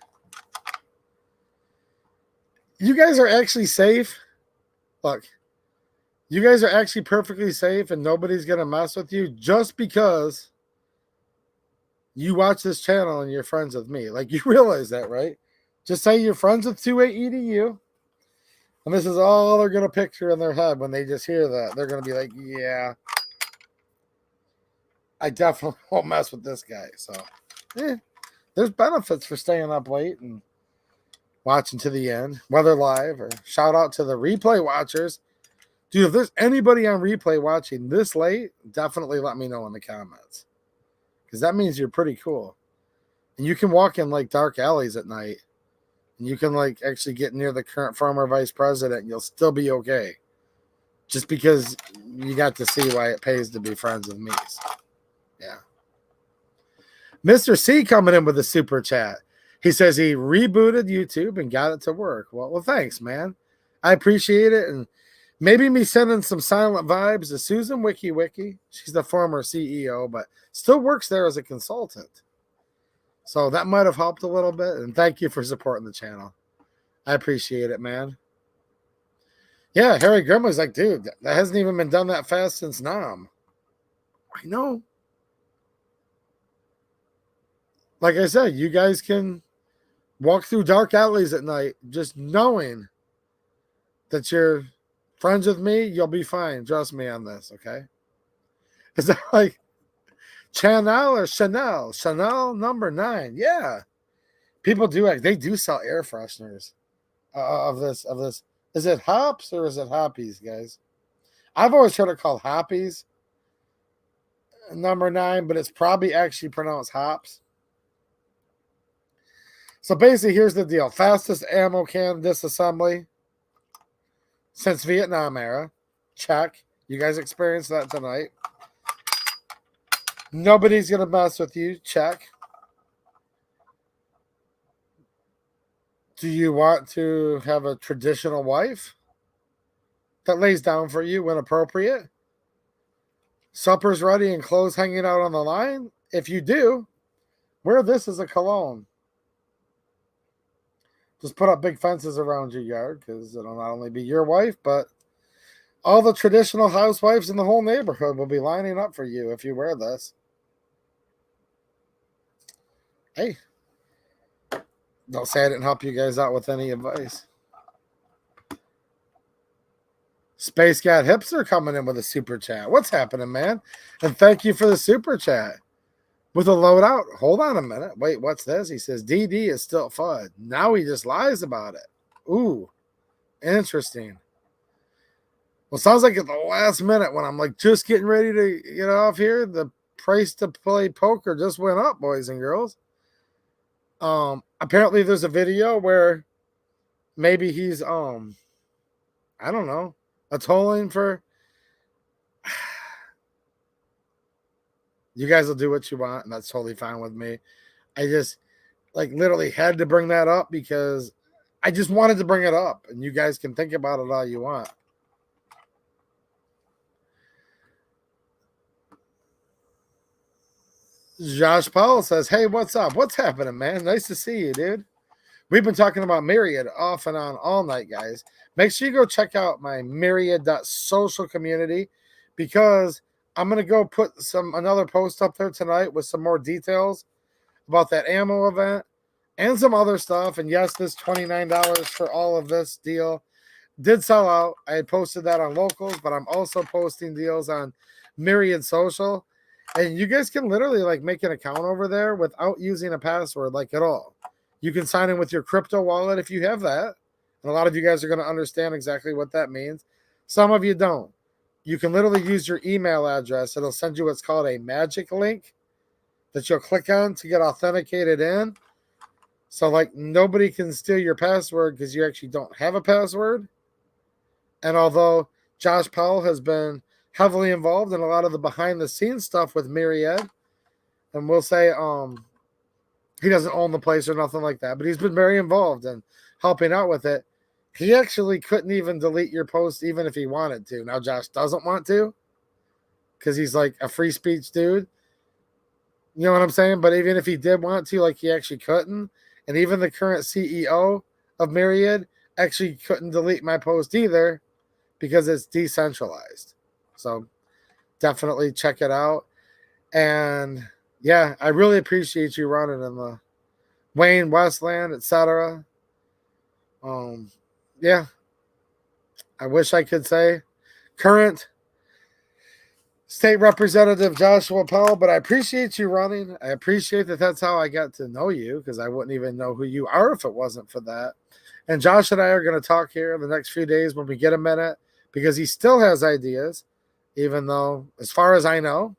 guys are actually safe. Look, you guys are actually perfectly safe and nobody's going to mess with you just because you watch this channel and you're friends with me. Like, you realize that, right? Just say you're friends with 28EDU. And this is all they're going to picture in their head when they just hear that. They're going to be like, yeah, I definitely won't mess with this guy. So, there's benefits for staying up late and watching to the end, whether live or shout out to the replay watchers. Dude, if there's anybody on replay watching this late, definitely let me know in the comments. Because that means you're pretty cool. And you can walk in like dark alleys at night. And you can like actually get near the current former vice president and you'll still be okay. Just because you got to see why it pays to be friends with me. So, yeah. Mr. C coming in with a super chat. He says he rebooted YouTube and got it to work. Well, thanks, man. I appreciate it. And maybe me sending some silent vibes to Susan Wiki. She's the former CEO, but still works there as a consultant. So that might have helped a little bit. And thank you for supporting the channel. I appreciate it, man. Yeah, Harry Grimm was like, dude, that hasn't even been done that fast since Nam. I know. Like I said, you guys can walk through dark alleys at night just knowing that you're friends with me. You'll be fine. Trust me on this, okay? Is that like Chanel or Chanel? Chanel number 9. Yeah. People do they do sell air fresheners of this. Is it hops or is it hoppies, guys? I've always heard it called hoppies. Number 9, but it's probably actually pronounced hops. So basically, here's the deal. Fastest ammo can disassembly since Vietnam era. Check. You guys experienced that tonight. Nobody's going to mess with you. Check. Do you want to have a traditional wife that lays down for you when appropriate? Supper's ready and clothes hanging out on the line? If you do, wear this as a cologne. Just put up big fences around your yard because it'll not only be your wife, but all the traditional housewives in the whole neighborhood will be lining up for you if you wear this. Hey, don't say I didn't help you guys out with any advice. Space Cat Hipster coming in with a super chat. What's happening, man? And thank you for the super chat. With a loadout. Hold on a minute. Wait, what's this? He says DD is still FUD. Now he just lies about it. Ooh, interesting. Well, sounds like at the last minute when I'm like just getting ready to get off here, the price to play poker just went up, boys and girls. Apparently there's a video where maybe he's I don't know, atoning for. You guys will do what you want, and that's totally fine with me. I just, like, literally had to bring that up because I just wanted to bring it up, and you guys can think about it all you want. Josh Powell says, hey, what's up? What's happening, man? Nice to see you, dude. We've been talking about Myriad off and on all night, guys. Make sure you go check out my Myriad.social community because I'm going to go put another post up there tonight with some more details about that ammo event and some other stuff. And yes, this $29 for all of this deal did sell out. I had posted that on Locals, but I'm also posting deals on Myriad Social. And you guys can literally like make an account over there without using a password like at all. You can sign in with your crypto wallet if you have that. And a lot of you guys are going to understand exactly what that means. Some of you don't. You can literally use your email address. It'll send you what's called a magic link that you'll click on to get authenticated in. So like nobody can steal your password because you actually don't have a password. And although Josh Powell has been heavily involved in a lot of the behind the scenes stuff with Myriad. And we'll say he doesn't own the place or nothing like that, but he's been very involved in helping out with it. He actually couldn't even delete your post even if he wanted to. Now Josh doesn't want to because he's like a free speech dude. You know what I'm saying? But even if he did want to, like, he actually couldn't. And even the current CEO of Myriad actually couldn't delete my post either because it's decentralized. So definitely check it out. And yeah, I really appreciate you running in the Wayne, Westland, etc. Yeah, I wish I could say current State Representative Joshua Powell, but I appreciate you running. I appreciate that that's how I got to know you, because I wouldn't even know who you are if it wasn't for that. And Josh and I are going to talk here in the next few days when we get a minute, because he still has ideas, even though, as far as I know,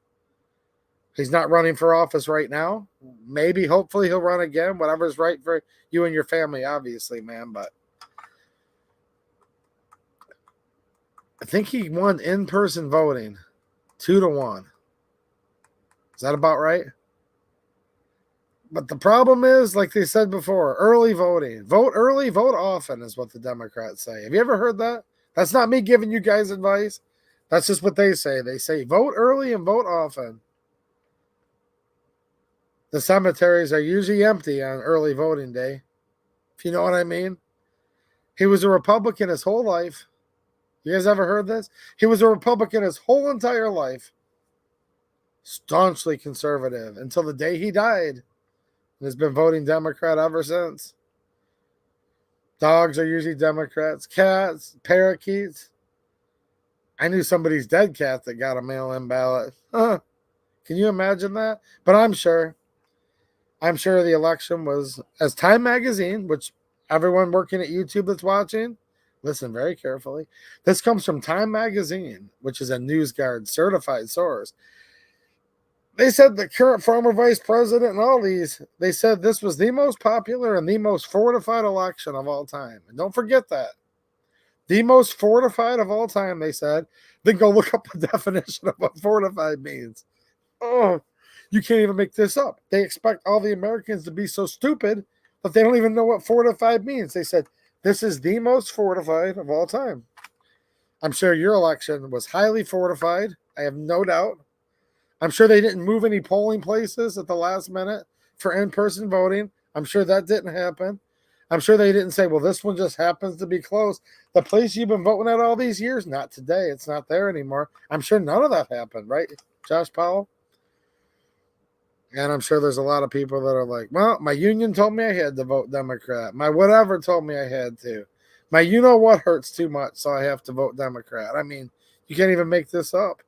he's not running for office right now. Maybe, hopefully, he'll run again, whatever's right for you and your family, obviously, man. But I think he won in-person voting 2-1. Is that about right? But the problem is, like they said before, early voting. Vote early, vote often is what the Democrats say. Have you ever heard that? That's not me giving you guys advice. That's just what they say. They say vote early and vote often. The cemeteries are usually empty on early voting day, if you know what I mean. He was a Republican his whole life. You guys ever heard this? He was a Republican his whole entire life. Staunchly conservative until the day he died. And has been voting Democrat ever since. Dogs are usually Democrats. Cats, parakeets. I knew somebody's dead cat that got a mail-in ballot. Can you imagine that? But I'm sure the election was, as Time Magazine, which everyone working at YouTube that's watching, listen very carefully. This comes from Time Magazine, which is a NewsGuard certified source. They said the current former vice president and all these, they said this was the most popular and the most fortified election of all time. And don't forget that. The most fortified of all time, they said. Then go look up the definition of what fortified means. Oh, you can't even make this up. They expect all the Americans to be so stupid that they don't even know what fortified means. They said, this is the most fortified of all time. I'm sure your election was highly fortified. I have no doubt. I'm sure they didn't move any polling places at the last minute for in-person voting. I'm sure that didn't happen. I'm sure they didn't say, well, this one just happens to be close. The place you've been voting at all these years, not today. It's not there anymore. I'm sure none of that happened, right, Josh Powell? And I'm sure there's a lot of people that are like, well, my union told me I had to vote Democrat. My whatever told me I had to. My you-know-what hurts too much, so I have to vote Democrat. I mean, you can't even make this up.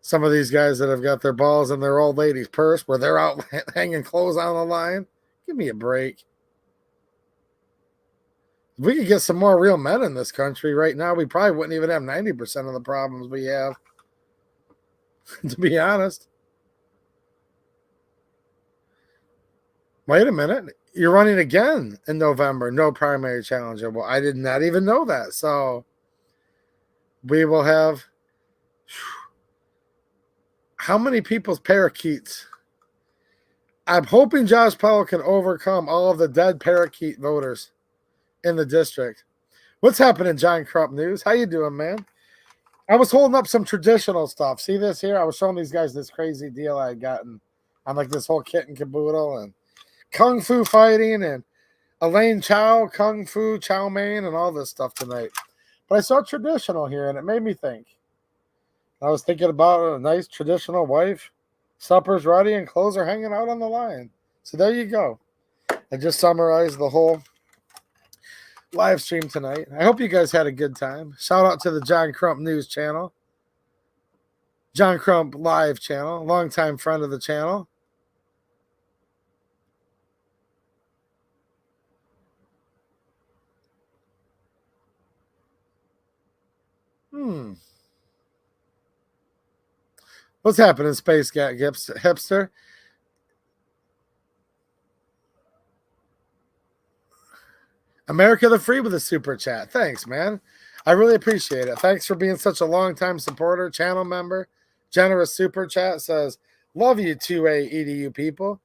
Some of these guys that have got their balls in their old lady's purse where they're out hanging clothes on the line. Give me a break. If we could get some more real men in this country right now, we probably wouldn't even have 90% of the problems we have, to be honest. Wait a minute. You're running again in November. No primary challenger. Well, I did not even know that. So we will have... How many people's parakeets? I'm hoping Josh Powell can overcome all of the dead parakeet voters in the district. What's happening, John Crump News? How you doing, man? I was holding up some traditional stuff. See this here? I was showing these guys this crazy deal I had gotten on like this whole kit and caboodle and kung fu fighting and Elaine Chow, kung fu, chow mein, and all this stuff tonight. But I saw traditional here, and it made me think. I was thinking about a nice traditional wife. Supper's ready and clothes are hanging out on the line. So there you go. I just summarized the whole live stream tonight. I hope you guys had a good time. Shout out to the John Crump News channel. John Crump Live channel. Longtime friend of the channel. What's happening, Space Cat Hipster? America the Free with a super chat. Thanks, man. I really appreciate it. Thanks for being such a long-time supporter, channel member. Generous super chat says, love you, 2A EDU people.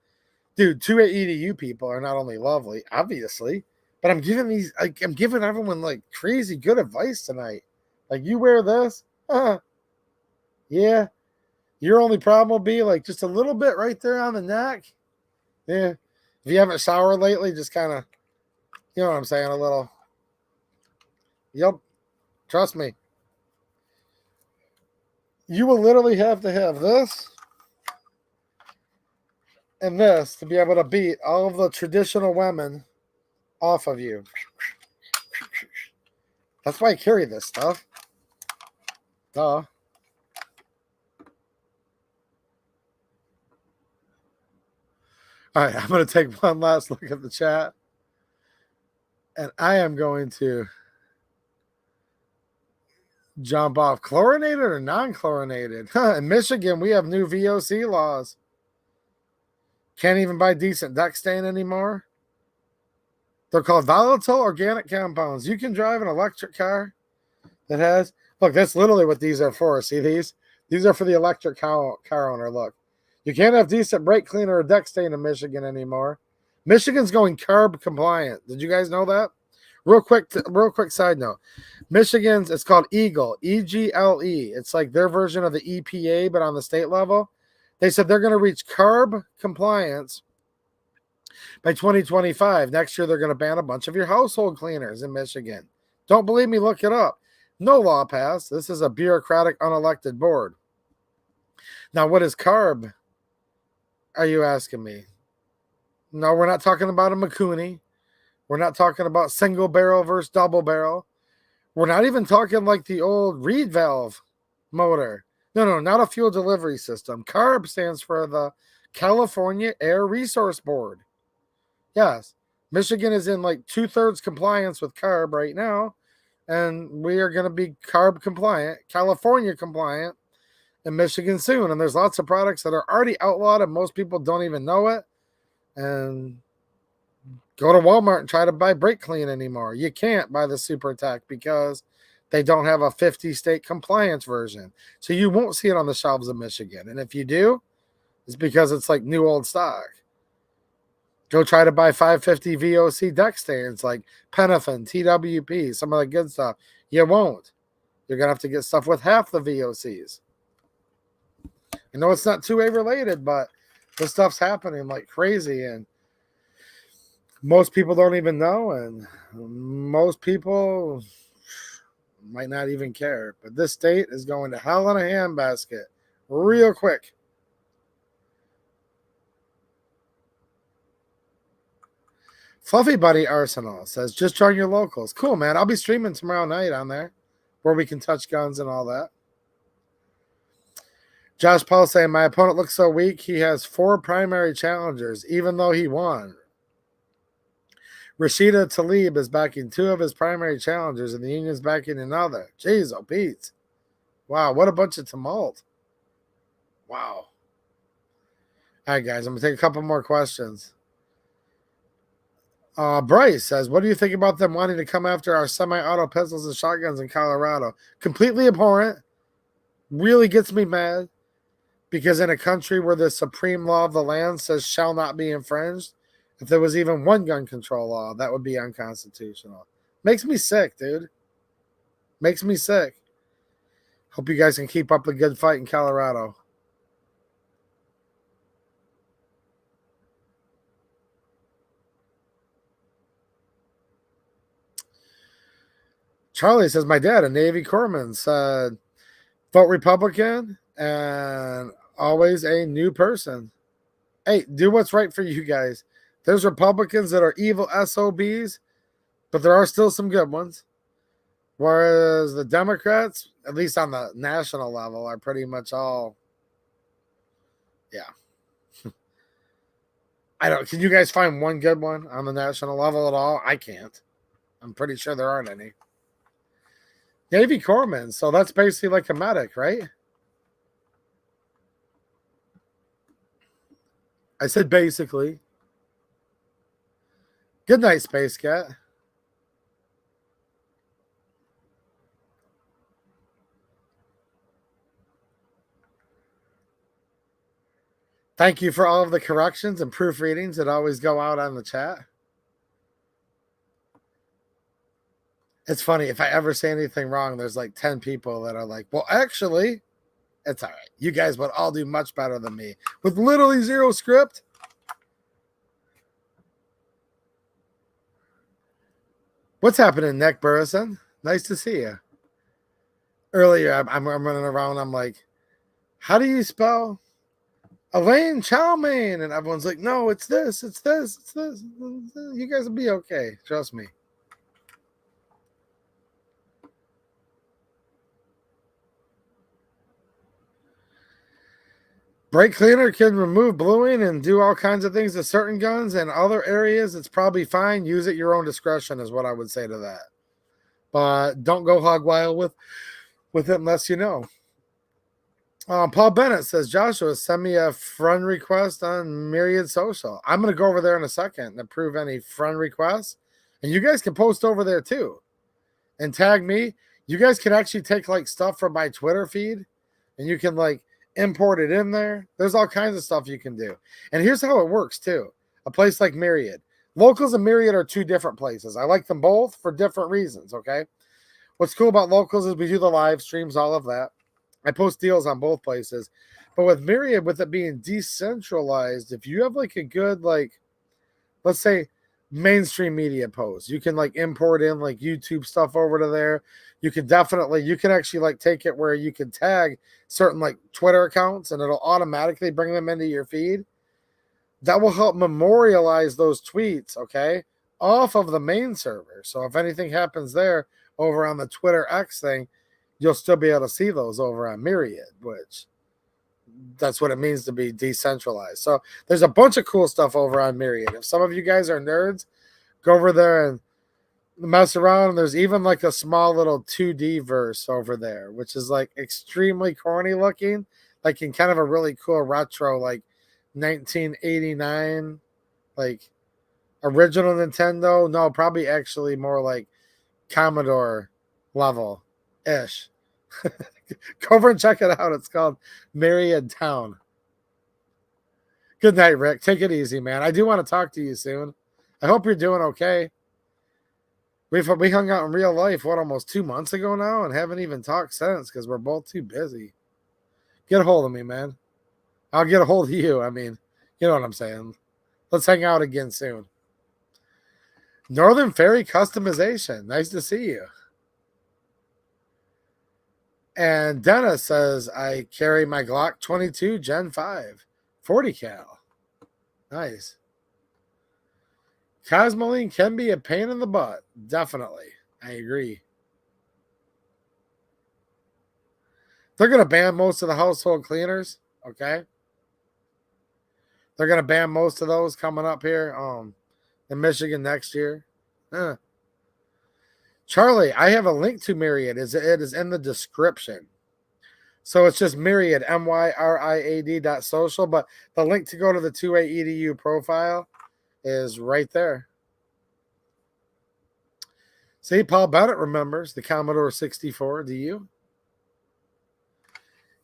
Dude, 2A EDU people are not only lovely, obviously, but I'm giving everyone like crazy good advice tonight. Like, you wear this? Yeah. Your only problem will be like just a little bit right there on the neck. Yeah. If you haven't showered lately, just kind of, you know what I'm saying, a little. Yep. Trust me. You will literally have to have this and this to be able to beat all of the traditional women off of you. That's why I carry this stuff. Duh. All right, I'm going to take one last look at the chat. And I am going to jump off. Chlorinated or non-chlorinated? In Michigan, we have new VOC laws. Can't even buy decent deck stain anymore. They're called volatile organic compounds. You can drive an electric car that has... Look, that's literally what these are for. See these? These are for the electric car owner. Look. You can't have decent brake cleaner or deck stain in Michigan anymore. Michigan's going CARB compliant. Did you guys know that? Real quick side note. Michigan's, it's called EGLE, EGLE. It's like their version of the EPA, but on the state level. They said they're going to reach CARB compliance by 2025. Next year, they're going to ban a bunch of your household cleaners in Michigan. Don't believe me? Look it up. No law passed. This is a bureaucratic, unelected board. Now, what is CARB? Are you asking me? No, we're not talking about a McCooney. We're not talking about single barrel versus double barrel. We're not even talking like the old reed valve motor. No, not a fuel delivery system. CARB stands for the California Air Resource Board. Yes. Michigan is in like 2/3 compliance with CARB right now. And we are going to be CARB compliant, California compliant in Michigan soon. And there's lots of products that are already outlawed and most people don't even know it. And go to Walmart and try to buy brake clean anymore. You can't buy the Super Tech because they don't have a 50-state compliance version. So you won't see it on the shelves of Michigan. And if you do, it's because it's like new old stock. Go try to buy 550 VOC deck stands like Penafin, TWP, some of the good stuff. You won't. You're going to have to get stuff with half the VOCs. I know it's not 2A related, but this stuff's happening like crazy. And most people don't even know. And most people might not even care. But this state is going to hell in a handbasket real quick. Fluffy Buddy Arsenal says, just join your locals. Cool, man. I'll be streaming tomorrow night on there where we can touch guns and all that. Josh Paul saying, my opponent looks so weak. He has 4 primary challengers, even though he won. Rashida Tlaib is backing 2 of his primary challengers, and the union's backing another. Jeez, oh, Pete. Wow, what a bunch of tumult. Wow. All right, guys, I'm going to take a couple more questions. Bryce says, what do you think about them wanting to come after our semi-auto pistols and shotguns in Colorado? Completely abhorrent. Really gets me mad. Because in a country where the supreme law of the land says shall not be infringed, if there was even one gun control law, that would be unconstitutional. Makes me sick, dude. Makes me sick. Hope you guys can keep up the good fight in Colorado. Charlie says, my dad, a Navy corpsman, said, vote Republican and always a new person. Hey, do what's right for you guys. There's Republicans that are evil SOBs, but there are still some good ones. Whereas the Democrats, at least on the national level, are pretty much all, yeah. Can you guys find one good one on the national level at all? I can't. I'm pretty sure there aren't any. Navy corpsman, so that's basically like a medic, right? I said basically. Good night, Space Cat. Thank you for all of the corrections and proofreadings that always go out on the chat. It's funny, if I ever say anything wrong, there's like 10 people that are like, well, actually, it's all right. You guys would all do much better than me with literally zero script. What's happening, Nick Burrison? Nice to see you. Earlier, I'm running around. I'm like, how do you spell Elaine Chow Mein? And everyone's like, no, it's this, it's this, it's this. You guys will be okay. Trust me. Brake cleaner can remove bluing and do all kinds of things to certain guns, and other areas it's probably fine. Use at your own discretion is what I would say to that. But don't go hog wild with it unless you know. Paul Bennett says, Joshua, send me a friend request on Myriad Social. I'm going to go over there in a second and approve any friend requests. And you guys can post over there too and tag me. You guys can actually take like stuff from my Twitter feed and you can like import it in there. There's all kinds of stuff you can do. And here's how it works too. A place like Myriad. Locals and Myriad are two different places. I like them both for different reasons, okay? What's cool about Locals is we do the live streams, all of that. I post deals on both places. But with Myriad, with it being decentralized, if you have like a good, like, let's say mainstream media post, you can like import in like YouTube stuff over to there. You can actually like take it where you can tag certain like Twitter accounts and it'll automatically bring them into your feed. That will help memorialize those tweets, okay, off of the main server. So if anything happens there over on the Twitter X thing, you'll still be able to see those over on Myriad, which that's what it means to be decentralized. So there's a bunch of cool stuff over on Myriad. If some of you guys are nerds, go over there and mess around. And there's even like a small little 2D verse over there, which is like extremely corny looking, like in kind of a really cool retro, like 1989, like original Nintendo. No, probably actually more like Commodore level ish. Go over and check it out. It's called Myriad Town. Good night, Rick. Take it easy, man. I do want to talk to you soon. I hope you're doing okay. We hung out in real life, almost 2 months ago now, and haven't even talked since because we're both too busy. Get a hold of me, man. I'll get a hold of you. I mean, you know what I'm saying. Let's hang out again soon. Northern Ferry Customization. Nice to see you. And Dennis says, I carry my Glock 22 Gen 5, 40 cal. Nice. Cosmoline can be a pain in the butt. Definitely. I agree. They're going to ban most of the household cleaners. Okay. They're going to ban most of those coming up here in Michigan next year. Charlie, I have a link to Myriad. It is in the description. So it's just Myriad, MYRIAD.social. But the link to go to the 2A EDU profile is right there. See, Paul Bennett remembers the Commodore 64. Do you?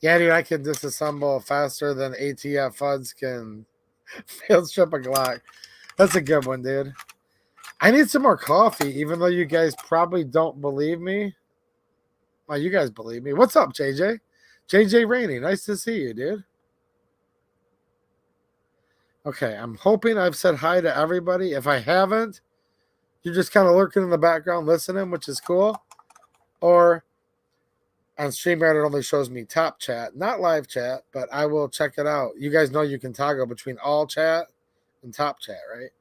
Yeah, dude, I can disassemble faster than ATF FUDs can field strip a Glock. That's a good one, dude. I need some more coffee, even though you guys probably don't believe me. Well, you guys believe me. What's up, JJ? JJ Rainey, nice to see you, dude. Okay, I'm hoping I've said hi to everybody. If I haven't, you're just kind of lurking in the background listening, which is cool. Or on StreamYard, it only shows me top chat, not live chat, but I will check it out. You guys know you can toggle between all chat and top chat, right?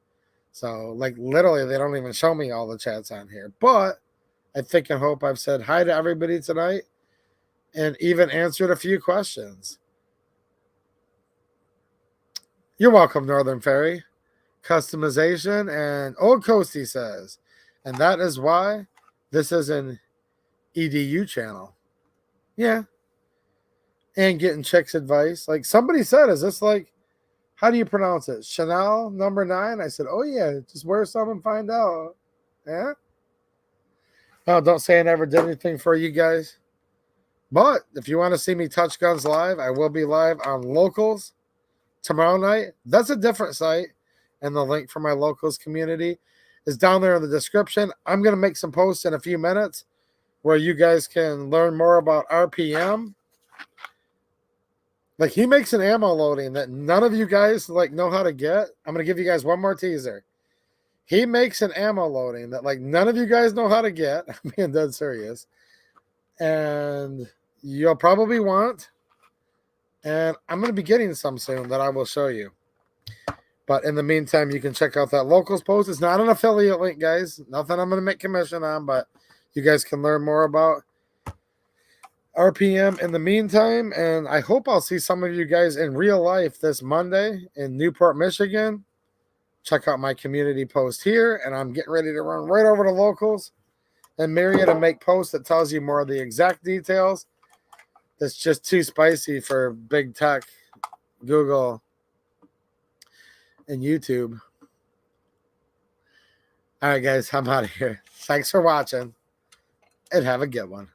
So, like, literally, they don't even show me all the chats on here. But I think and hope I've said hi to everybody tonight and even answered a few questions. You're welcome, Northern Ferry. Customization, and Old Coasty says, and that is why this is an EDU channel. Yeah. And getting chicks advice. Like somebody said, is this like, how do you pronounce it? Chanel number 9? I said, oh yeah, just wear some and find out. Yeah. Oh, don't say I never did anything for you guys. But if you want to see me touch guns live, I will be live on Locals tomorrow night. That's a different site. And the link for my locals community is down there in the description. I'm going to make some posts in a few minutes where you guys can learn more about RPM. Like, he makes an ammo loading that none of you guys like know how to get. I'm going to give you guys one more teaser. He makes an ammo loading that like none of you guys know how to get. I'm being dead serious. And you'll probably want. And I'm going to be getting some soon that I will show you. But in the meantime, you can check out that locals post. It's not an affiliate link, guys. Nothing I'm going to make commission on, but you guys can learn more about RPM in the meantime. And I hope I'll see some of you guys in real life this Monday in Newport, Michigan. Check out my community post here. And I'm getting ready to run right over to locals and Myriad and make posts that tells you more of the exact details. That's just too spicy for big tech, Google, and YouTube. All right, guys, I'm out of here. Thanks for watching, and have a good one.